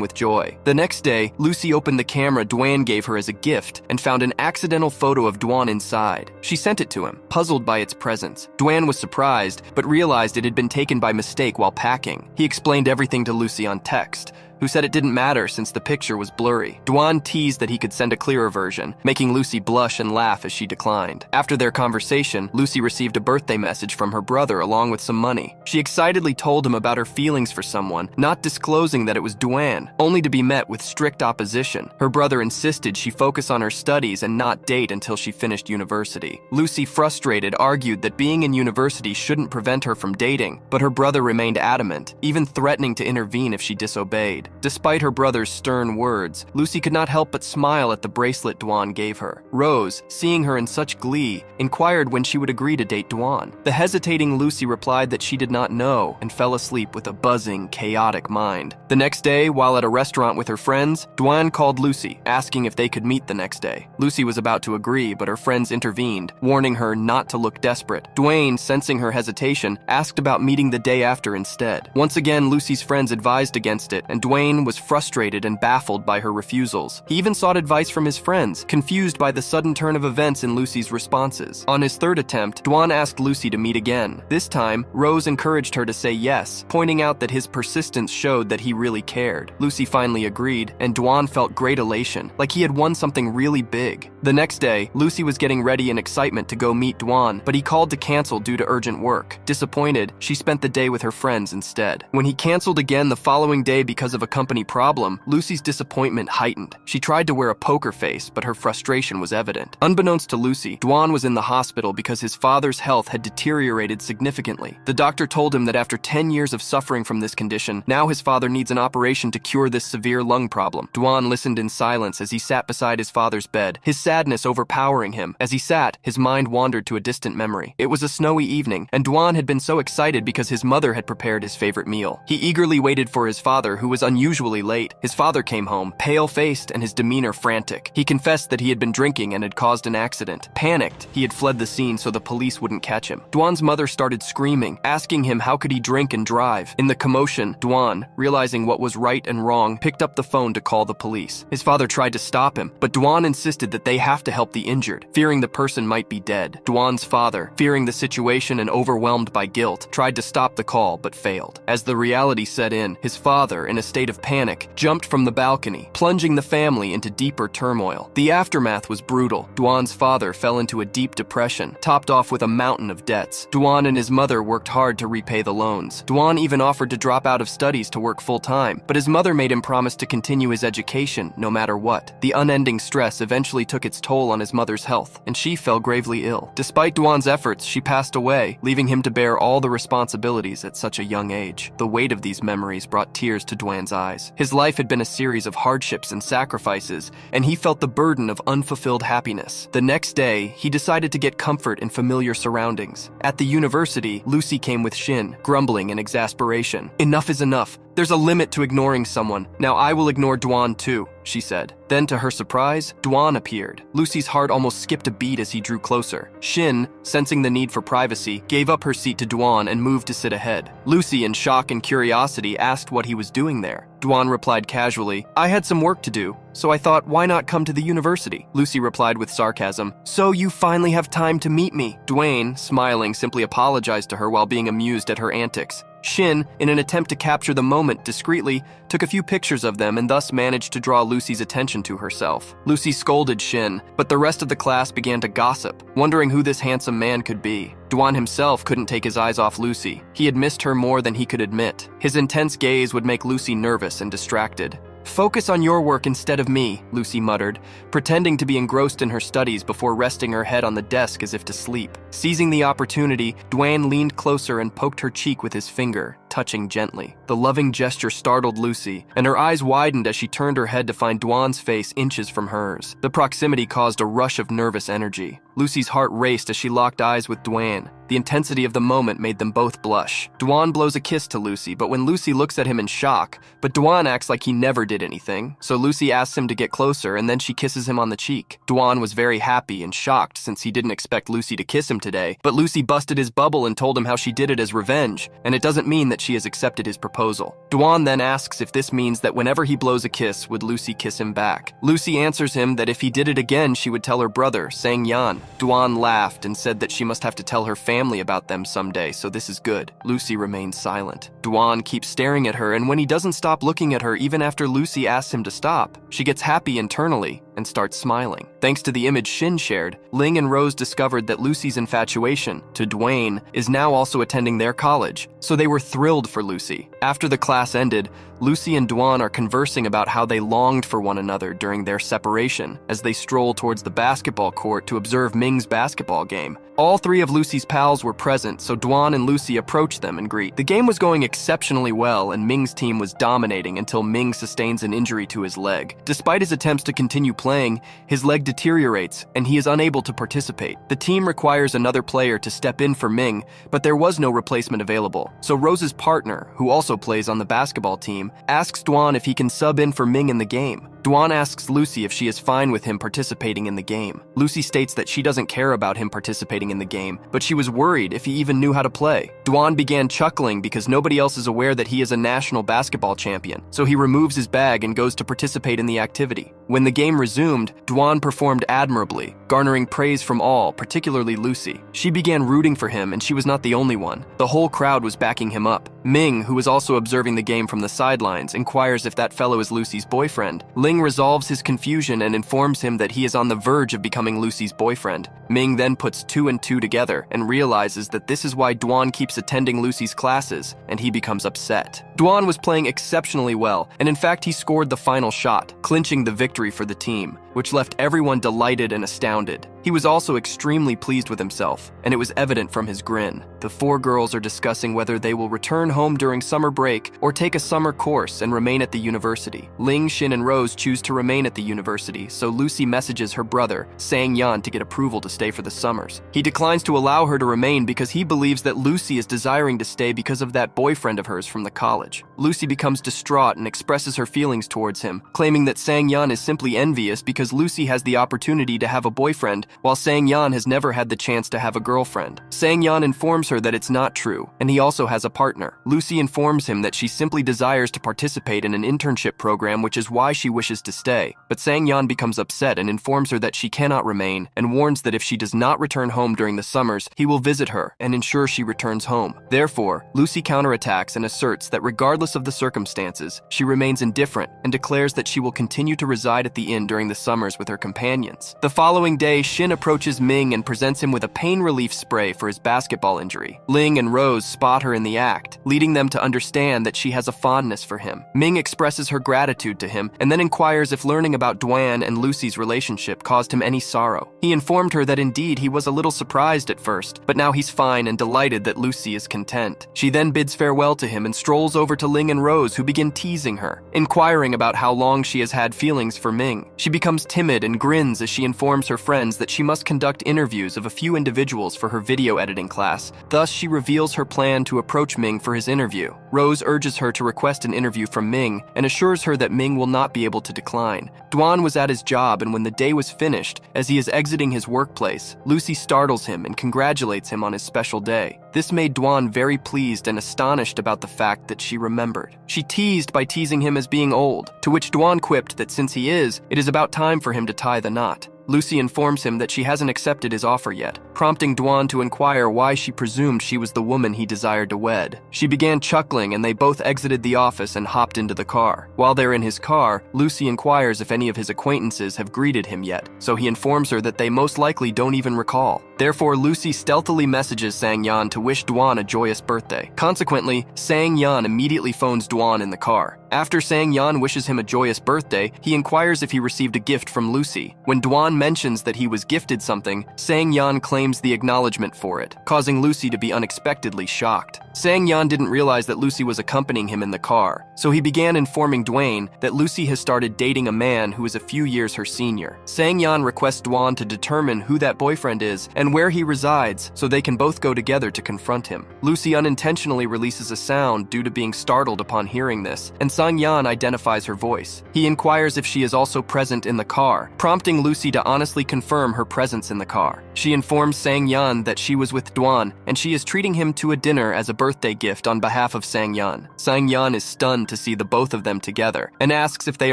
with joy. The next day, Lucy opened the camera Dwan gave her as a gift and found an accidental photo of Dwan inside. She sent it to him, puzzled by its presence. Dwan was surprised, but realized it had been taken by mistake while packing. He explained everything to Lucy on text, who said it didn't matter since the picture was blurry. Dwan teased that he could send a clearer version, making Lucy blush and laugh as she declined. After their conversation, Lucy received a birthday message from her brother along with some money. She excitedly told him about her feelings for someone, not disclosing that it was Dwan, only to be met with strict opposition. Her brother insisted she focus on her studies and not date until she finished university. Lucy, frustrated, argued that being in university shouldn't prevent her from dating, but her brother remained adamant, even threatening to intervene if she disobeyed. Despite her brother's stern words, Lucy could not help but smile at the bracelet Dwan gave her. Rose, seeing her in such glee, inquired when she would agree to date Dwan. The hesitating Lucy replied that she did not know and fell asleep with a buzzing, chaotic mind. The next day, while at a restaurant with her friends, Dwan called Lucy, asking if they could meet the next day. Lucy was about to agree, but her friends intervened, warning her not to look desperate. Dwayne, sensing her hesitation, asked about meeting the day after instead. Once again, Lucy's friends advised against it, and Dwayne was frustrated and baffled by her refusals. He even sought advice from his friends, confused by the sudden turn of events in Lucy's responses. On his third attempt, Dwan asked Lucy to meet again. This time, Rose encouraged her to say yes, pointing out that his persistence showed that he really cared. Lucy finally agreed, and Dwan felt great elation, like he had won something really big. The next day, Lucy was getting ready in excitement to go meet Dwan, but he called to cancel due to urgent work. Disappointed, she spent the day with her friends instead. When he canceled again the following day because of a company problem, Lucy's disappointment heightened. She tried to wear a poker face, but her frustration was evident. Unbeknownst to Lucy, Dwan was in the hospital because his father's health had deteriorated significantly. The doctor told him that after 10 years of suffering from this condition, now his father needs an operation to cure this severe lung problem. Dwan listened in silence as he sat beside his father's bed, his sadness overpowering him. As he sat, his mind wandered to a distant memory. It was a snowy evening, and Dwan had been so excited because his mother had prepared his favorite meal. He eagerly waited for his father, who was unusually late. His father came home, pale-faced and his demeanor frantic. He confessed that he had been drinking and had caused an accident. Panicked, he had fled the scene so the police wouldn't catch him. Dwan's mother started screaming, asking him how could he drink and drive. In the commotion, Dwan, realizing what was right and wrong, picked up the phone to call the police. His father tried to stop him, but Dwan insisted that they have to help the injured, fearing the person might be dead. Dwan's father, fearing the situation and overwhelmed by guilt, tried to stop the call but failed. As the reality set in, his father, in a state of panic, jumped from the balcony, plunging the family into deeper turmoil. The aftermath was brutal. Dwan's father fell into a deep depression, topped off with a mountain of debts. Dwan and his mother worked hard to repay the loans. Dwan even offered to drop out of studies to work full-time, but his mother made him promise to continue his education no matter what. The unending stress eventually took its toll on his mother's health, and she fell gravely ill. Despite Dwan's efforts, she passed away, leaving him to bear all the responsibilities at such a young age. The weight of these memories brought tears to Dwan's eyes. His life had been a series of hardships and sacrifices, and he felt the burden of unfulfilled happiness. The next day, he decided to get comfort in familiar surroundings. At the university, Lucy came with Shin, grumbling in exasperation. "Enough is enough. There's a limit to ignoring someone. Now I will ignore Dwan too," she said. Then, to her surprise, Dwan appeared. Lucy's heart almost skipped a beat as he drew closer. Shin, sensing the need for privacy, gave up her seat to Dwan and moved to sit ahead. Lucy, in shock and curiosity, asked what he was doing there. Dwan replied casually, "I had some work to do, so I thought, why not come to the university?" Lucy replied with sarcasm, "So you finally have time to meet me." Dwayne, smiling, simply apologized to her while being amused at her antics. Shin, in an attempt to capture the moment discreetly, took a few pictures of them and thus managed to draw Lucy's attention to herself. Lucy scolded Shin, but the rest of the class began to gossip, wondering who this handsome man could be. Dwan himself couldn't take his eyes off Lucy. He had missed her more than he could admit. His intense gaze would make Lucy nervous and distracted. "Focus on your work instead of me," Lucy muttered, pretending to be engrossed in her studies before resting her head on the desk as if to sleep. Seizing the opportunity, Dwan leaned closer and poked her cheek with his finger, touching gently. The loving gesture startled Lucy, and her eyes widened as she turned her head to find Dwan's face inches from hers. The proximity caused a rush of nervous energy. Lucy's heart raced as she locked eyes with Dwan. The intensity of the moment made them both blush. Dwan blows a kiss to Lucy, but when Lucy looks at him in shock, but Dwan acts like he never did anything, so Lucy asks him to get closer and then she kisses him on the cheek. Dwan was very happy and shocked since he didn't expect Lucy to kiss him today, but Lucy busted his bubble and told him how she did it as revenge, and it doesn't mean that she has accepted his proposal. Dwan then asks if this means that whenever he blows a kiss, would Lucy kiss him back. Lucy answers him that if he did it again, she would tell her brother, Sang Yan. Dwan laughed and said that she must have to tell her family about them someday, so this is good. Lucy remains silent. Dwan keeps staring at her, and when he doesn't stop looking at her even after Lucy asks him to stop, she gets happy internally and starts smiling. Thanks to the image Shin shared, Ling and Rose discovered that Lucy's infatuation to Dwayne is now also attending their college, so they were thrilled for Lucy. After the class ended, Lucy and Dwan are conversing about how they longed for one another during their separation as they stroll towards the basketball court to observe Ming's basketball game. All three of Lucy's pals were present, so Dwan and Lucy approached them and greet. The game was going exceptionally well, and Ming's team was dominating until Ming sustains an injury to his leg. Despite his attempts to continue playing, his leg deteriorates, and he is unable to participate. The team requires another player to step in for Ming, but there was no replacement available. So Rose's partner, who also plays on the basketball team, asks Dwan if he can sub in for Ming in the game. Dwan asks Lucy if she is fine with him participating in the game. Lucy states that she doesn't care about him participating in the game, but she was worried if he even knew how to play. Dwan began chuckling because nobody else is aware that he is a national basketball champion, so he removes his bag and goes to participate in the activity. When the game resumed, Dwan performed admirably, garnering praise from all, particularly Lucy. She began rooting for him, and she was not the only one. The whole crowd was backing him up. Ming, who was also observing the game from the sidelines, inquires if that fellow is Lucy's boyfriend. Ling resolves his confusion and informs him that he is on the verge of becoming Lucy's boyfriend. Ming then puts 2 and 2 together and realizes that this is why Dwan keeps attending Lucy's classes, and he becomes upset. Dwan was playing exceptionally well, and in fact he scored the final shot, clinching the victory for the team, which left everyone delighted and astounded. He was also extremely pleased with himself, and it was evident from his grin. The four girls are discussing whether they will return home during summer break or take a summer course and remain at the university. Ling, Shin, and Rose choose to remain at the university, so Lucy messages her brother, Sang-yeon, to get approval to stay for the summers. He declines to allow her to remain because he believes that Lucy is desiring to stay because of that boyfriend of hers from the college. Lucy becomes distraught and expresses her feelings towards him, claiming that Sang-yeon is simply envious because Lucy has the opportunity to have a boyfriend while Sang-yeon has never had the chance to have a girlfriend. Sang-yeon informs her that it's not true, and he also has a partner. Lucy informs him that she simply desires to participate in an internship program, which is why she wishes to stay. But Sang-yeon becomes upset and informs her that she cannot remain, and warns that if she does not return home during the summers, he will visit her and ensure she returns home. Therefore, Lucy counterattacks and asserts that regardless of the circumstances, she remains indifferent and declares that she will continue to reside at the inn during the summers with her companions. The following day, Shin approaches Ming and presents him with a pain relief spray for his basketball injury. Ling and Rose spot her in the act, leading them to understand that she has a fondness for him. Ming expresses her gratitude to him and then inquires if learning about Dwan and Lucy's relationship caused him any sorrow. He informed her that indeed he was a little surprised at first, but now he's fine and delighted that Lucy is content. She then bids farewell to him and strolls over to Ling and Rose, who begin teasing her, inquiring about how long she has had feelings for Ming. She becomes timid and grins as she informs her friends that she must conduct interviews of a few individuals for her video editing class. Thus, she reveals her plan to approach Ming for his interview. Rose urges her to request an interview from Ming and assures her that Ming will not be able to decline. Dwan was at his job, and when the day was finished, as he is exiting his workplace, Lucy startles him and congratulates him on his special day. This made Dwan very pleased and astonished about the fact that she remembered. She teased by teasing him as being old, to which Dwan quipped that since he is, it is about time for him to tie the knot. Lucy informs him that she hasn't accepted his offer yet, prompting Dwan to inquire why she presumed she was the woman he desired to wed. She began chuckling, and they both exited the office and hopped into the car. While they're in his car, Lucy inquires if any of his acquaintances have greeted him yet, so he informs her that they most likely don't even recall. Therefore, Lucy stealthily messages Sang-yeon to wish Dwan a joyous birthday. Consequently, Sang-yeon immediately phones Dwan in the car. After Sang-yeon wishes him a joyous birthday, he inquires if he received a gift from Lucy. When Dwan mentions that he was gifted something, Sang-yeon claims the acknowledgement for it, causing Lucy to be unexpectedly shocked. Sang-yeon didn't realize that Lucy was accompanying him in the car, so he began informing Dwayne that Lucy has started dating a man who is a few years her senior. Sang-yeon requests Dwan to determine who that boyfriend is and where he resides so they can both go together to confront him. Lucy unintentionally releases a sound due to being startled upon hearing this, and Sang-yeon identifies her voice. He inquires if she is also present in the car, prompting Lucy to honestly confirm her presence in the car. She informs Sang-yeon that she was with Dwan and she is treating him to a dinner as a birthday gift on behalf of Sang-yeon. Sang-yeon is stunned to see the both of them together and asks if they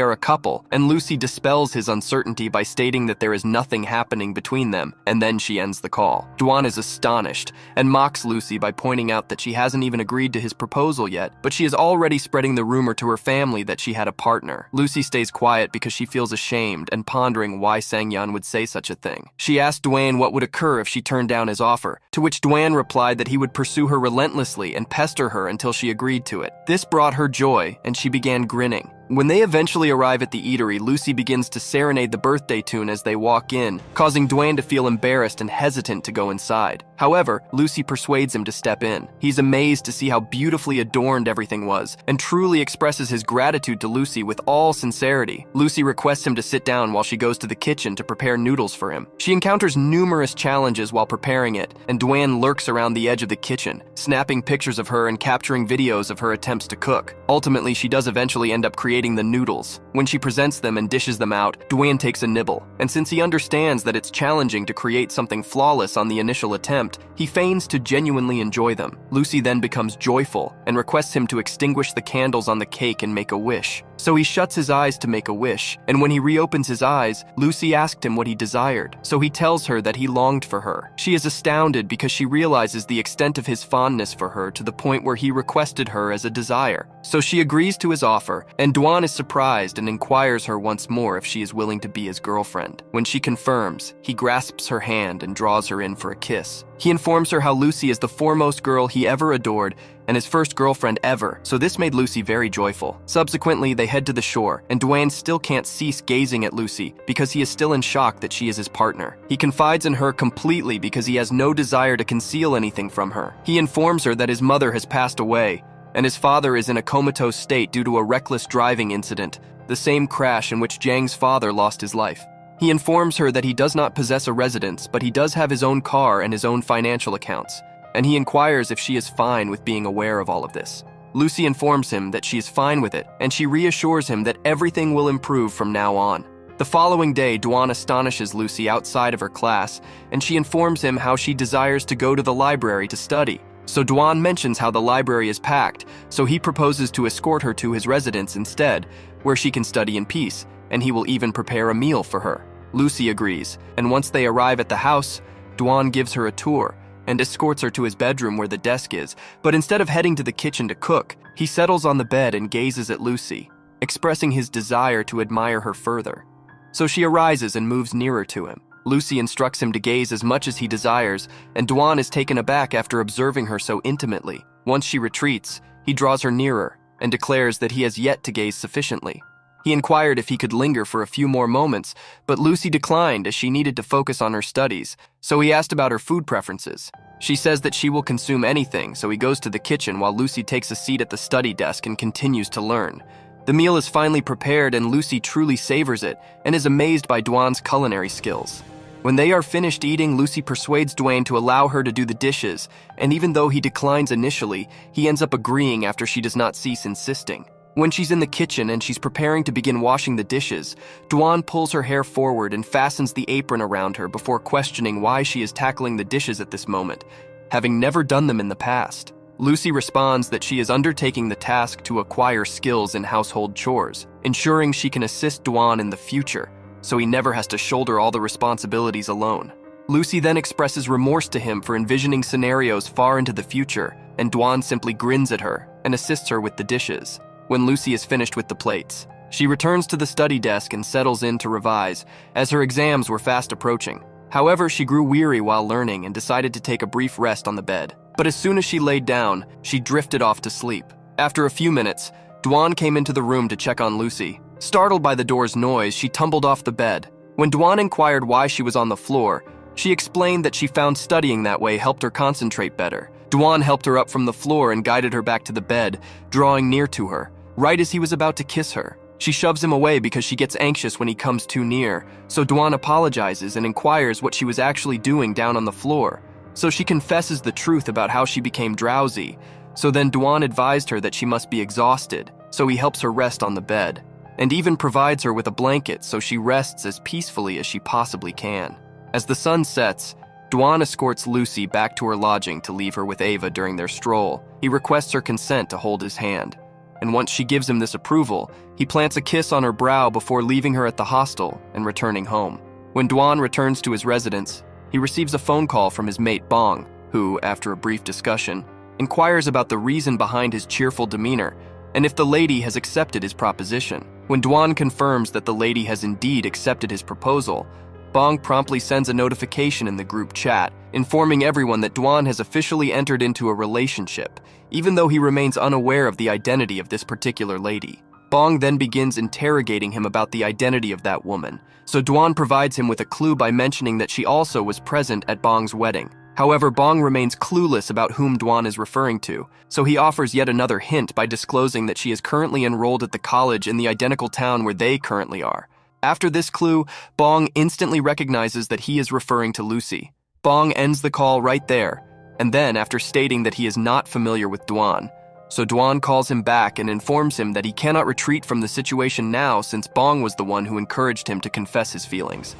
are a couple, and Lucy dispels his uncertainty by stating that there is nothing happening between them, and then she ends the call. Dwan is astonished and mocks Lucy by pointing out that she hasn't even agreed to his proposal yet, but she is already spreading the rumor to her family that she had a partner. Lucy stays quiet because she feels ashamed and pondering why Sang-yeon would say such a thing. She asked Dwayne what would occur if she turned down his offer, to which Dwayne replied that he would pursue her relentlessly and pester her until she agreed to it. This brought her joy, and she began grinning. When they eventually arrive at the eatery, Lucy begins to serenade the birthday tune as they walk in, causing Dwayne to feel embarrassed and hesitant to go inside. However, Lucy persuades him to step in. He's amazed to see how beautifully adorned everything was, and truly expresses his gratitude to Lucy with all sincerity. Lucy requests him to sit down while she goes to the kitchen to prepare noodles for him. She encounters numerous challenges while preparing it, and Dwayne lurks around the edge of the kitchen, snapping pictures of her and capturing videos of her attempts to cook. Ultimately, she does eventually end up creating the noodles. When she presents them and dishes them out, Dwayne takes a nibble, and since he understands that it's challenging to create something flawless on the initial attempt, he feigns to genuinely enjoy them. Lucy then becomes joyful and requests him to extinguish the candles on the cake and make a wish. So he shuts his eyes to make a wish, and when he reopens his eyes, Lucy asked him what he desired, so he tells her that he longed for her. She is astounded because she realizes the extent of his fondness for her to the point where he requested her as a desire. So she agrees to his offer, and Dwan is surprised and inquires her once more if she is willing to be his girlfriend. When she confirms, he grasps her hand and draws her in for a kiss. He informs her how Lucy is the foremost girl he ever adored and his first girlfriend ever, so this made Lucy very joyful. Subsequently, they head to the shore, and Dwayne still can't cease gazing at Lucy because he is still in shock that she is his partner. He confides in her completely because he has no desire to conceal anything from her. He informs her that his mother has passed away, and his father is in a comatose state due to a reckless driving incident, the same crash in which Jang's father lost his life. He informs her that he does not possess a residence, but he does have his own car and his own financial accounts, and he inquires if she is fine with being aware of all of this. Lucy informs him that she is fine with it, and she reassures him that everything will improve from now on. The following day, Dwan astonishes Lucy outside of her class, and she informs him how she desires to go to the library to study. So Dwan mentions how the library is packed, so he proposes to escort her to his residence instead, where she can study in peace, and he will even prepare a meal for her. Lucy agrees, and once they arrive at the house, Dwan gives her a tour and escorts her to his bedroom where the desk is, but instead of heading to the kitchen to cook, he settles on the bed and gazes at Lucy, expressing his desire to admire her further. So she arises and moves nearer to him. Lucy instructs him to gaze as much as he desires, and Dwan is taken aback after observing her so intimately. Once she retreats, he draws her nearer and declares that he has yet to gaze sufficiently. He inquired if he could linger for a few more moments, but Lucy declined as she needed to focus on her studies, so he asked about her food preferences. She says that she will consume anything, so he goes to the kitchen while Lucy takes a seat at the study desk and continues to learn. The meal is finally prepared and Lucy truly savors it and is amazed by Dwan's culinary skills. When they are finished eating, Lucy persuades Dwayne to allow her to do the dishes, and even though he declines initially, he ends up agreeing after she does not cease insisting. When she's in the kitchen and she's preparing to begin washing the dishes, Dwan pulls her hair forward and fastens the apron around her before questioning why she is tackling the dishes at this moment, having never done them in the past. Lucy responds that she is undertaking the task to acquire skills in household chores, ensuring she can assist Dwan in the future, so he never has to shoulder all the responsibilities alone. Lucy then expresses remorse to him for envisioning scenarios far into the future, and Dwan simply grins at her and assists her with the dishes. When Lucy is finished with the plates, she returns to the study desk and settles in to revise, as her exams were fast approaching. However, she grew weary while learning and decided to take a brief rest on the bed. But as soon as she laid down, she drifted off to sleep. After a few minutes, Dwan came into the room to check on Lucy. Startled by the door's noise, she tumbled off the bed. When Dwan inquired why she was on the floor, she explained that she found studying that way helped her concentrate better. Dwan helped her up from the floor and guided her back to the bed, drawing near to her. Right as he was about to kiss her, she shoves him away because she gets anxious when he comes too near, so Dwan apologizes and inquires what she was actually doing down on the floor. So she confesses the truth about how she became drowsy, so then Dwan advised her that she must be exhausted, so he helps her rest on the bed, and even provides her with a blanket so she rests as peacefully as she possibly can. As the sun sets, Dwan escorts Lucy back to her lodging to leave her with Ava during their stroll. He requests her consent to hold his hand, and once she gives him this approval, he plants a kiss on her brow before leaving her at the hostel and returning home. When Dwan returns to his residence, he receives a phone call from his mate Bong, who, after a brief discussion, inquires about the reason behind his cheerful demeanor and if the lady has accepted his proposition. When Dwan confirms that the lady has indeed accepted his proposal, Bong promptly sends a notification in the group chat, informing everyone that Dwan has officially entered into a relationship, even though he remains unaware of the identity of this particular lady. Bong then begins interrogating him about the identity of that woman, so Dwan provides him with a clue by mentioning that she also was present at Bong's wedding. However, Bong remains clueless about whom Dwan is referring to, so he offers yet another hint by disclosing that she is currently enrolled at the college in the identical town where they currently are. After this clue, Bong instantly recognizes that he is referring to Lucy. Bong ends the call right there, and then after stating that he is not familiar with Dwan, so Dwan calls him back and informs him that he cannot retreat from the situation now since Bong was the one who encouraged him to confess his feelings.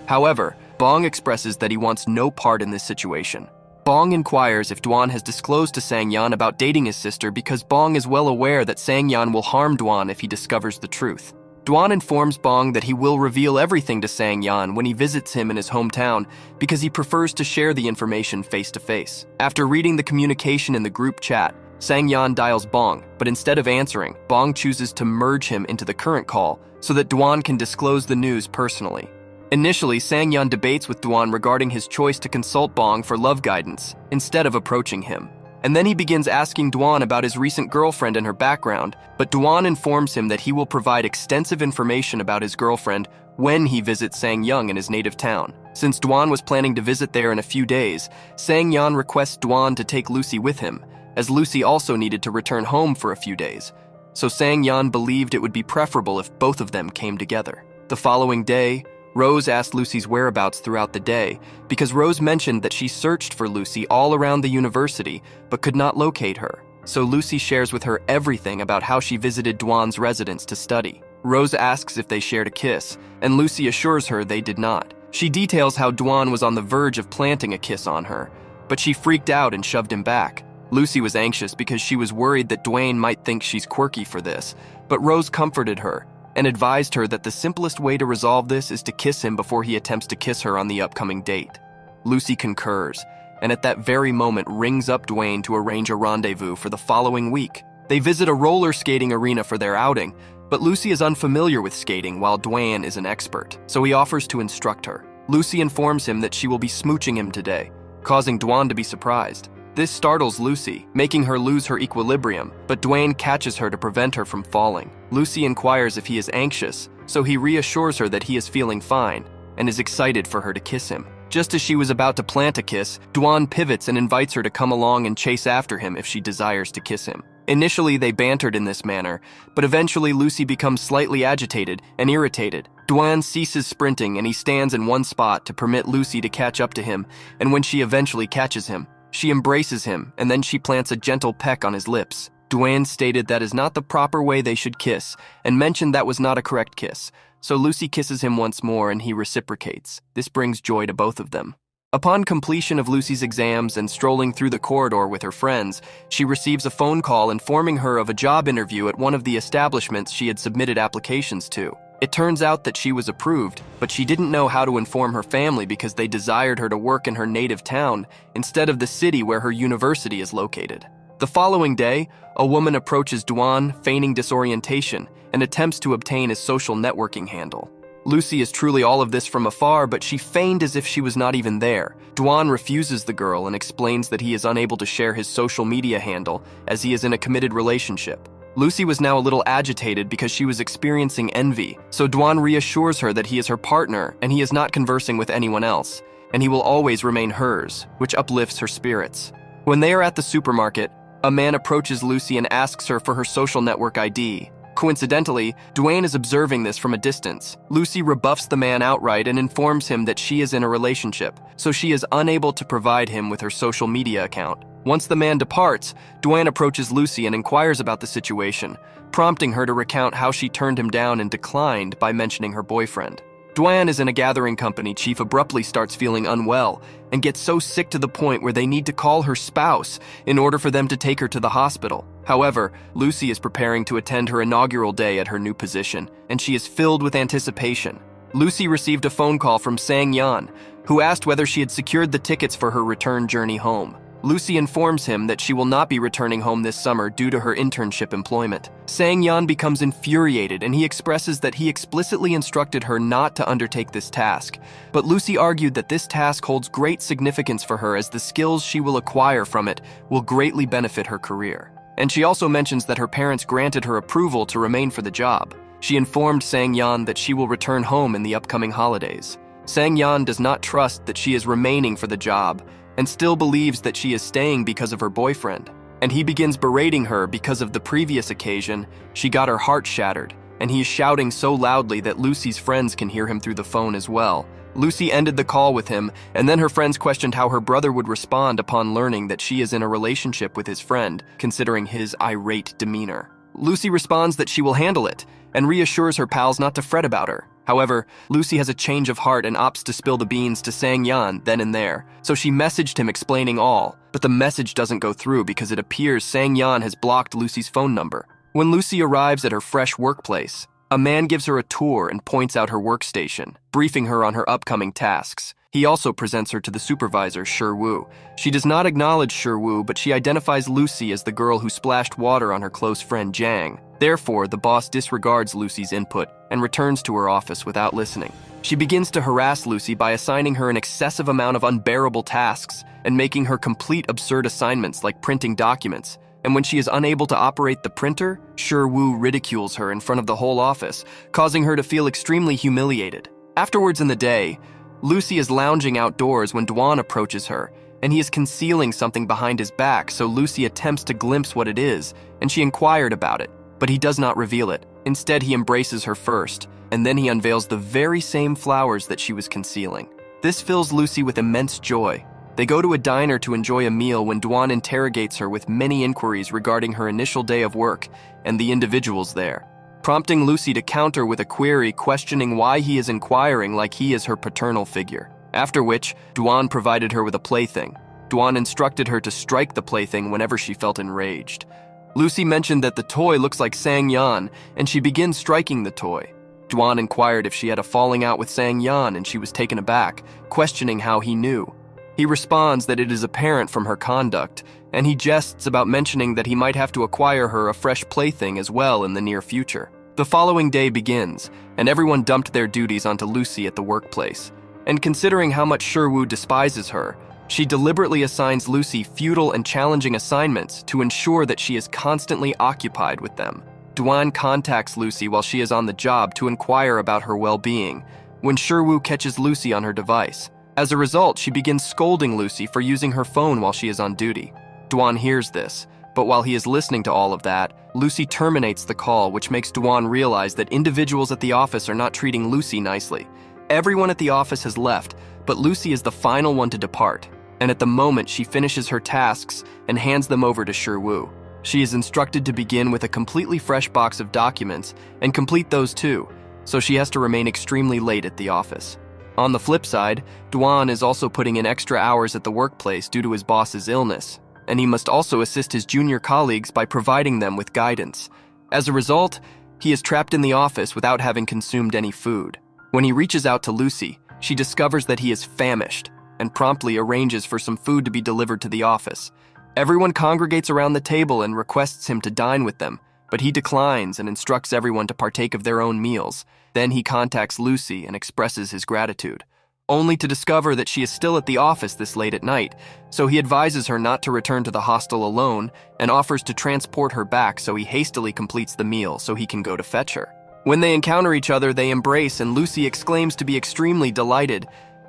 However, Bong expresses that he wants no part in this situation. Bong inquires if Dwan has disclosed to Sang-Yan about dating his sister because Bong is well aware that Sang-Yan will harm Dwan if he discovers the truth. Dwan informs Bong that he will reveal everything to Sang-Yan when he visits him in his hometown because he prefers to share the information face-to-face. After reading the communication in the group chat, Sang-Yan dials Bong, but instead of answering, Bong chooses to merge him into the current call so that Dwan can disclose the news personally. Initially, Sang-yeon debates with Dwan regarding his choice to consult Bong for love guidance, instead of approaching him. And then he begins asking Dwan about his recent girlfriend and her background, but Dwan informs him that he will provide extensive information about his girlfriend when he visits Sang-yeon in his native town. Since Dwan was planning to visit there in a few days, Sang-yeon requests Dwan to take Lucy with him, as Lucy also needed to return home for a few days. So Sang-yeon believed it would be preferable if both of them came together. The following day, Rose asked Lucy's whereabouts throughout the day because Rose mentioned that she searched for Lucy all around the university but could not locate her. So Lucy shares with her everything about how she visited Dwan's residence to study. Rose asks if they shared a kiss, and Lucy assures her they did not. She details how Dwan was on the verge of planting a kiss on her, but she freaked out and shoved him back. Lucy was anxious because she was worried that Dwayne might think she's quirky for this, but Rose comforted her and advised her that the simplest way to resolve this is to kiss him before he attempts to kiss her on the upcoming date. Lucy concurs, and at that very moment rings up Dwayne to arrange a rendezvous for the following week. They visit a roller skating arena for their outing, but Lucy is unfamiliar with skating while Dwayne is an expert, so he offers to instruct her. Lucy informs him that she will be smooching him today, causing Dwan to be surprised. This startles Lucy, making her lose her equilibrium, but Dwayne catches her to prevent her from falling. Lucy inquires if he is anxious, so he reassures her that he is feeling fine and is excited for her to kiss him. Just as she was about to plant a kiss, Dwan pivots and invites her to come along and chase after him if she desires to kiss him. Initially, they bantered in this manner, but eventually Lucy becomes slightly agitated and irritated. Dwan ceases sprinting and he stands in one spot to permit Lucy to catch up to him, and when she eventually catches him, she embraces him, and then she plants a gentle peck on his lips. Dwayne stated that is not the proper way they should kiss, and mentioned that was not a correct kiss. So Lucy kisses him once more, and he reciprocates. This brings joy to both of them. Upon completion of Lucy's exams and strolling through the corridor with her friends, she receives a phone call informing her of a job interview at one of the establishments she had submitted applications to. It turns out that she was approved, but she didn't know how to inform her family because they desired her to work in her native town instead of the city where her university is located. The following day, a woman approaches Dwan, feigning disorientation, and attempts to obtain his social networking handle. Lucy is truly all of this from afar, but she feigned as if she was not even there. Dwan refuses the girl and explains that he is unable to share his social media handle as he is in a committed relationship. Lucy was now a little agitated because she was experiencing envy, so Dwan reassures her that he is her partner and he is not conversing with anyone else, and he will always remain hers, which uplifts her spirits. When they are at the supermarket, a man approaches Lucy and asks her for her social network ID. Coincidentally, Dwayne is observing this from a distance. Lucy rebuffs the man outright and informs him that she is in a relationship, so she is unable to provide him with her social media account. Once the man departs, Dwayne approaches Lucy and inquires about the situation, prompting her to recount how she turned him down and declined by mentioning her boyfriend. Dwayne is in a gathering company. Chief abruptly starts feeling unwell and gets so sick to the point where they need to call her spouse in order for them to take her to the hospital. However, Lucy is preparing to attend her inaugural day at her new position, and she is filled with anticipation. Lucy received a phone call from Sang-yeon, who asked whether she had secured the tickets for her return journey home. Lucy informs him that she will not be returning home this summer due to her internship employment. Sang-yeon becomes infuriated and he expresses that he explicitly instructed her not to undertake this task. But Lucy argued that this task holds great significance for her as the skills she will acquire from it will greatly benefit her career. And she also mentions that her parents granted her approval to remain for the job. She informed Sang-yeon that she will return home in the upcoming holidays. Sang-yeon does not trust that she is remaining for the job and still believes that she is staying because of her boyfriend. And he begins berating her because of the previous occasion she got her heart shattered, and he is shouting so loudly that Lucy's friends can hear him through the phone as well. Lucy ended the call with him, and then her friends questioned how her brother would respond upon learning that she is in a relationship with his friend, considering his irate demeanor. Lucy responds that she will handle it, and reassures her pals not to fret about her. However, Lucy has a change of heart and opts to spill the beans to Sang-yeon then and there, so she messaged him explaining all, but the message doesn't go through because it appears Sang-yeon has blocked Lucy's phone number. When Lucy arrives at her fresh workplace, a man gives her a tour and points out her workstation, briefing her on her upcoming tasks. He also presents her to the supervisor, Shir-woo. She does not acknowledge Shir-woo, but she identifies Lucy as the girl who splashed water on her close friend Jang. Therefore, the boss disregards Lucy's input and returns to her office without listening. She begins to harass Lucy by assigning her an excessive amount of unbearable tasks and making her complete absurd assignments like printing documents. And when she is unable to operate the printer, Shirwoo ridicules her in front of the whole office, causing her to feel extremely humiliated. Afterwards in the day, Lucy is lounging outdoors when Dwan approaches her, and he is concealing something behind his back, so Lucy attempts to glimpse what it is, and she inquired about it, but he does not reveal it. Instead, he embraces her first, and then he unveils the very same flowers that she was concealing. This fills Lucy with immense joy. They go to a diner to enjoy a meal when Dwan interrogates her with many inquiries regarding her initial day of work and the individuals there, prompting Lucy to counter with a query questioning why he is inquiring like he is her paternal figure. After which, Dwan provided her with a plaything. Dwan instructed her to strike the plaything whenever she felt enraged. Lucy mentioned that the toy looks like Sang-yeon, and she begins striking the toy. Dwan inquired if she had a falling out with Sang-yeon, and she was taken aback, questioning how he knew. He responds that it is apparent from her conduct, and he jests about mentioning that he might have to acquire her a fresh plaything as well in the near future. The following day begins, and everyone dumped their duties onto Lucy at the workplace. And considering how much Shirwoo despises her, she deliberately assigns Lucy futile and challenging assignments to ensure that she is constantly occupied with them. Dwan contacts Lucy while she is on the job to inquire about her well-being, when Shirwoo catches Lucy on her device. As a result, she begins scolding Lucy for using her phone while she is on duty. Dwan hears this, but while he is listening to all of that, Lucy terminates the call, which makes Dwan realize that individuals at the office are not treating Lucy nicely. Everyone at the office has left, but Lucy is the final one to depart, and at the moment she finishes her tasks and hands them over to Shirwoo. She is instructed to begin with a completely fresh box of documents and complete those too, so she has to remain extremely late at the office. On the flip side, Dwan is also putting in extra hours at the workplace due to his boss's illness, and he must also assist his junior colleagues by providing them with guidance. As a result, he is trapped in the office without having consumed any food. When he reaches out to Lucy, she discovers that he is famished and promptly arranges for some food to be delivered to the office. Everyone congregates around the table and requests him to dine with them, but he declines and instructs everyone to partake of their own meals. Then he contacts Lucy and expresses his gratitude, only to discover that she is still at the office this late at night, so he advises her not to return to the hostel alone and offers to transport her back, so he hastily completes the meal so he can go to fetch her. When they encounter each other, they embrace, and Lucy exclaims to be extremely delighted,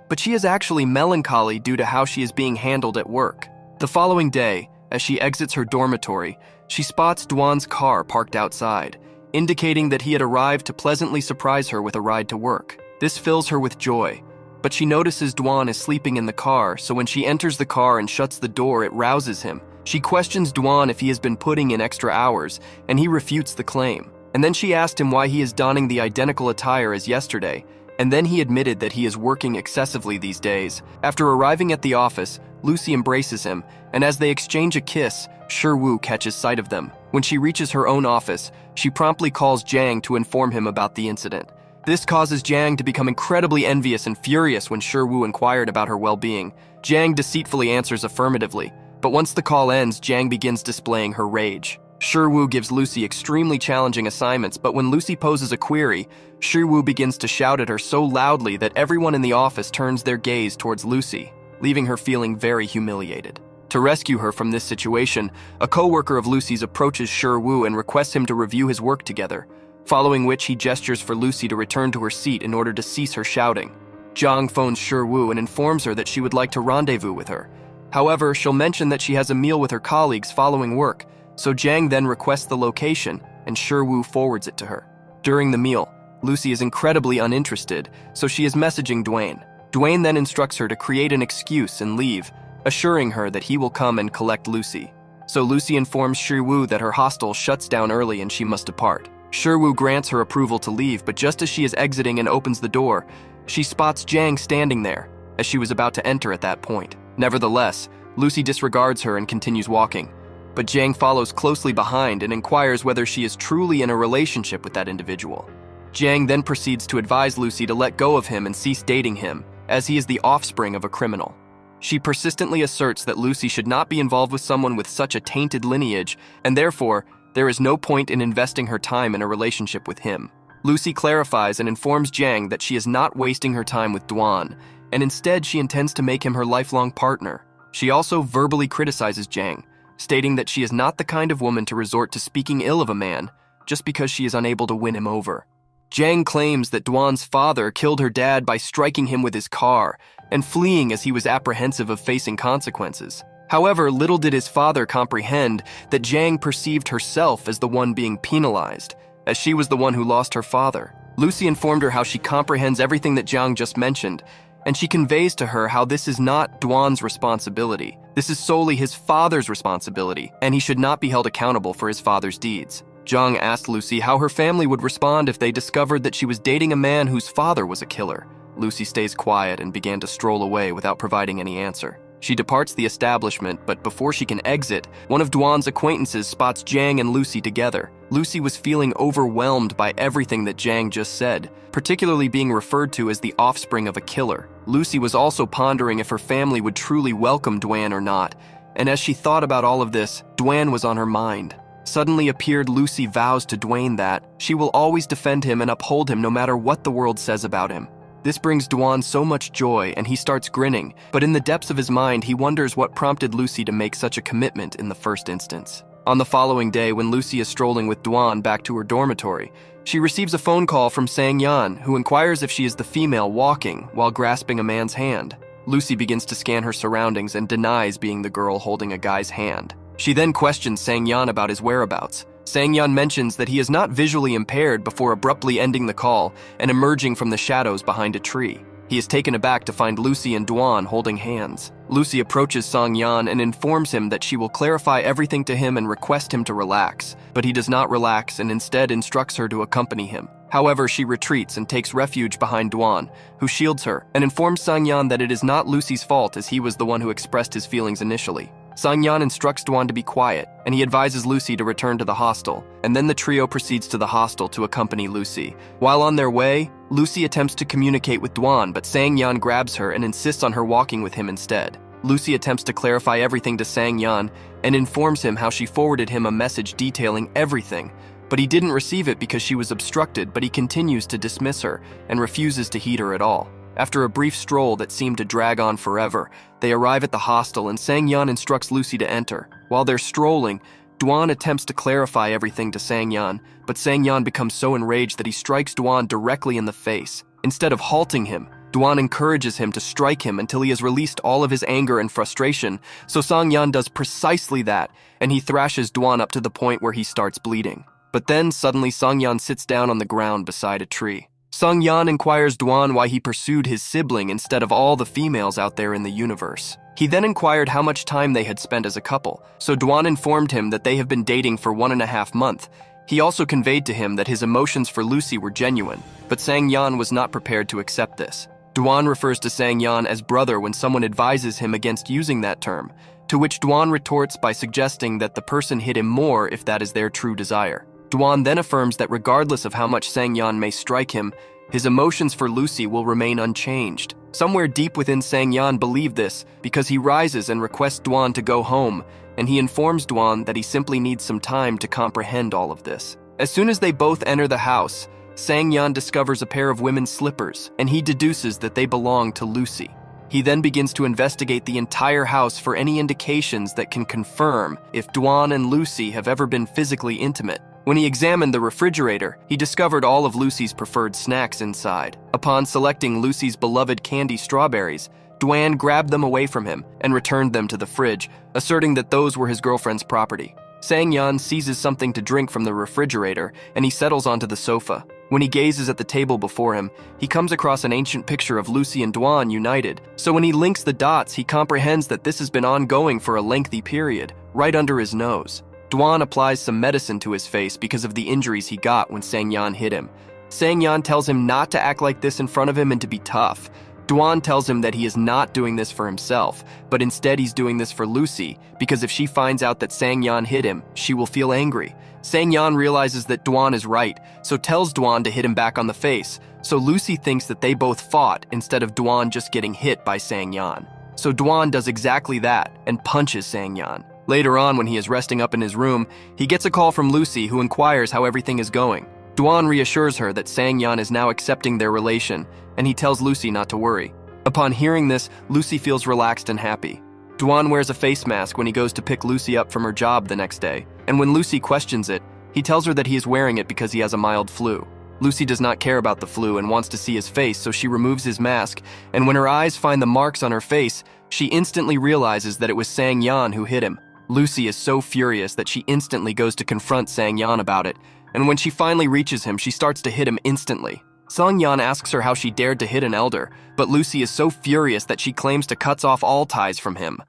but she is actually melancholy due to how she is being handled at work. The following day, as she exits her dormitory, she spots Dwan's car parked outside, indicating that he had arrived to pleasantly surprise her with a ride to work. This fills her with joy, but she notices Dwan is sleeping in the car, so when she enters the car and shuts the door, it rouses him. She questions Dwan if he has been putting in extra hours, and he refutes the claim. And then she asked him why he is donning the identical attire as yesterday, and then he admitted that he is working excessively these days. After arriving at the office, Lucy embraces him, and as they exchange a kiss, Shirwoo catches sight of them. When she reaches her own office, she promptly calls Jang to inform him about the incident. This causes Jang to become incredibly envious and furious when Shirwoo inquired about her well-being. Jang deceitfully answers affirmatively, but once the call ends, Jang begins displaying her rage. Shirwoo gives Lucy extremely challenging assignments, but when Lucy poses a query, Shirwoo begins to shout at her so loudly that everyone in the office turns their gaze towards Lucy, leaving her feeling very humiliated. To rescue her from this situation, a co-worker of Lucy's approaches Shirwoo and requests him to review his work together, following which he gestures for Lucy to return to her seat in order to cease her shouting. Jang phones Shirwoo and informs her that she would like to rendezvous with her. However, she'll mention that she has a meal with her colleagues following work, so Jang then requests the location, and Shirwoo forwards it to her. During the meal, Lucy is incredibly uninterested, so she is messaging Dwayne. Dwayne then instructs her to create an excuse and leave, assuring her that he will come and collect Lucy. So Lucy informs Shirwoo that her hostel shuts down early and she must depart. Shirwoo grants her approval to leave, but just as she is exiting and opens the door, she spots Jang standing there, as she was about to enter at that point. Nevertheless, Lucy disregards her and continues walking, but Jang follows closely behind and inquires whether she is truly in a relationship with that individual. Jang then proceeds to advise Lucy to let go of him and cease dating him, as he is the offspring of a criminal. She persistently asserts that Lucy should not be involved with someone with such a tainted lineage, and therefore, there is no point in investing her time in a relationship with him. Lucy clarifies and informs Jang that she is not wasting her time with Dwan, and instead she intends to make him her lifelong partner. She also verbally criticizes Jang, stating that she is not the kind of woman to resort to speaking ill of a man just because she is unable to win him over. Jang claims that Dwan's father killed her dad by striking him with his car and fleeing as he was apprehensive of facing consequences. However, little did his father comprehend that Jang perceived herself as the one being penalized, as she was the one who lost her father. Lucy informed her how she comprehends everything that Jang just mentioned, and she conveys to her how this is not Dwan's responsibility. This is solely his father's responsibility, and he should not be held accountable for his father's deeds. Jang asked Lucy how her family would respond if they discovered that she was dating a man whose father was a killer. Lucy stays quiet and began to stroll away without providing any answer. She departs the establishment, but before she can exit, one of Dwan's acquaintances spots Jang and Lucy together. Lucy was feeling overwhelmed by everything that Jang just said, particularly being referred to as the offspring of a killer. Lucy was also pondering if her family would truly welcome Dwan or not, and as she thought about all of this, Dwan was on her mind. Suddenly appeared Lucy vows to Dwan that she will always defend him and uphold him no matter what the world says about him. This brings Dwan so much joy, and he starts grinning, but in the depths of his mind, he wonders what prompted Lucy to make such a commitment in the first instance. On the following day, when Lucy is strolling with Dwan back to her dormitory, she receives a phone call from Sang-yeon, who inquires if she is the female walking while grasping a man's hand. Lucy begins to scan her surroundings and denies being the girl holding a guy's hand. She then questions Sang-yeon about his whereabouts. Sang-yeon mentions that he is not visually impaired before abruptly ending the call and emerging from the shadows behind a tree. He is taken aback to find Lucy and Dwan holding hands. Lucy approaches Sang-yeon and informs him that she will clarify everything to him and request him to relax, but he does not relax and instead instructs her to accompany him. However, she retreats and takes refuge behind Dwan, who shields her and informs Sang-yeon that it is not Lucy's fault as he was the one who expressed his feelings initially. Sang-yeon instructs Dwan to be quiet, and he advises Lucy to return to the hostel, and then the trio proceeds to the hostel to accompany Lucy. While on their way, Lucy attempts to communicate with Dwan, but Sang-yeon grabs her and insists on her walking with him instead. Lucy attempts to clarify everything to Sang-yeon and informs him how she forwarded him a message detailing everything, but he didn't receive it because she was obstructed, but he continues to dismiss her and refuses to heed her at all. After a brief stroll that seemed to drag on forever, they arrive at the hostel and Sang-yeon instructs Lucy to enter. While they're strolling, Dwan attempts to clarify everything to Sang-yeon, but Sang-yeon becomes so enraged that he strikes Dwan directly in the face. Instead of halting him, Dwan encourages him to strike him until he has released all of his anger and frustration, so Sang-yeon does precisely that, and he thrashes Dwan up to the point where he starts bleeding. But then suddenly Sang-yeon sits down on the ground beside a tree. Sang-yeon inquires Dwan why he pursued his sibling instead of all the females out there in the universe. He then inquired how much time they had spent as a couple, so Dwan informed him that they have been dating for 1.5 months. He also conveyed to him that his emotions for Lucy were genuine, but Sang-yeon was not prepared to accept this. Dwan refers to Sang-yeon as brother when someone advises him against using that term, to which Dwan retorts by suggesting that the person hit him more if that is their true desire. Dwan then affirms that regardless of how much Sang-yeon may strike him, his emotions for Lucy will remain unchanged. Somewhere deep within Sang-yeon believed this because he rises and requests Dwan to go home, and he informs Dwan that he simply needs some time to comprehend all of this. As soon as they both enter the house, Sang-yeon discovers a pair of women's slippers, and he deduces that they belong to Lucy. He then begins to investigate the entire house for any indications that can confirm if Dwan and Lucy have ever been physically intimate. When he examined the refrigerator, he discovered all of Lucy's preferred snacks inside. Upon selecting Lucy's beloved candy strawberries, Dwan grabbed them away from him and returned them to the fridge, asserting that those were his girlfriend's property. Sang-yeon seizes something to drink from the refrigerator, and he settles onto the sofa. When he gazes at the table before him, he comes across an ancient picture of Lucy and Dwan united. So when he links the dots, he comprehends that this has been ongoing for a lengthy period, right under his nose. Dwan applies some medicine to his face because of the injuries he got when Sang-yeon hit him. Sang-yeon tells him not to act like this in front of him and to be tough. Dwan tells him that he is not doing this for himself, but instead he's doing this for Lucy, because if she finds out that Sang-yeon hit him, she will feel angry. Sang-yeon realizes that Dwan is right, so tells Dwan to hit him back on the face, so Lucy thinks that they both fought instead of Dwan just getting hit by Sang-yeon. So Dwan does exactly that and punches Sang-yeon. Later on, when he is resting up in his room, he gets a call from Lucy, who inquires how everything is going. Duan reassures her that Sang-yeon is now accepting their relation, and he tells Lucy not to worry. Upon hearing this, Lucy feels relaxed and happy. Duan wears a face mask when he goes to pick Lucy up from her job the next day, and when Lucy questions it, he tells her that he is wearing it because he has a mild flu. Lucy does not care about the flu and wants to see his face, so she removes his mask, and when her eyes find the marks on her face, she instantly realizes that it was Sang-yeon who hit him. Lucy is so furious that she instantly goes to confront Sang-yeon about it, and when she finally reaches him, she starts to hit him instantly. Sang-yeon asks her how she dared to hit an elder, but Lucy is so furious that she claims to cut off all ties from him.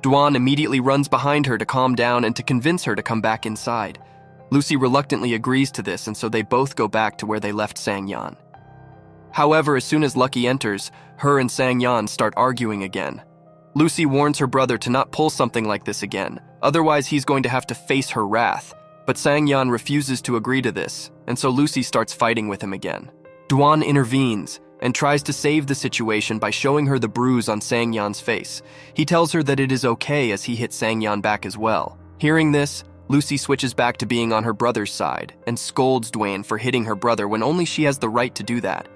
Duan immediately runs behind her to calm down and to convince her to come back inside. Lucy reluctantly agrees to this, and so they both go back to where they left Sang-yeon. However, as soon as Lucky enters, her and Sang-yeon start arguing again. Lucy warns her brother to not pull something like this again, otherwise he's going to have to face her wrath. But Sang-yeon refuses to agree to this, and so Lucy starts fighting with him again. Duan intervenes and tries to save the situation by showing her the bruise on Sang-yeon's face. He tells her that it is okay as he hit Sang-yeon back as well. Hearing this, Lucy switches back to being on her brother's side and scolds Duan for hitting her brother when only she has the right to do that.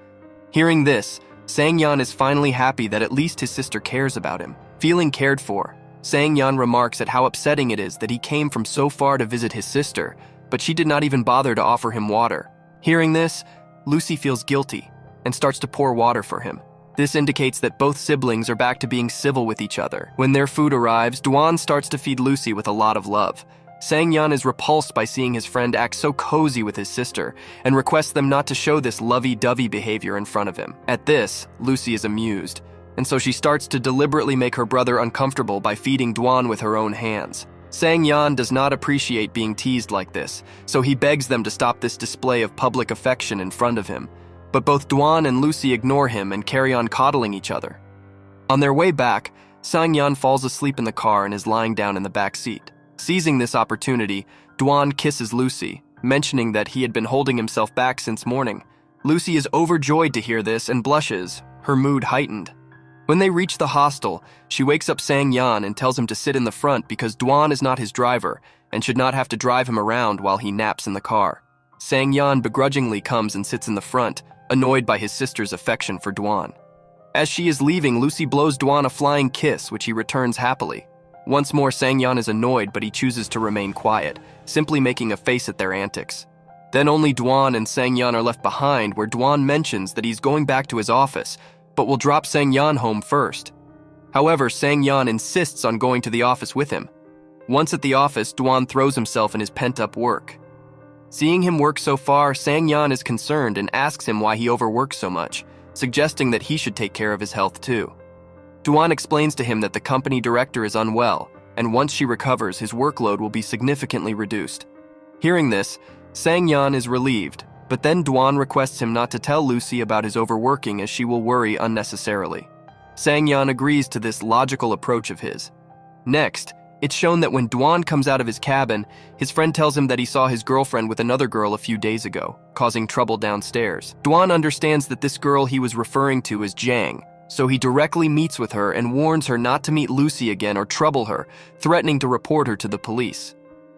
Hearing this, Sang-yeon is finally happy that at least his sister cares about him. Feeling cared for, Sang-yeon remarks at how upsetting it is that he came from so far to visit his sister, but she did not even bother to offer him water. Hearing this, Lucy feels guilty and starts to pour water for him. This indicates that both siblings are back to being civil with each other. When their food arrives, Duan starts to feed Lucy with a lot of love. Sang-yeon is repulsed by seeing his friend act so cozy with his sister and requests them not to show this lovey-dovey behavior in front of him. At this, Lucy is amused, and so she starts to deliberately make her brother uncomfortable by feeding Duan with her own hands. Sang-yeon does not appreciate being teased like this, so he begs them to stop this display of public affection in front of him. But both Duan and Lucy ignore him and carry on coddling each other. On their way back, Sang-yeon falls asleep in the car and is lying down in the back seat. Seizing this opportunity, Duan kisses Lucy, mentioning that he had been holding himself back since morning. Lucy is overjoyed to hear this and blushes, her mood heightened. When they reach the hostel, she wakes up Sang-yeon and tells him to sit in the front because Duan is not his driver and should not have to drive him around while he naps in the car. Sang-yeon begrudgingly comes and sits in the front, annoyed by his sister's affection for Duan. As she is leaving, Lucy blows Duan a flying kiss, which he returns happily. Once more, Sang-yeon is annoyed, but he chooses to remain quiet, simply making a face at their antics. Then only Duan and Sang-yeon are left behind, where Duan mentions that he's going back to his office, but will drop Sang-yeon home first. However, Sang-yeon insists on going to the office with him. Once at the office, Duan throws himself in his pent-up work. Seeing him work so far, Sang-yeon is concerned and asks him why he overworks so much, suggesting that he should take care of his health too. Duan explains to him that the company director is unwell, and once she recovers, his workload will be significantly reduced. Hearing this, Sang-yeon is relieved, but then Duan requests him not to tell Lucy about his overworking as she will worry unnecessarily. Sang-yeon agrees to this logical approach of his. Next, it's shown that when Duan comes out of his cabin, his friend tells him that he saw his girlfriend with another girl a few days ago, causing trouble downstairs. Duan understands that this girl he was referring to is Jang, so he directly meets with her and warns her not to meet Lucy again or trouble her, threatening to report her to the police.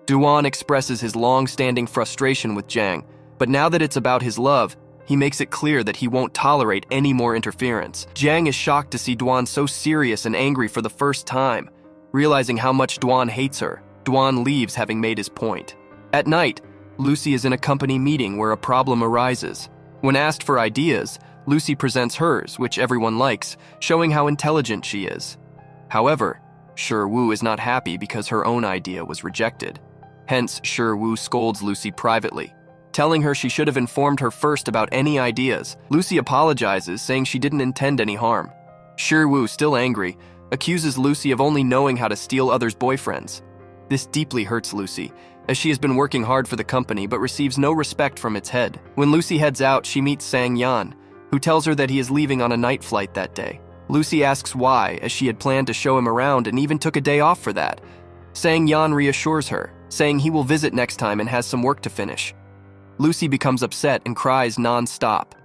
Duan expresses his long-standing frustration with Jang, but now that it's about his love, he makes it clear that he won't tolerate any more interference. Jang is shocked to see Duan so serious and angry for the first time. Realizing how much Duan hates her, Duan leaves having made his point. At night, Lucy is in a company meeting where a problem arises. When asked for ideas, Lucy presents hers, which everyone likes, showing how intelligent she is. However, Shi-woo is not happy because her own idea was rejected. Hence, Shi-woo scolds Lucy privately, telling her she should have informed her first about any ideas. Lucy apologizes, saying she didn't intend any harm. Shi-woo, still angry, accuses Lucy of only knowing how to steal others' boyfriends. This deeply hurts Lucy, as she has been working hard for the company but receives no respect from its head. When Lucy heads out, she meets Sang-yeon, who tells her that he is leaving on a night flight that day. Lucy asks why, as she had planned to show him around and even took a day off for that. Sang-yeon reassures her, saying he will visit next time and has some work to finish. Lucy becomes upset and cries non-stop.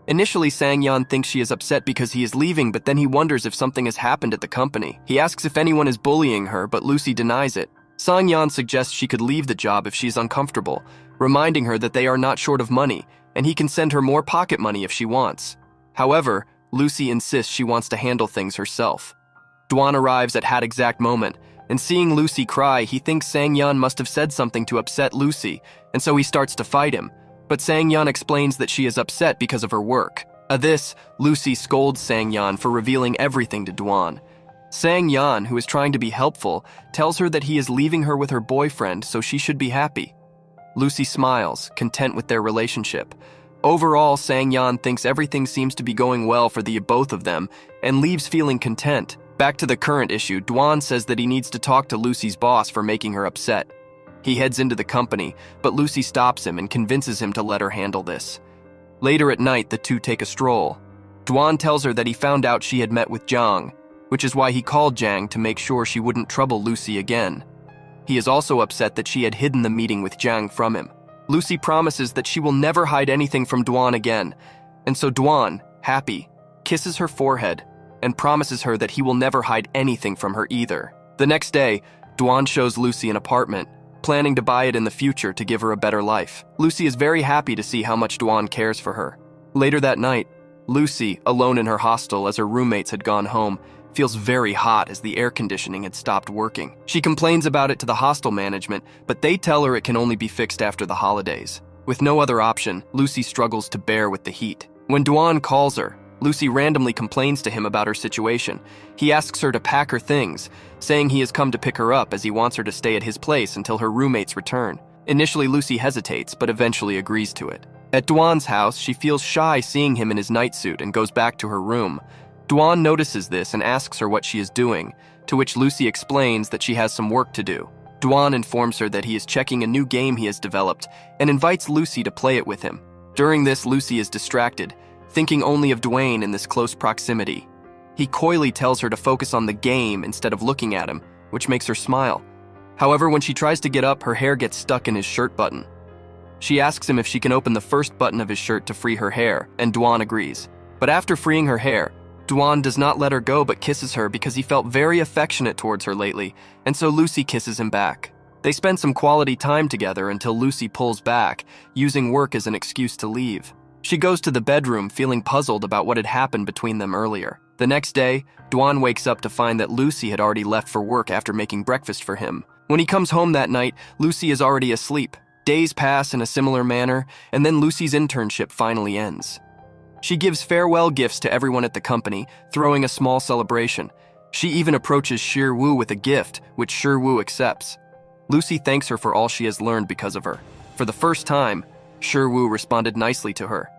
Initially, Sang-yeon thinks she is upset because he is leaving, but then he wonders if something has happened at the company. He asks if anyone is bullying her, but Lucy denies it, Sang-yeon suggests she could leave the job if she's uncomfortable, reminding her that they are not short of money, and he can send her more pocket money if she wants. However, Lucy insists she wants to handle things herself. Dwan arrives at that exact moment, and seeing Lucy cry, he thinks Sang-yeon must have said something to upset Lucy, and so he starts to fight him. But Sang-yeon explains that she is upset because of her work. At this, Lucy scolds Sang-yeon for revealing everything to Dwan. Sang-yeon, who is trying to be helpful, tells her that he is leaving her with her boyfriend, so she should be happy. Lucy smiles, content with their relationship. Overall, Sang-yeon thinks everything seems to be going well for the both of them and leaves feeling content. Back to the current issue, Dwan says that he needs to talk to Lucy's boss for making her upset. He heads into the company, but Lucy stops him and convinces him to let her handle this. Later at night, the two take a stroll. Dwan tells her that he found out she had met with Jang, which is why he called Jang to make sure she wouldn't trouble Lucy again. He is also upset that she had hidden the meeting with Jang from him. Lucy promises that she will never hide anything from Dwan again, and so Dwan, happy, kisses her forehead and promises her that he will never hide anything from her either. The next day, Dwan shows Lucy an apartment, planning to buy it in the future to give her a better life. Lucy is very happy to see how much Dwan cares for her. Later that night, Lucy, alone in her hostel as her roommates had gone home, feels very hot as the air conditioning had stopped working. She complains about it to the hostel management, but they tell her it can only be fixed after the holidays. With no other option, Lucy struggles to bear with the heat. When Dwan calls her, Lucy randomly complains to him about her situation. He asks her to pack her things, saying he has come to pick her up as he wants her to stay at his place until her roommates return. Initially, Lucy hesitates, but eventually agrees to it. At Dwan's house, she feels shy seeing him in his nightsuit and goes back to her room. Dwan notices this and asks her what she is doing, to which Lucy explains that she has some work to do. Dwan informs her that he is checking a new game he has developed and invites Lucy to play it with him. During this, Lucy is distracted, thinking only of Dwayne in this close proximity. He coyly tells her to focus on the game instead of looking at him, which makes her smile. However, when she tries to get up, her hair gets stuck in his shirt button. She asks him if she can open the first button of his shirt to free her hair, and Dwan agrees. But after freeing her hair, Dwan does not let her go but kisses her because he felt very affectionate towards her lately, and so Lucy kisses him back. They spend some quality time together until Lucy pulls back, using work as an excuse to leave. She goes to the bedroom feeling puzzled about what had happened between them earlier. The next day, Dwan wakes up to find that Lucy had already left for work after making breakfast for him. When he comes home that night, Lucy is already asleep. Days pass in a similar manner, and then Lucy's internship finally ends. She gives farewell gifts to everyone at the company, throwing a small celebration. She even approaches Shir-woo with a gift, which Shir-woo accepts. Lucy thanks her for all she has learned because of her. For the first time, Shir-woo responded nicely to her.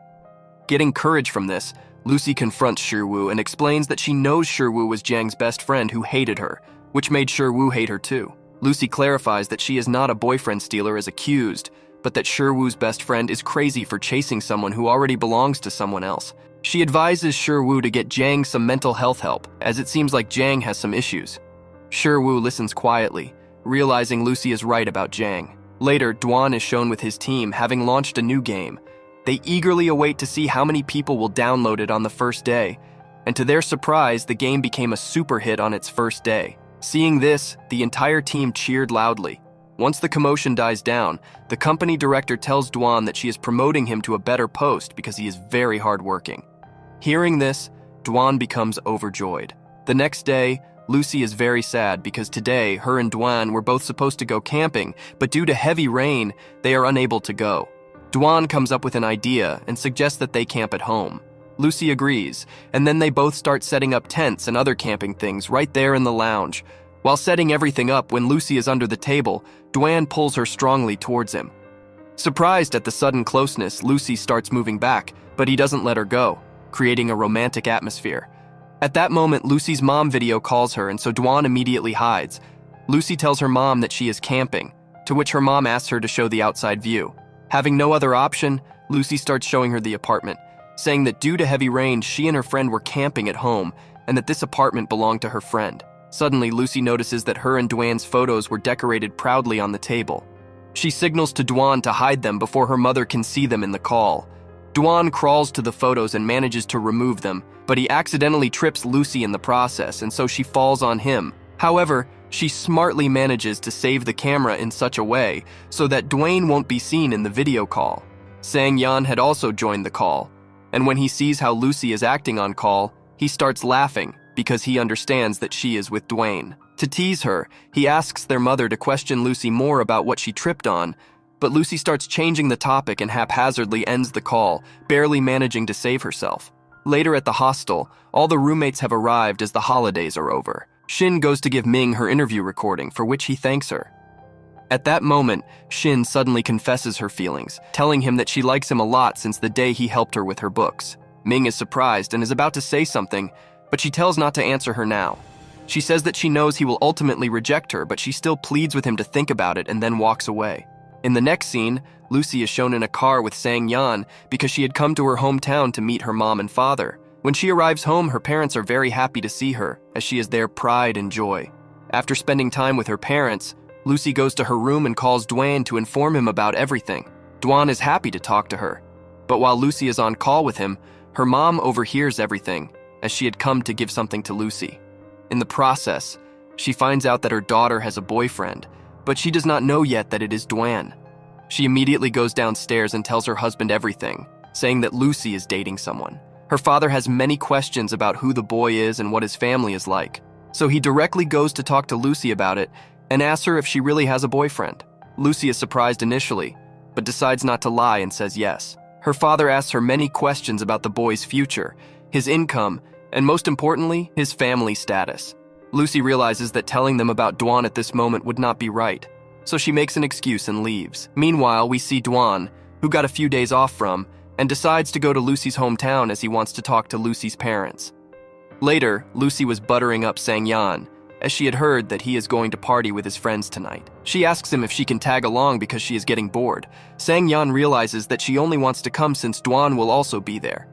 Getting courage from this, Lucy confronts Shir-woo and explains that she knows Shir-woo was Jang's best friend who hated her, which made Shir-woo hate her too. Lucy clarifies that she is not a boyfriend stealer as accused, but that Shir-woo's best friend is crazy for chasing someone who already belongs to someone else. She advises Shir-woo to get Jang some mental health help, as it seems like Jang has some issues. Shir-woo listens quietly, realizing Lucy is right about Jang. Later, Dwan is shown with his team having launched a new game. They eagerly await to see how many people will download it on the first day, and to their surprise, the game became a super hit on its first day. Seeing this, the entire team cheered loudly. Once the commotion dies down, the company director tells Dwan that she is promoting him to a better post because he is very hardworking. Hearing this, Dwan becomes overjoyed. The next day, Lucy is very sad because today, her and Dwan were both supposed to go camping, but due to heavy rain, they are unable to go. Dwan comes up with an idea and suggests that they camp at home. Lucy agrees, and then they both start setting up tents and other camping things right there in the lounge. While setting everything up, when Lucy is under the table, Dwan pulls her strongly towards him. Surprised at the sudden closeness, Lucy starts moving back, but he doesn't let her go, creating a romantic atmosphere. At that moment, Lucy's mom video calls her, and so Dwan immediately hides. Lucy tells her mom that she is camping, to which her mom asks her to show the outside view. Having no other option, Lucy starts showing her the apartment, saying that due to heavy rain, she and her friend were camping at home, and that this apartment belonged to her friend. Suddenly, Lucy notices that her and Dwan's photos were decorated proudly on the table. She signals to Dwan to hide them before her mother can see them in the call. Dwan crawls to the photos and manages to remove them, but he accidentally trips Lucy in the process, and so she falls on him. However, She smartly manages to save the camera in such a way so that Dwayne won't be seen in the video call. Sang-yeon had also joined the call, and when he sees how Lucy is acting on call, he starts laughing because he understands that she is with Dwayne. To tease her, he asks their mother to question Lucy more about what she tripped on, but Lucy starts changing the topic and haphazardly ends the call, barely managing to save herself. Later at the hostel, all the roommates have arrived as the holidays are over. Shin goes to give Ming her interview recording, for which he thanks her. At that moment, Shin suddenly confesses her feelings, telling him that she likes him a lot since the day he helped her with her books. Ming is surprised and is about to say something, but she tells not to answer her now. She says that she knows he will ultimately reject her, but she still pleads with him to think about it and then walks away. In the next scene, Lucy is shown in a car with Sang-yeon because she had come to her hometown to meet her mom and father. When she arrives home, her parents are very happy to see her, as she is their pride and joy. After spending time with her parents, Lucy goes to her room and calls Dwayne to inform him about everything. Dwayne is happy to talk to her, but while Lucy is on call with him, her mom overhears everything, as she had come to give something to Lucy. In the process, she finds out that her daughter has a boyfriend, but she does not know yet that it is Dwayne. She immediately goes downstairs and tells her husband everything, saying that Lucy is dating someone. Her father has many questions about who the boy is and what his family is like, so he directly goes to talk to Lucy about it and asks her if she really has a boyfriend. Lucy is surprised initially, but decides not to lie and says yes. Her father asks her many questions about the boy's future, his income, and most importantly, his family status. Lucy realizes that telling them about Dwayne at this moment would not be right, so she makes an excuse and leaves. Meanwhile, we see Dwayne, who got a few days off from, and decides to go to Lucy's hometown as he wants to talk to Lucy's parents. Later, Lucy was buttering up Sang-yeon, as she had heard that he is going to party with his friends tonight. She asks him if she can tag along because she is getting bored. Sang-yeon realizes that she only wants to come since Dwayne will also be there.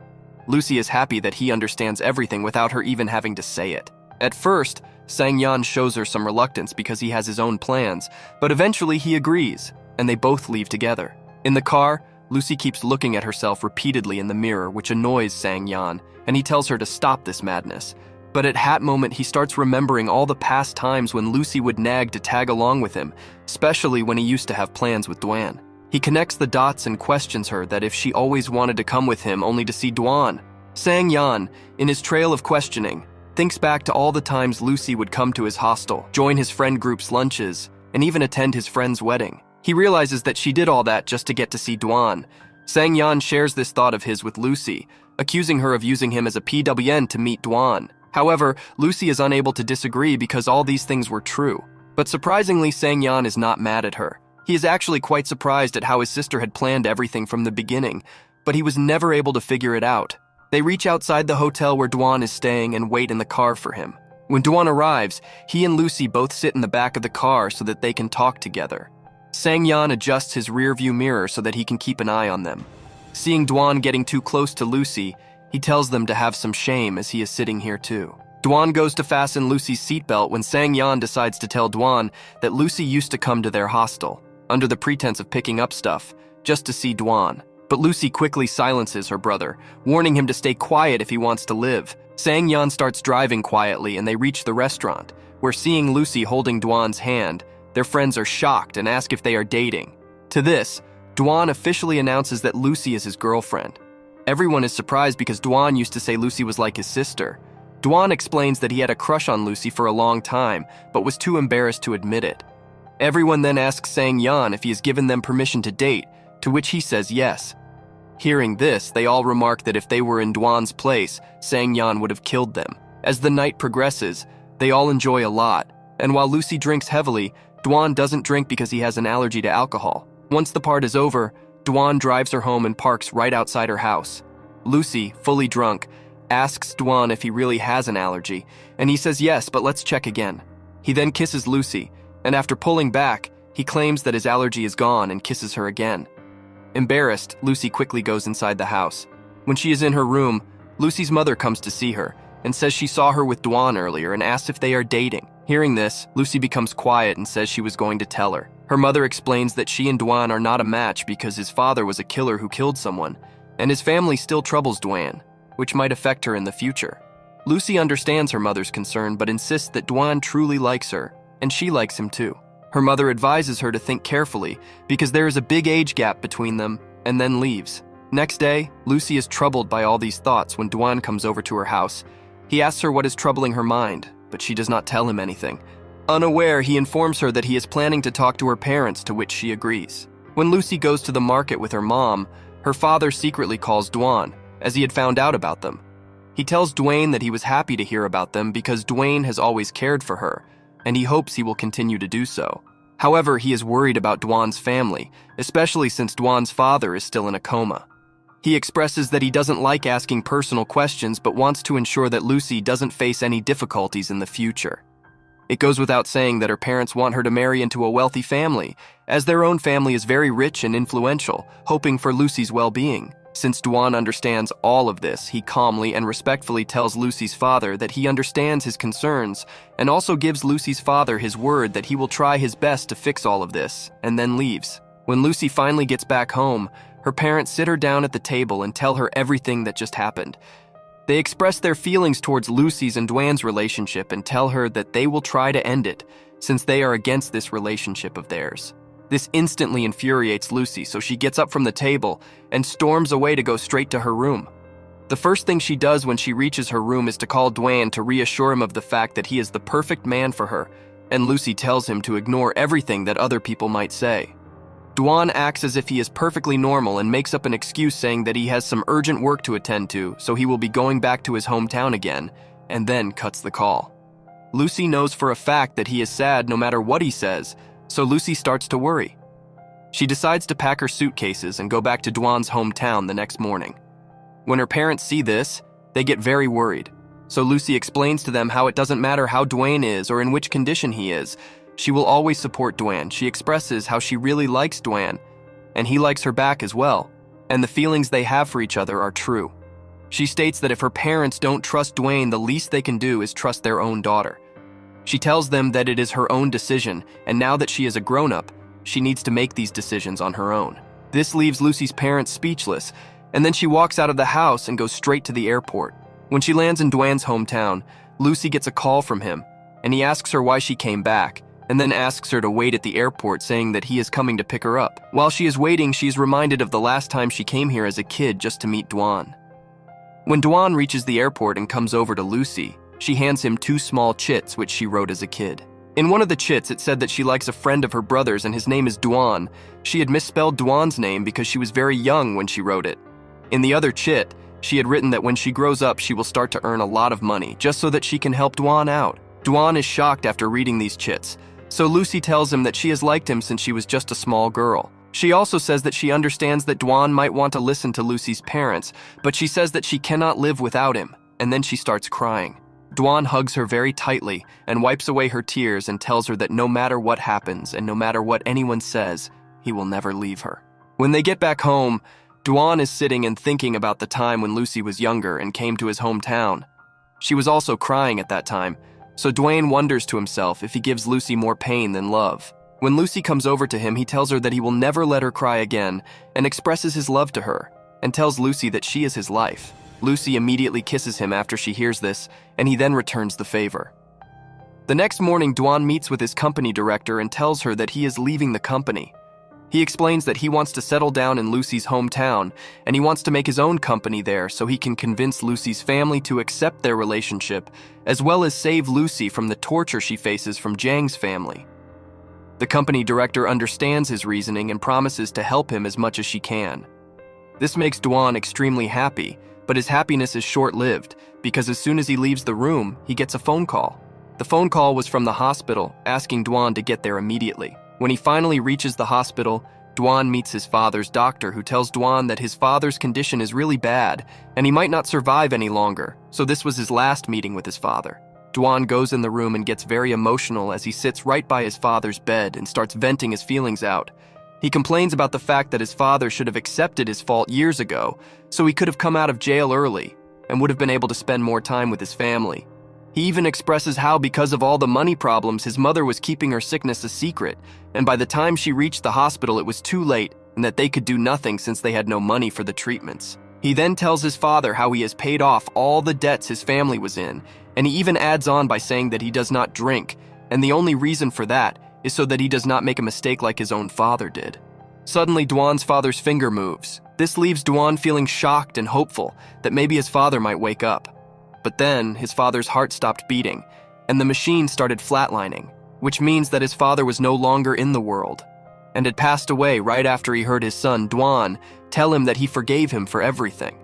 Lucy is happy that he understands everything without her even having to say it. At first, Sang-yeon shows her some reluctance because he has his own plans, but eventually he agrees, and they both leave together. In the car, Lucy keeps looking at herself repeatedly in the mirror, which annoys Sang-yeon, and he tells her to stop this madness. But at that moment, he starts remembering all the past times when Lucy would nag to tag along with him, especially when he used to have plans with Dwayne. He connects the dots and questions her that if she always wanted to come with him only to see Dwayne. Sang-yeon, in his trail of questioning, thinks back to all the times Lucy would come to his hostel, join his friend group's lunches, and even attend his friend's wedding. He realizes that she did all that just to get to see Dwayne. Sang-yeon shares this thought of his with Lucy, accusing her of using him as a PWN to meet Dwayne. However, Lucy is unable to disagree because all these things were true. But surprisingly, Sang-yeon is not mad at her. He is actually quite surprised at how his sister had planned everything from the beginning, but he was never able to figure it out. They reach outside the hotel where Dwayne is staying and wait in the car for him. When Dwayne arrives, he and Lucy both sit in the back of the car so that they can talk together. Sang-yeon adjusts his rearview mirror so that he can keep an eye on them. Seeing Dwayne getting too close to Lucy, he tells them to have some shame as he is sitting here too. Dwayne goes to fasten Lucy's seatbelt when Sang-yeon decides to tell Dwayne that Lucy used to come to their hostel, under the pretense of picking up stuff, just to see Dwayne. But Lucy quickly silences her brother, warning him to stay quiet if he wants to live. Sang-yeon starts driving quietly and they reach the restaurant, where seeing Lucy holding Dwayne's hand, their friends are shocked and ask if they are dating. To this, Dwayne officially announces that Lucy is his girlfriend. Everyone is surprised because Dwayne used to say Lucy was like his sister. Dwayne explains that he had a crush on Lucy for a long time, but was too embarrassed to admit it. Everyone then asks Sang-yeon if he has given them permission to date, to which he says yes. Hearing this, they all remark that if they were in Dwayne's place, Sang-yeon would have killed them. As the night progresses, they all enjoy a lot, and while Lucy drinks heavily, Dwayne doesn't drink because he has an allergy to alcohol. Once the part is over, Dwayne drives her home and parks right outside her house. Lucy, fully drunk, asks Dwayne if he really has an allergy, and he says yes, but let's check again. He then kisses Lucy, and after pulling back, he claims that his allergy is gone and kisses her again. Embarrassed, Lucy quickly goes inside the house. When she is in her room, Lucy's mother comes to see her and says she saw her with Dwayne earlier and asks if they are dating. Hearing this, Lucy becomes quiet and says she was going to tell her. Her mother explains that she and Dwayne are not a match because his father was a killer who killed someone, and his family still troubles Dwayne, which might affect her in the future. Lucy understands her mother's concern but insists that Dwayne truly likes her, and she likes him too. Her mother advises her to think carefully because there is a big age gap between them, and then leaves. Next day, Lucy is troubled by all these thoughts when Dwan comes over to her house. He asks her what is troubling her mind, but she does not tell him anything. Unaware, he informs her that he is planning to talk to her parents, to which she agrees. When Lucy goes to the market with her mom, her father secretly calls Dwan, as he had found out about them. He tells Dwayne that he was happy to hear about them because Dwayne has always cared for her, and he hopes he will continue to do so. However, he is worried about Dwan's family, especially since Dwan's father is still in a coma. He expresses that he doesn't like asking personal questions but wants to ensure that Lucy doesn't face any difficulties in the future. It goes without saying that her parents want her to marry into a wealthy family, as their own family is very rich and influential, hoping for Lucy's well-being. Since Dwan understands all of this, he calmly and respectfully tells Lucy's father that he understands his concerns and also gives Lucy's father his word that he will try his best to fix all of this, and then leaves. When Lucy finally gets back home, her parents sit her down at the table and tell her everything that just happened. They express their feelings towards Lucy's and Dwan's relationship and tell her that they will try to end it, since they are against this relationship of theirs. This instantly infuriates Lucy, so she gets up from the table and storms away to go straight to her room. The first thing she does when she reaches her room is to call Dwan to reassure him of the fact that he is the perfect man for her, and Lucy tells him to ignore everything that other people might say. Dwan acts as if he is perfectly normal and makes up an excuse saying that he has some urgent work to attend to, so he will be going back to his hometown again, and then cuts the call. Lucy knows for a fact that he is sad no matter what he says, so Lucy starts to worry. She decides to pack her suitcases and go back to Dwan's hometown the next morning. When her parents see this, they get very worried, so Lucy explains to them how it doesn't matter how Dwayne is or in which condition he is. She will always support Dwan. She expresses how she really likes Dwan, and he likes her back as well, and the feelings they have for each other are true. She states that if her parents don't trust Dwayne, the least they can do is trust their own daughter. She tells them that it is her own decision, and now that she is a grown-up, she needs to make these decisions on her own. This leaves Lucy's parents speechless, and then she walks out of the house and goes straight to the airport. When she lands in Dwan's hometown, Lucy gets a call from him, and he asks her why she came back, and then asks her to wait at the airport, saying that he is coming to pick her up. While she is waiting, she is reminded of the last time she came here as a kid just to meet Dwan. When Dwan reaches the airport and comes over to Lucy, she hands him 2 small chits which she wrote as a kid. In one of the chits, it said that she likes a friend of her brother's and his name is Dwan. She had misspelled Dwan's name because she was very young when she wrote it. In the other chit, she had written that when she grows up, she will start to earn a lot of money just so that she can help Dwan out. Dwan is shocked after reading these chits, so Lucy tells him that she has liked him since she was just a small girl. She also says that she understands that Dwan might want to listen to Lucy's parents, but she says that she cannot live without him, and then she starts crying. Dwan hugs her very tightly and wipes away her tears and tells her that no matter what happens and no matter what anyone says, he will never leave her. When they get back home, Dwan is sitting and thinking about the time when Lucy was younger and came to his hometown. She was also crying at that time, so Dwayne wonders to himself if he gives Lucy more pain than love. When Lucy comes over to him, he tells her that he will never let her cry again and expresses his love to her and tells Lucy that she is his life. Lucy immediately kisses him after she hears this, and he then returns the favor. The next morning, Dwan meets with his company director and tells her that he is leaving the company. He explains that he wants to settle down in Lucy's hometown, and he wants to make his own company there so he can convince Lucy's family to accept their relationship, as well as save Lucy from the torture she faces from Jang's family. The company director understands his reasoning and promises to help him as much as she can. This makes Dwan extremely happy, but his happiness is short-lived because as soon as he leaves the room, he gets a phone call. The phone call was from the hospital, asking Dwan to get there immediately. When he finally reaches the hospital, Dwan meets his father's doctor, who tells Dwan that his father's condition is really bad and he might not survive any longer, so this was his last meeting with his father. Dwan goes in the room and gets very emotional as he sits right by his father's bed and starts venting his feelings out. He complains about the fact that his father should have accepted his fault years ago, so he could have come out of jail early and would have been able to spend more time with his family. He even expresses how, because of all the money problems, his mother was keeping her sickness a secret, and by the time she reached the hospital, it was too late, and that they could do nothing since they had no money for the treatments. He then tells his father how he has paid off all the debts his family was in, and he even adds on by saying that he does not drink, and the only reason for that is so that he does not make a mistake like his own father did. Suddenly, Dwan's father's finger moves. This leaves Dwan feeling shocked and hopeful that maybe his father might wake up. But then, his father's heart stopped beating, and the machine started flatlining, which means that his father was no longer in the world, and had passed away right after he heard his son, Dwan, tell him that he forgave him for everything.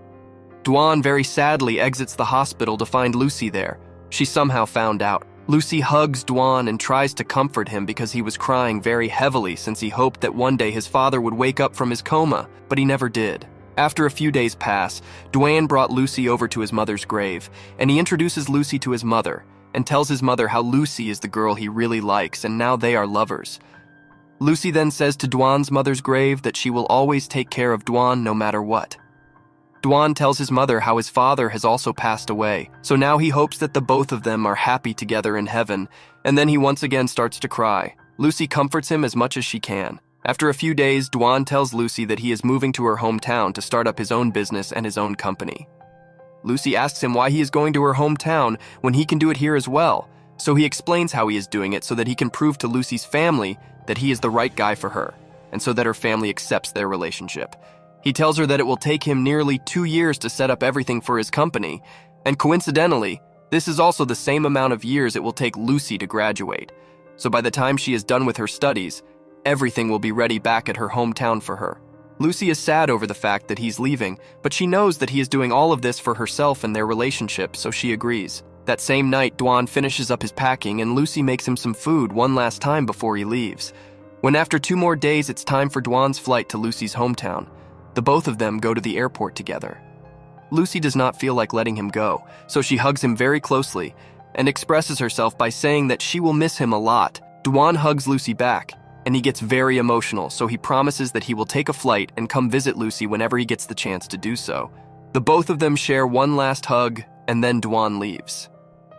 Dwan very sadly exits the hospital to find Lucy there. She somehow found out. Lucy hugs Dwan and tries to comfort him because he was crying very heavily since he hoped that one day his father would wake up from his coma, but he never did. After a few days pass, Dwan brought Lucy over to his mother's grave, and he introduces Lucy to his mother and tells his mother how Lucy is the girl he really likes and now they are lovers. Lucy then says to Dwan's mother's grave that she will always take care of Dwan no matter what. Dwan tells his mother how his father has also passed away, so now he hopes that the both of them are happy together in heaven, and then he once again starts to cry. Lucy comforts him as much as she can. After a few days, Dwan tells Lucy that he is moving to her hometown to start up his own business and his own company. Lucy asks him why he is going to her hometown when he can do it here as well, so he explains how he is doing it so that he can prove to Lucy's family that he is the right guy for her, and so that her family accepts their relationship. He tells her that it will take him nearly 2 years to set up everything for his company, and coincidentally, this is also the same amount of years it will take Lucy to graduate. So by the time she is done with her studies, everything will be ready back at her hometown for her. Lucy is sad over the fact that he's leaving, but she knows that he is doing all of this for herself and their relationship, so she agrees. That same night, Dwan finishes up his packing and Lucy makes him some food one last time before he leaves. When after 2 more days it's time for Dwan's flight to Lucy's hometown, the both of them go to the airport together. Lucy does not feel like letting him go, so she hugs him very closely and expresses herself by saying that she will miss him a lot. Dwan hugs Lucy back, and he gets very emotional, so he promises that he will take a flight and come visit Lucy whenever he gets the chance to do so. The both of them share one last hug, and then Dwan leaves.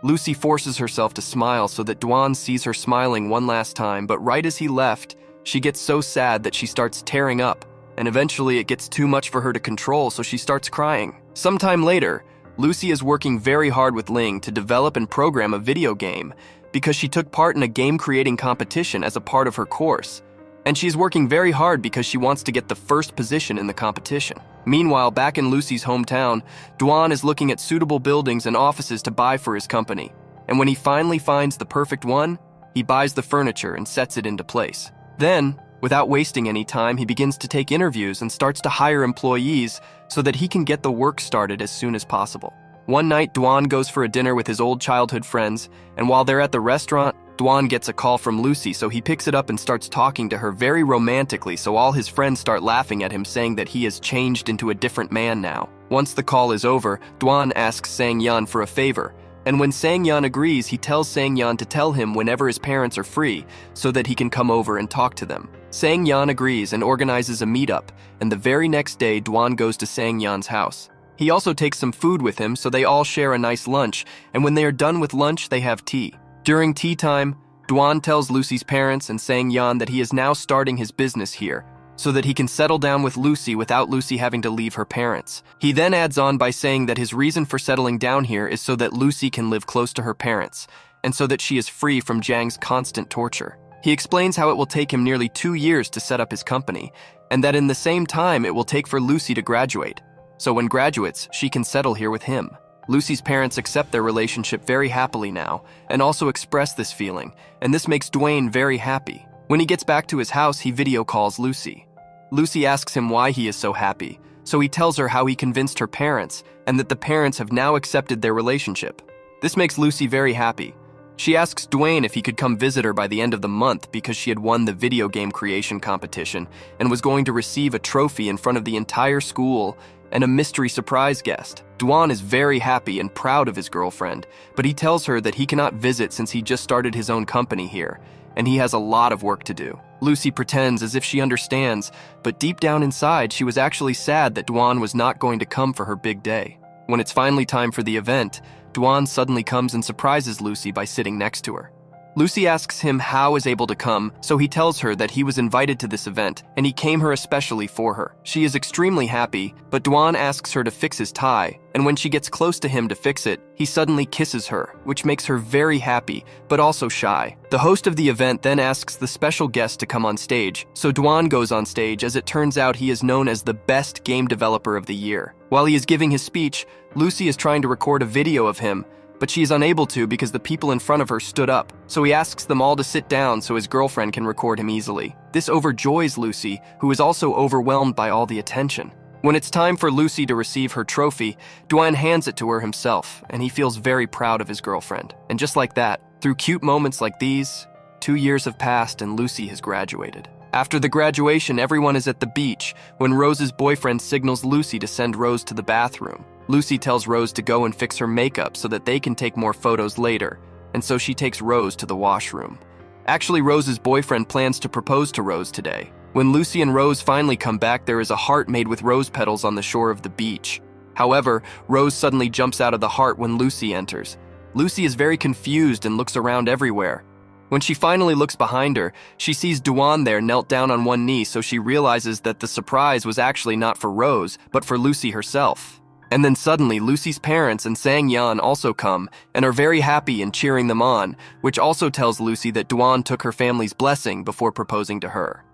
Lucy forces herself to smile so that Dwan sees her smiling one last time, but right as he left, she gets so sad that she starts tearing up, and eventually it gets too much for her to control, so she starts crying. Sometime later, Lucy is working very hard with Ling to develop and program a video game because she took part in a game-creating competition as a part of her course, and she's working very hard because she wants to get the first position in the competition. Meanwhile, back in Lucy's hometown, Dwan is looking at suitable buildings and offices to buy for his company, and when he finally finds the perfect one, he buys the furniture and sets it into place. Then, without wasting any time, he begins to take interviews and starts to hire employees so that he can get the work started as soon as possible. One night, Dwan goes for a dinner with his old childhood friends, and while they're at the restaurant, Dwan gets a call from Lucy, so he picks it up and starts talking to her very romantically, so all his friends start laughing at him, saying that he has changed into a different man now. Once the call is over, Dwan asks Sang-yeon for a favor, and when Sang-yeon agrees, he tells Sang-yeon to tell him whenever his parents are free so that he can come over and talk to them. Sang-yeon agrees and organizes a meetup, and the very next day, Dwan goes to Sang-yeon's house. He also takes some food with him, so they all share a nice lunch, and when they are done with lunch, they have tea. During tea time, Dwan tells Lucy's parents and Sang-yeon that he is now starting his business here, so that he can settle down with Lucy without Lucy having to leave her parents. He then adds on by saying that his reason for settling down here is so that Lucy can live close to her parents, and so that she is free from Jang's constant torture. He explains how it will take him nearly 2 years to set up his company, and that in the same time it will take for Lucy to graduate. So when graduates, she can settle here with him. Lucy's parents accept their relationship very happily now, and also express this feeling, and this makes Dwayne very happy. When he gets back to his house, he video calls Lucy. Lucy asks him why he is so happy, so he tells her how he convinced her parents, and that the parents have now accepted their relationship. This makes Lucy very happy. She asks Dwayne if he could come visit her by the end of the month because she had won the video game creation competition and was going to receive a trophy in front of the entire school and a mystery surprise guest. Dwan is very happy and proud of his girlfriend, but he tells her that he cannot visit since he just started his own company here, and he has a lot of work to do. Lucy pretends as if she understands, but deep down inside, she was actually sad that Dwan was not going to come for her big day. When it's finally time for the event, Dwan suddenly comes and surprises Lucy by sitting next to her. Lucy asks him how is able to come, so he tells her that he was invited to this event, and he came here especially for her. She is extremely happy, but Dwan asks her to fix his tie, and when she gets close to him to fix it, he suddenly kisses her, which makes her very happy, but also shy. The host of the event then asks the special guest to come on stage, so Dwan goes on stage as it turns out he is known as the best game developer of the year. While he is giving his speech, Lucy is trying to record a video of him, but she is unable to because the people in front of her stood up, so he asks them all to sit down so his girlfriend can record him easily. This overjoys Lucy, who is also overwhelmed by all the attention. When it's time for Lucy to receive her trophy, Dwan hands it to her himself, and he feels very proud of his girlfriend. And just like that, through cute moments like these, 2 years have passed and Lucy has graduated. After the graduation, everyone is at the beach when Rose's boyfriend signals Lucy to send Rose to the bathroom. Lucy tells Rose to go and fix her makeup so that they can take more photos later, and so she takes Rose to the washroom. Actually, Rose's boyfriend plans to propose to Rose today. When Lucy and Rose finally come back, there is a heart made with rose petals on the shore of the beach. However, Rose suddenly jumps out of the heart when Lucy enters. Lucy is very confused and looks around everywhere. When she finally looks behind her, she sees Dwan there knelt down on one knee, so she realizes that the surprise was actually not for Rose, but for Lucy herself. And then suddenly, Lucy's parents and Sang Yan also come and are very happy and cheering them on, which also tells Lucy that Dwan took her family's blessing before proposing to her.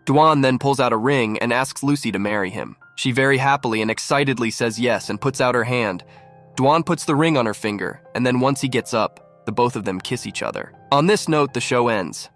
Dwan then pulls out a ring and asks Lucy to marry him. She very happily and excitedly says yes and puts out her hand. Dwan puts the ring on her finger, and then once he gets up, the both of them kiss each other. On this note, the show ends.